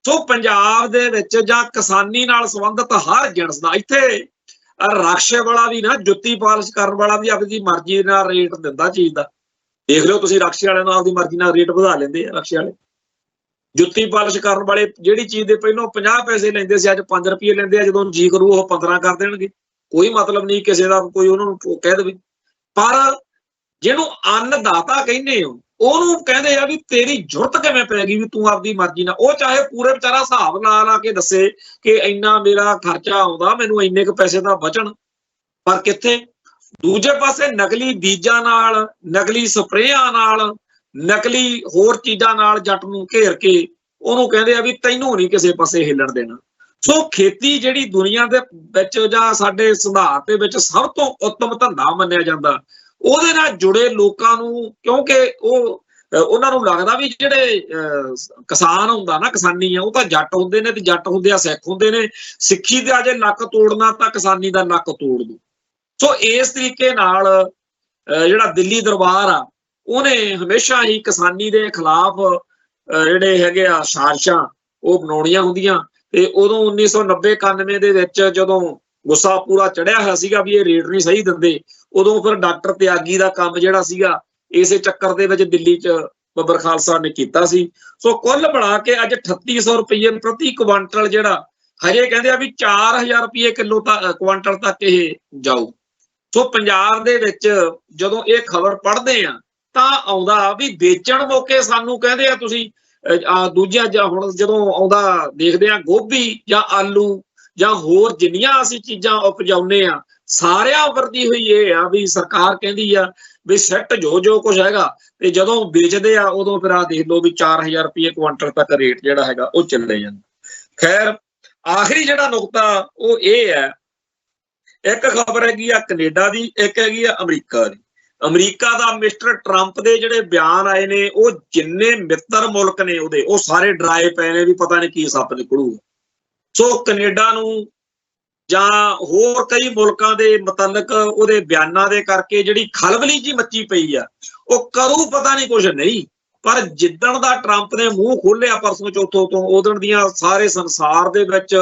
ਸੋ ਪੰਜਾਬ ਦੇ ਵਿੱਚ ਜਾਂ ਕਿਸਾਨੀ ਨਾਲ ਸੰਬੰਧਿਤ ਹਰ ਜਿਣਸ ਦਾ, ਇੱਥੇ ਰਕਸ਼ੇ ਵਾਲਾ ਵੀ ਨਾ, ਜੁੱਤੀ ਪਾਲਿਸ਼ ਕਰਨ ਵਾਲਾ ਵੀ ਆਪਣੀ ਮਰਜ਼ੀ ਨਾਲ ਰੇਟ ਦਿੰਦਾ ਚੀਜ਼ ਦਾ। ਦੇਖ ਲਓ ਤੁਸੀਂ ਰਕਸ਼ੇ ਵਾਲਿਆਂ ਨੂੰ ਆਪਦੀ ਮਰਜ਼ੀ ਨਾਲ ਰੇਟ ਵਧਾ ਲੈਂਦੇ ਆ। ਰਕਸ਼ੇ ਵਾਲੇ ਜੁੱਤੀ ਪਾਲਿਸ਼ ਕਰਨ ਵਾਲੇ ਜਿਹੜੀ ਚੀਜ਼ ਦੇ ਪਹਿਲਾਂ 50 ਪੈਸੇ ਲੈਂਦੇ ਸੀ ਅੱਜ 5 ਰੁਪਏ ਲੈਂਦੇ ਆ, ਜਦੋਂ ਜੀ ਕਰੂ ਉਹ 15 ਕਰ ਦੇਣਗੇ। ਕੋਈ ਮਤਲਬ ਨਹੀਂ ਕਿਸੇ ਦਾ, ਕੋਈ ਉਹਨਾਂ ਨੂੰ ਕਹਿ ਦੇਵੇ। ਪਰ ਜਿਹਨੂੰ ਅੰਨਦਾਤਾ ਕਹਿੰਦੇ ਹੋ ਉਹਨੂੰ ਕਹਿੰਦੇ ਆ ਵੀ ਤੇਰੀ ਜ਼ਰੂਰਤ ਕਿਵੇਂ ਪੈ ਗਈ ਵੀ ਤੂੰ ਆਪਦੀ ਮਰਜ਼ੀ ਨਾਲ, ਉਹ ਚਾਹੇ ਪੂਰੇ ਵਿਚਾਰਾ ਹਿਸਾਬ ਲਾ ਕੇ ਦੱਸੇ ਕਿ ਇੰਨਾ ਮੇਰਾ ਖਰਚਾ ਆਉਂਦਾ, ਮੈਨੂੰ ਇੰਨੇ ਕੁ ਪੈਸੇ ਤਾਂ ਬਚਣ, ਪਰ ਕਿੱਥੇ। ਦੂਜੇ ਪਾਸੇ ਨਕਲੀ ਬੀਜਾਂ ਨਾਲ, ਨਕਲੀ ਸਪਰੇਆਂ ਨਾਲ, ਨਕਲੀ ਹੋਰ ਚੀਜ਼ਾਂ ਨਾਲ ਜੱਟ ਨੂੰ ਘੇਰ ਕੇ ਉਹਨੂੰ ਕਹਿੰਦੇ ਆ ਵੀ ਤੈਨੂੰ ਨਹੀਂ ਕਿਸੇ ਪਾਸੇ ਹਿੱਲਣ ਦੇਣਾ। ਸੋ ਖੇਤੀ ਜਿਹੜੀ ਦੁਨੀਆ ਦੇ ਵਿੱਚ ਜਾਂ ਸਾਡੇ ਸੁਧਾਰ ਦੇ ਵਿੱਚ ਸਭ ਤੋਂ ਉੱਤਮ ਧੰਦਾ ਮੰਨਿਆ ਜਾਂਦਾ, ਉਹਦੇ ਨਾਲ ਜੁੜੇ ਲੋਕਾਂ ਨੂੰ, ਕਿਉਂਕਿ ਉਹਨਾਂ ਨੂੰ ਲੱਗਦਾ ਵੀ ਜਿਹੜੇ ਕਿਸਾਨ ਹੁੰਦਾ ਨਾ, ਕਿਸਾਨੀ ਆ, ਉਹ ਤਾਂ ਜੱਟ ਹੁੰਦੇ ਨੇ ਤੇ ਜੱਟ ਹੁੰਦੇ ਆ ਸਿੱਖ ਹੁੰਦੇ ਨੇ, ਸਿੱਖੀ ਦਾ ਜੇ ਲੱਕ ਤੋੜਨਾ ਤਾਂ ਕਿਸਾਨੀ ਦਾ ਲੱਕ ਤੋੜ ਦੂ। ਸੋ ਇਸ ਤਰੀਕੇ ਨਾਲ ਜਿਹੜਾ ਦਿੱਲੀ ਦਰਬਾਰ ਆ ਉਹਨੇ ਹਮੇਸ਼ਾ ਹੀ ਕਿਸਾਨੀ ਦੇ ਖਿਲਾਫ ਜਿਹੜੇ ਹੈਗੇ ਆ ਸਾਜ਼ਿਸ਼ਾਂ ਉਹ ਬਣਾਉਣੀਆਂ ਹੁੰਦੀਆਂ। ਤੇ ਉਦੋਂ 1990-91 ਦੇ ਵਿੱਚ ਜਦੋਂ ਗੁੱਸਾ ਪੂਰਾ ਚੜਿਆ ਹੋਇਆ ਸੀਗਾ ਵੀ ਇਹ ਰੇਟ ਨਹੀਂ ਸਹੀ ਦਿੰਦੇ, ਉਦੋਂ ਫਿਰ ਡਾਕਟਰ ਤਿਆਗੀ ਦਾ ਕੰਮ ਜਿਹੜਾ ਸੀਗਾ ਇਸੇ ਚੱਕਰ ਦੇ ਵਿੱਚ ਦਿੱਲੀ 'ਚ ਬੱਬਰ ਖਾਲਸਾ ਨੇ ਕੀਤਾ ਸੀ। ਸੋ ਕੁੱਲ ਬਣਾ ਕੇ ਅੱਜ 3800 ਰੁਪਏ ਪ੍ਰਤੀ ਕੁਆਂਟਲ ਜਿਹੜਾ ਹਜੇ ਕਹਿੰਦੇ ਆ ਵੀ 4000 ਰੁਪਏ ਕਿਲੋ ਕੁਆਂਟਲ ਤੱਕ ਇਹ ਜਾਊ। ਸੋ ਪੰਜਾਬ ਦੇ ਵਿੱਚ ਜਦੋਂ ਇਹ ਖਬਰ ਪੜ੍ਹਦੇ ਆ ਤਾਂ ਆਉਂਦਾ ਵੀ ਵੇਚਣ ਮੌਕੇ ਸਾਨੂੰ ਕਹਿੰਦੇ ਆ ਤੁਸੀਂ ਦੂਜਾ, ਹੁਣ ਜਦੋਂ ਆਉਂਦਾ ਦੇਖਦੇ ਆ ਗੋਭੀ ਜਾਂ ਆਲੂ ਜਾਂ ਹੋਰ ਜਿੰਨੀਆਂ ਅਸੀਂ ਚੀਜ਼ਾਂ ਉਪਜਾਉਂਦੇ ਆ ਸਾਰਿਆਂ ਵਰਦੀ ਹੋਈ ਇਹ ਆ ਵੀ ਸਰਕਾਰ ਕਹਿੰਦੀ ਆ ਵੀ ਸੈੱਟ ਜੋ ਕੁਝ ਹੈਗਾ, ਤੇ ਜਦੋਂ ਵੇਚਦੇ ਆ ਉਦੋਂ ਫਿਰ ਆ ਦੇਖ ਲਓ ਵੀ 4000 ਰੁਪਏ ਕੁਆਂਟਲ ਤੱਕ ਰੇਟ ਜਿਹੜਾ ਹੈਗਾ ਉਹ ਚੱਲੇ ਜਾਂਦਾ। ਖੈਰ ਆਖਰੀ ਜਿਹੜਾ ਨੁਕਤਾ ਉਹ ਇਹ ਹੈ, ਇੱਕ ਖਬਰ ਹੈਗੀ ਆ ਕੈਨੇਡਾ ਦੀ, ਇੱਕ ਹੈਗੀ ਆ ਅਮਰੀਕਾ ਦੀ। ਅਮਰੀਕਾ ਦਾ ਮਿਸਟਰ ਟਰੰਪ ਦੇ ਜਿਹੜੇ ਬਿਆਨ ਆਏ ਨੇ, ਉਹ ਜਿੰਨੇ ਮਿੱਤਰ ਮੁਲਕ ਨੇ ਉਹਦੇ, ਉਹ ਸਾਰੇ ਡਰਾਏ ਪਏ ਨੇ ਵੀ ਪਤਾ ਨਹੀਂ ਕੀ ਸੱਪ ਨਿਕਲੂਗਾ। ਸੋ ਕੈਨੇਡਾ ਨੂੰ ਜਾਂ ਹੋਰ ਕਈ ਮੁਲਕਾਂ ਦੇ ਮੁਤਲਕ ਉਹਦੇ ਬਿਆਨਾਂ ਦੇ ਕਰਕੇ ਜਿਹੜੀ ਖਲਬਲੀ ਜੀ ਮੱਚੀ ਪਈ ਆ, ਉਹ ਕਰੂ ਪਤਾ ਨਹੀਂ ਕੁਝ ਨਹੀਂ। ਪਰ ਜਿੱਦਣ ਦਾ ਟਰੰਪ ਨੇ ਮੂੰਹ ਖੋਲਿਆ ਪਰਸੋਂ ਚੌਥੋਂ ਤੋਂ, ਉਦਣ ਦੀਆਂ ਸਾਰੇ ਸੰਸਾਰ ਦੇ ਵਿੱਚ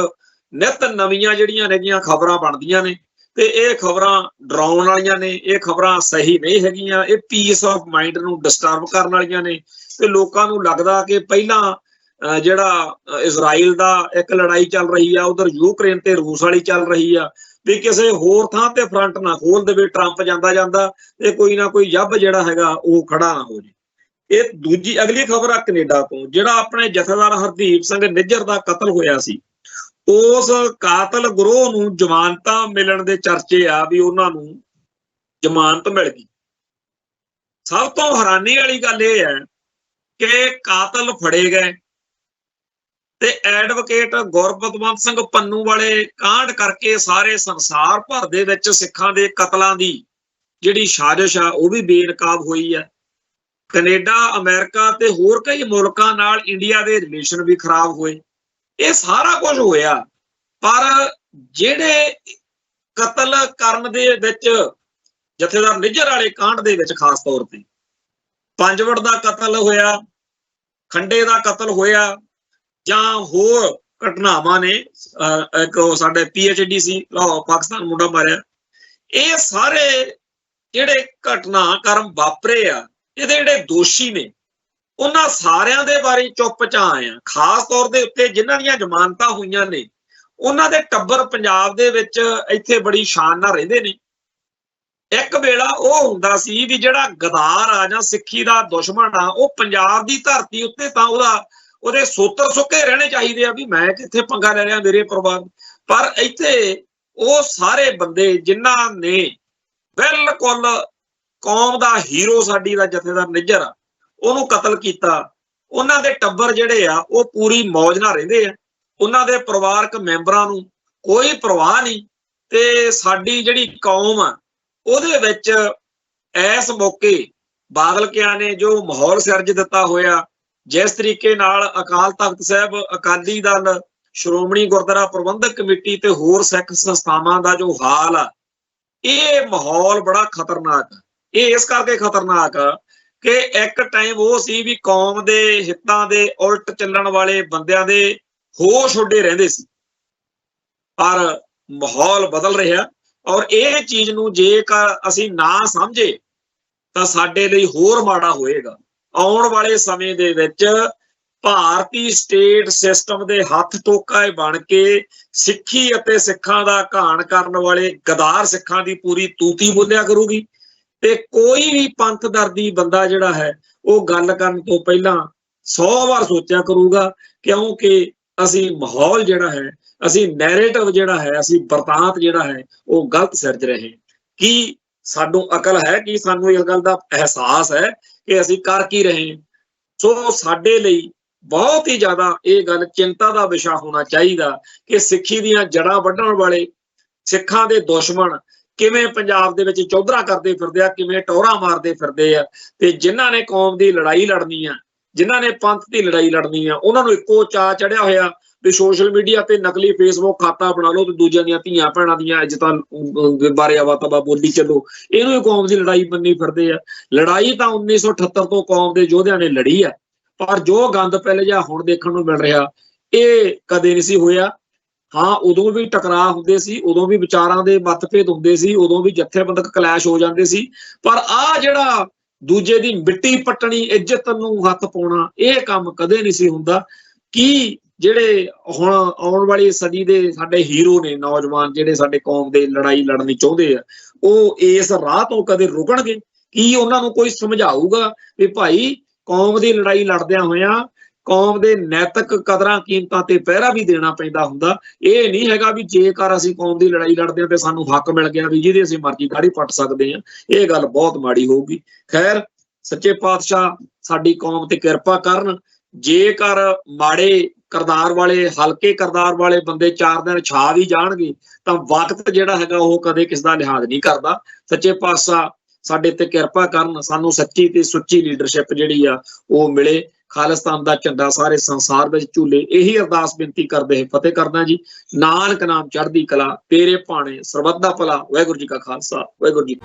ਨਿਤ ਨਵੀਆਂ ਜਿਹੜੀਆਂ ਨੇਗੀਆਂ ਖਬਰਾਂ ਬਣਦੀਆਂ ਨੇ, ਤੇ ਇਹ ਖਬਰਾਂ ਡਰਾਉਣ ਵਾਲੀਆਂ ਨੇ, ਇਹ ਖਬਰਾਂ ਸਹੀ ਨਹੀਂ ਹੈਗੀਆਂ, ਇਹ ਪੀਸ ਆਫ ਮਾਈਂਡ ਨੂੰ ਡਿਸਟਰਬ ਕਰਨ ਵਾਲੀਆਂ ਨੇ। ਤੇ ਲੋਕਾਂ ਨੂੰ ਲੱਗਦਾ ਕਿ ਪਹਿਲਾਂ ਜਿਹੜਾ ਇਜ਼ਰਾਈਲ ਦਾ ਇੱਕ ਲੜਾਈ ਚੱਲ ਰਹੀ ਆ, ਉਧਰ ਯੂਕਰੇਨ ਤੇ ਰੂਸ ਵਾਲੀ ਚੱਲ ਰਹੀ ਆ, ਵੀ ਕਿਸੇ ਹੋਰ ਥਾਂ ਤੇ ਫਰੰਟ ਨਾ ਖੋਲ ਦੇਵੇ ਟਰੰਪ ਜਾਂਦਾ ਤੇ ਕੋਈ ਨਾ ਕੋਈ ਜੱਬ ਜਿਹੜਾ ਹੈਗਾ ਉਹ ਖੜਾ ਨਾ ਹੋ ਜੇ। ਇਹ ਦੂਜੀ ਅਗਲੀ ਖਬਰ ਆ ਕੈਨੇਡਾ ਤੋਂ, ਜਿਹੜਾ ਆਪਣੇ ਜਥੇਦਾਰ ਹਰਦੀਪ ਸਿੰਘ ਨਿੱਜਰ ਦਾ ਕਤਲ ਹੋਇਆ ਸੀ, ਉਸ ਕਾਤਲ ਗਰੋਹ ਨੂੰ ਜ਼ਮਾਨਤਾਂ ਮਿਲਣ ਦੇ ਚਰਚੇ ਆ ਵੀ ਉਹਨਾਂ ਨੂੰ ਜ਼ਮਾਨਤ ਮਿਲ ਗਈ। ਸਭ ਤੋਂ ਹੈਰਾਨੀ ਵਾਲੀ ਗੱਲ ਇਹ ਹੈ ਕਿ ਕਾਤਲ ਫੜੇ ਗਏ ਤੇ ਐਡਵੋਕੇਟ ਗੁਰਪਤਵੰਤ ਸਿੰਘ ਪੰਨੂ ਵਾਲੇ ਕਾਂਡ ਕਰਕੇ ਸਾਰੇ ਸੰਸਾਰ ਭਰ ਦੇ ਵਿੱਚ ਸਿੱਖਾਂ ਦੇ ਕਤਲਾਂ ਦੀ ਜਿਹੜੀ ਸਾਜ਼ਿਸ਼ ਆ ਉਹ ਵੀ ਬੇਨਕਾਬ ਹੋਈ ਹੈ। ਕੈਨੇਡਾ, ਅਮਰੀਕਾ ਤੇ ਹੋਰ ਕਈ ਮੁਲਕਾਂ ਨਾਲ ਇੰਡੀਆ ਦੇ ਰਿਲੇਸ਼ਨ ਵੀ ਖਰਾਬ ਹੋਏ। ਇਹ ਸਾਰਾ ਕੁਝ ਹੋਇਆ, ਪਰ ਜਿਹੜੇ ਕਤਲ ਕਰਨ ਦੇ ਵਿੱਚ ਜਥੇਦਾਰ ਨਿੱਜਰ ਵਾਲੇ ਕਾਂਡ ਦੇ ਵਿੱਚ ਖਾਸ ਤੌਰ ਤੇ ਪੰਜਵੜ ਦਾ ਕਤਲ ਹੋਇਆ, ਖੰਡੇ ਦਾ ਕਤਲ ਹੋਇਆ, ਜਾਂ ਹੋਰ ਘਟਨਾਵਾਂ ਨੇ, ਇੱਕ ਸਾਡੇ PhD ਸੀ ਲਾਹੌਰ ਪਾਕਿਸਤਾਨ ਮੁੰਡਾ ਮਾਰਿਆ, ਇਹ ਸਾਰੇ ਜਿਹੜੇ ਘਟਨਾਕ੍ਰਮ ਵਾਪਰੇ ਆ, ਇਹਦੇ ਜਿਹੜੇ ਦੋਸ਼ੀ ਨੇ ਉਹਨਾਂ ਸਾਰਿਆਂ ਦੇ ਬਾਰੇ ਚੁੱਪ-ਚਾਂ ਆ। ਖਾਸ ਤੌਰ ਦੇ ਉੱਤੇ ਜਿਨ੍ਹਾਂ ਦੀਆਂ ਜ਼ਮਾਨਤਾਂ ਹੋਈਆਂ ਨੇ, ਉਹਨਾਂ ਦੇ ਟੱਬਰ ਪੰਜਾਬ ਦੇ ਵਿੱਚ ਇੱਥੇ ਬੜੀ ਸ਼ਾਨ ਨਾਲ ਰਹਿੰਦੇ ਨੇ। ਇੱਕ ਵੇਲਾ ਉਹ ਹੁੰਦਾ ਸੀ ਵੀ ਜਿਹੜਾ ਗਦਾਰ ਆ ਜਾਂ ਸਿੱਖੀ ਦਾ ਦੁਸ਼ਮਣ ਆ, ਉਹ ਪੰਜਾਬ ਦੀ ਧਰਤੀ ਉੱਤੇ ਤਾਂ ਉਹਦੇ ਸੋਤਰ ਸੁੱਕੇ ਰਹਿਣੇ ਚਾਹੀਦੇ ਆ ਵੀ ਮੈਂ ਕਿੱਥੇ ਪੰਗਾ ਲੈ ਰਿਹਾ ਮੇਰੇ ਪਰਿਵਾਰ। ਪਰ ਇੱਥੇ ਉਹ ਸਾਰੇ ਬੰਦੇ ਜਿਨ੍ਹਾਂ ਨੇ ਬਿਲਕੁਲ ਕੌਮ ਦਾ ਹੀਰੋ ਸਾਡੀ ਦਾ ਜਥੇਦਾਰ ਨਿੱਜਰ ਆ, ਉਹਨੂੰ ਕਤਲ ਕੀਤਾ, ਉਹਨਾਂ ਦੇ ਟੱਬਰ ਜਿਹੜੇ ਆ ਉਹ ਪੂਰੀ ਮੌਜ ਨਾਲ ਰਹਿੰਦੇ ਆ, ਉਹਨਾਂ ਦੇ ਪਰਿਵਾਰਕ ਮੈਂਬਰਾਂ ਨੂੰ ਕੋਈ ਪਰਵਾਹ ਨਹੀਂ। ਤੇ ਸਾਡੀ ਜਿਹੜੀ ਕੌਮ ਆ ਉਹਦੇ ਵਿੱਚ ਇਸ ਮੌਕੇ ਬਾਦਲ ਕਿਆਂ ਨੇ ਜੋ ਮਾਹੌਲ ਸਿਰਜ ਦਿੱਤਾ ਹੋਇਆ, ਜਿਸ ਤਰੀਕੇ ਨਾਲ ਅਕਾਲ ਤਖਤ ਸਾਹਿਬ, ਅਕਾਲੀ ਦਲ, ਸ਼੍ਰੋਮਣੀ ਗੁਰਦੁਆਰਾ ਪ੍ਰਬੰਧਕ ਕਮੇਟੀ ਤੇ ਹੋਰ ਸਿੱਖ ਸੰਸਥਾਵਾਂ ਦਾ ਜੋ ਹਾਲ ਆ, ਇਹ ਮਾਹੌਲ ਬੜਾ ਖਤਰਨਾਕ ਆ। ਇਹ ਇਸ ਕਰਕੇ ਖਤਰਨਾਕ ਆ ਕਿ ਇੱਕ ਟਾਈਮ ਉਹ ਸੀ ਵੀ ਕੌਮ ਦੇ ਹਿੱਤਾਂ ਦੇ ਉਲਟ ਚੱਲਣ ਵਾਲੇ ਬੰਦਿਆਂ ਦੇ ਹੋਸ਼ ਉੱਡੇ ਰਹਿੰਦੇ ਸੀ, ਪਰ ਮਾਹੌਲ ਬਦਲ ਰਿਹਾ। ਔਰ ਇਹ ਚੀਜ਼ ਨੂੰ ਜੇਕਰ ਅਸੀਂ ਨਾ ਸਮਝੇ ਤਾਂ ਸਾਡੇ ਲਈ ਹੋਰ ਮਾੜਾ ਹੋਏਗਾ। ਆਉਣ ਵਾਲੇ ਸਮੇਂ ਦੇ ਵਿੱਚ ਭਾਰਤੀ ਸਟੇਟ ਸਿਸਟਮ ਦੇ ਹੱਥ ਟੋਕਾ ਬਣ ਕੇ ਸਿੱਖੀ ਅਤੇ ਸਿੱਖਾਂ ਦਾ ਘਾਣ ਕਰਨ ਵਾਲੇ ਗਦਾਰ ਸਿੱਖਾਂ ਦੀ ਪੂਰੀ ਤੂਤੀ ਬੋਲਿਆ ਕਰੂਗੀ। ਤੇ ਕੋਈ ਵੀ ਪੰਥ ਦਰਦੀ ਬੰਦਾ ਜਿਹੜਾ ਹੈ ਉਹ ਗੱਲ ਕਰਨ ਤੋਂ ਪਹਿਲਾਂ 100 ਵਾਰ ਸੋਚਿਆ ਕਰੂਗਾ, ਕਿਉਂਕਿ ਅਸੀਂ ਮਾਹੌਲ ਜਿਹੜਾ ਹੈ, ਅਸੀਂ ਨੈਰੇਟਿਵ ਜਿਹੜਾ ਹੈ, ਅਸੀਂ ਵਰਤਾਂਤ ਜਿਹੜਾ ਹੈ ਉਹ ਗਲਤ ਸਿਰਜ ਰਹੇ। ਕੀ ਸਾਨੂੰ ਅਕਲ ਹੈ? ਕੀ ਸਾਨੂੰ ਇਸ ਗੱਲ ਦਾ ਅਹਿਸਾਸ ਹੈ ਕਿ ਅਸੀਂ ਕਰ ਕੀ ਰਹੇ? ਸੋ ਸਾਡੇ ਲਈ ਬਹੁਤ ਹੀ ਜ਼ਿਆਦਾ ਇਹ ਗੱਲ ਚਿੰਤਾ ਦਾ ਵਿਸ਼ਾ ਹੋਣਾ ਚਾਹੀਦਾ ਕਿ ਸਿੱਖੀ ਦੀਆਂ ਜੜ੍ਹਾਂ ਵੱਢਣ ਵਾਲੇ ਸਿੱਖਾਂ ਦੇ ਦੁਸ਼ਮਣ ਕਿਵੇਂ ਪੰਜਾਬ ਦੇ ਵਿੱਚ ਚੌਧਰਾ ਕਰਦੇ ਫਿਰਦੇ ਆ, ਕਿਵੇਂ ਟੌਰਾ ਮਾਰਦੇ ਫਿਰਦੇ ਆ। ਤੇ ਜਿਨ੍ਹਾਂ ਨੇ ਕੌਮ ਦੀ ਲੜਾਈ ਲੜਨੀ ਆ, ਜਿਨ੍ਹਾਂ ਨੇ ਪੰਥ ਦੀ ਲੜਾਈ ਲੜਨੀ ਆ, ਉਹਨਾਂ ਨੂੰ ਇੱਕੋ ਚਾਅ ਚੜਿਆ ਹੋਇਆ ਵੀ ਸੋਸ਼ਲ ਮੀਡੀਆ ਤੇ ਨਕਲੀ ਫੇਸਬੁੱਕ ਖਾਤਾ ਬਣਾ ਲਓ ਤੇ ਦੂਜਿਆਂ ਦੀਆਂ ਧੀਆਂ ਭੈਣਾਂ ਦੀਆਂ ਇੱਜ਼ਤਾਂ ਬਾਰੇ ਆਵਾ-ਤਵਾ ਬੋਲੀ ਚੱਲੋ। ਇਹਨੂੰ ਹੀ ਕੌਮ ਦੀ ਲੜਾਈ ਮੰਨੀ ਫਿਰਦੇ ਆ। ਲੜਾਈ ਤਾਂ 1978 ਤੋਂ ਕੌਮ ਦੇ ਯੋਧਿਆਂ ਨੇ ਲੜੀ ਆ, ਪਰ ਜੋ ਗੰਦ ਪਹਿਲੇ ਜਾਂ ਹੁਣ ਦੇਖਣ ਨੂੰ ਮਿਲ ਰਿਹਾ ਇਹ ਕਦੇ ਨਹੀਂ ਸੀ ਹੋਇਆ। ਹਾਂ, ਉਦੋਂ ਵੀ ਟਕਰਾਅ ਹੁੰਦੇ ਸੀ, ਉਦੋਂ ਵੀ ਵਿਚਾਰਾਂ ਦੇ ਮਤਭੇਦ ਹੁੰਦੇ ਸੀ, ਉਦੋਂ ਵੀ ਜਥੇਬੰਦਕ ਕਲੈਸ਼ ਹੋ ਜਾਂਦੇ ਸੀ, ਪਰ ਆਹ ਜਿਹੜਾ ਦੂਜੇ ਦੀ ਮਿੱਟੀ ਪੱਟਣੀ, ਇੱਜ਼ਤ ਨੂੰ ਹੱਥ ਪਾਉਣਾ, ਇਹ ਕੰਮ ਕਦੇ ਨਹੀਂ ਸੀ ਹੁੰਦਾ। ਕੀ ਜਿਹੜੇ ਹੁਣ ਆਉਣ ਵਾਲੀ ਸਦੀ ਦੇ ਸਾਡੇ ਹੀਰੋ ਨੇ, ਨੌਜਵਾਨ ਜਿਹੜੇ ਸਾਡੇ ਕੌਮ ਦੇ ਲੜਾਈ ਲੜਨੀ ਚਾਹੁੰਦੇ ਆ, ਉਹ ਇਸ ਰਾਹ ਤੋਂ ਕਦੇ ਰੁਕਣਗੇ? ਕੀ ਉਹਨਾਂ ਨੂੰ ਕੋਈ ਸਮਝਾਊਗਾ ਵੀ ਭਾਈ ਕੌਮ ਦੀ ਲੜਾਈ ਲੜਦਿਆਂ ਹੋਇਆਂ ਕੌਮ ਦੇ ਨੈਤਿਕ ਕਦਰਾਂ ਕੀਮਤਾਂ ਤੇ ਪਹਿਰਾ ਵੀ ਦੇਣਾ ਪੈਂਦਾ ਹੁੰਦਾ। ਇਹ ਨਹੀਂ ਹੈਗਾ ਵੀ ਜੇਕਰ ਅਸੀਂ ਕੌਮ ਦੀ ਲੜਾਈ ਲੜਦੇ ਹਾਂ ਤੇ ਸਾਨੂੰ ਹੱਕ ਮਿਲ ਗਿਆ ਵੀ ਜਿਹਦੀ ਅਸੀਂ ਮਰਜ਼ੀ ਦਾੜੀ ਪੱਟ ਸਕਦੇ ਹਾਂ। ਇਹ ਗੱਲ ਬਹੁਤ ਮਾੜੀ ਹੋਊਗੀ। ਖੈਰ, ਸੱਚੇ ਪਾਤਸ਼ਾਹ ਸਾਡੀ ਕੌਮ ਤੇ ਕਿਰਪਾ ਕਰਨ। ਜੇਕਰ ਮਾੜੇ ਕਿਰਦਾਰ ਵਾਲੇ, ਹਲਕੇ ਕਿਰਦਾਰ ਵਾਲੇ ਬੰਦੇ 4 ਦਿਨ ਛਾ ਵੀ ਜਾਣਗੇ ਤਾਂ ਵਕਤ ਜਿਹੜਾ ਹੈਗਾ ਉਹ ਕਦੇ ਕਿਸ ਦਾ ਲਿਹਾਜ਼ ਨਹੀਂ ਕਰਦਾ। ਸੱਚੇ ਪਾਤਸ਼ਾਹ ਸਾਡੇ ਤੇ ਕਿਰਪਾ ਕਰਨ, ਸਾਨੂੰ ਸੱਚੀ ਤੇ ਸੁੱਚੀ ਲੀਡਰਸ਼ਿਪ ਜਿਹੜੀ ਆ ਉਹ ਮਿਲੇ, ਖਾਲਿਸਤਾਨ ਦਾ ਝੰਡਾ ਸਾਰੇ ਸੰਸਾਰ ਵਿੱਚ ਝੂਲੇ। ਇਹੀ ਅਰਦਾਸ ਬੇਨਤੀ ਕਰਦੇ ਫਤਿਹ ਕਰਦਾ ਜੀ। ਨਾਨਕ ਨਾਮ ਚੜ੍ਹਦੀ ਕਲਾ, ਤੇਰੇ ਭਾਣੇ ਸਰਬੱਤ ਦਾ ਭਲਾ। ਵਾਹਿਗੁਰੂ ਜੀ ਕਾ ਖਾਲਸਾ, ਵਾਹਿਗੁਰੂ ਜੀ।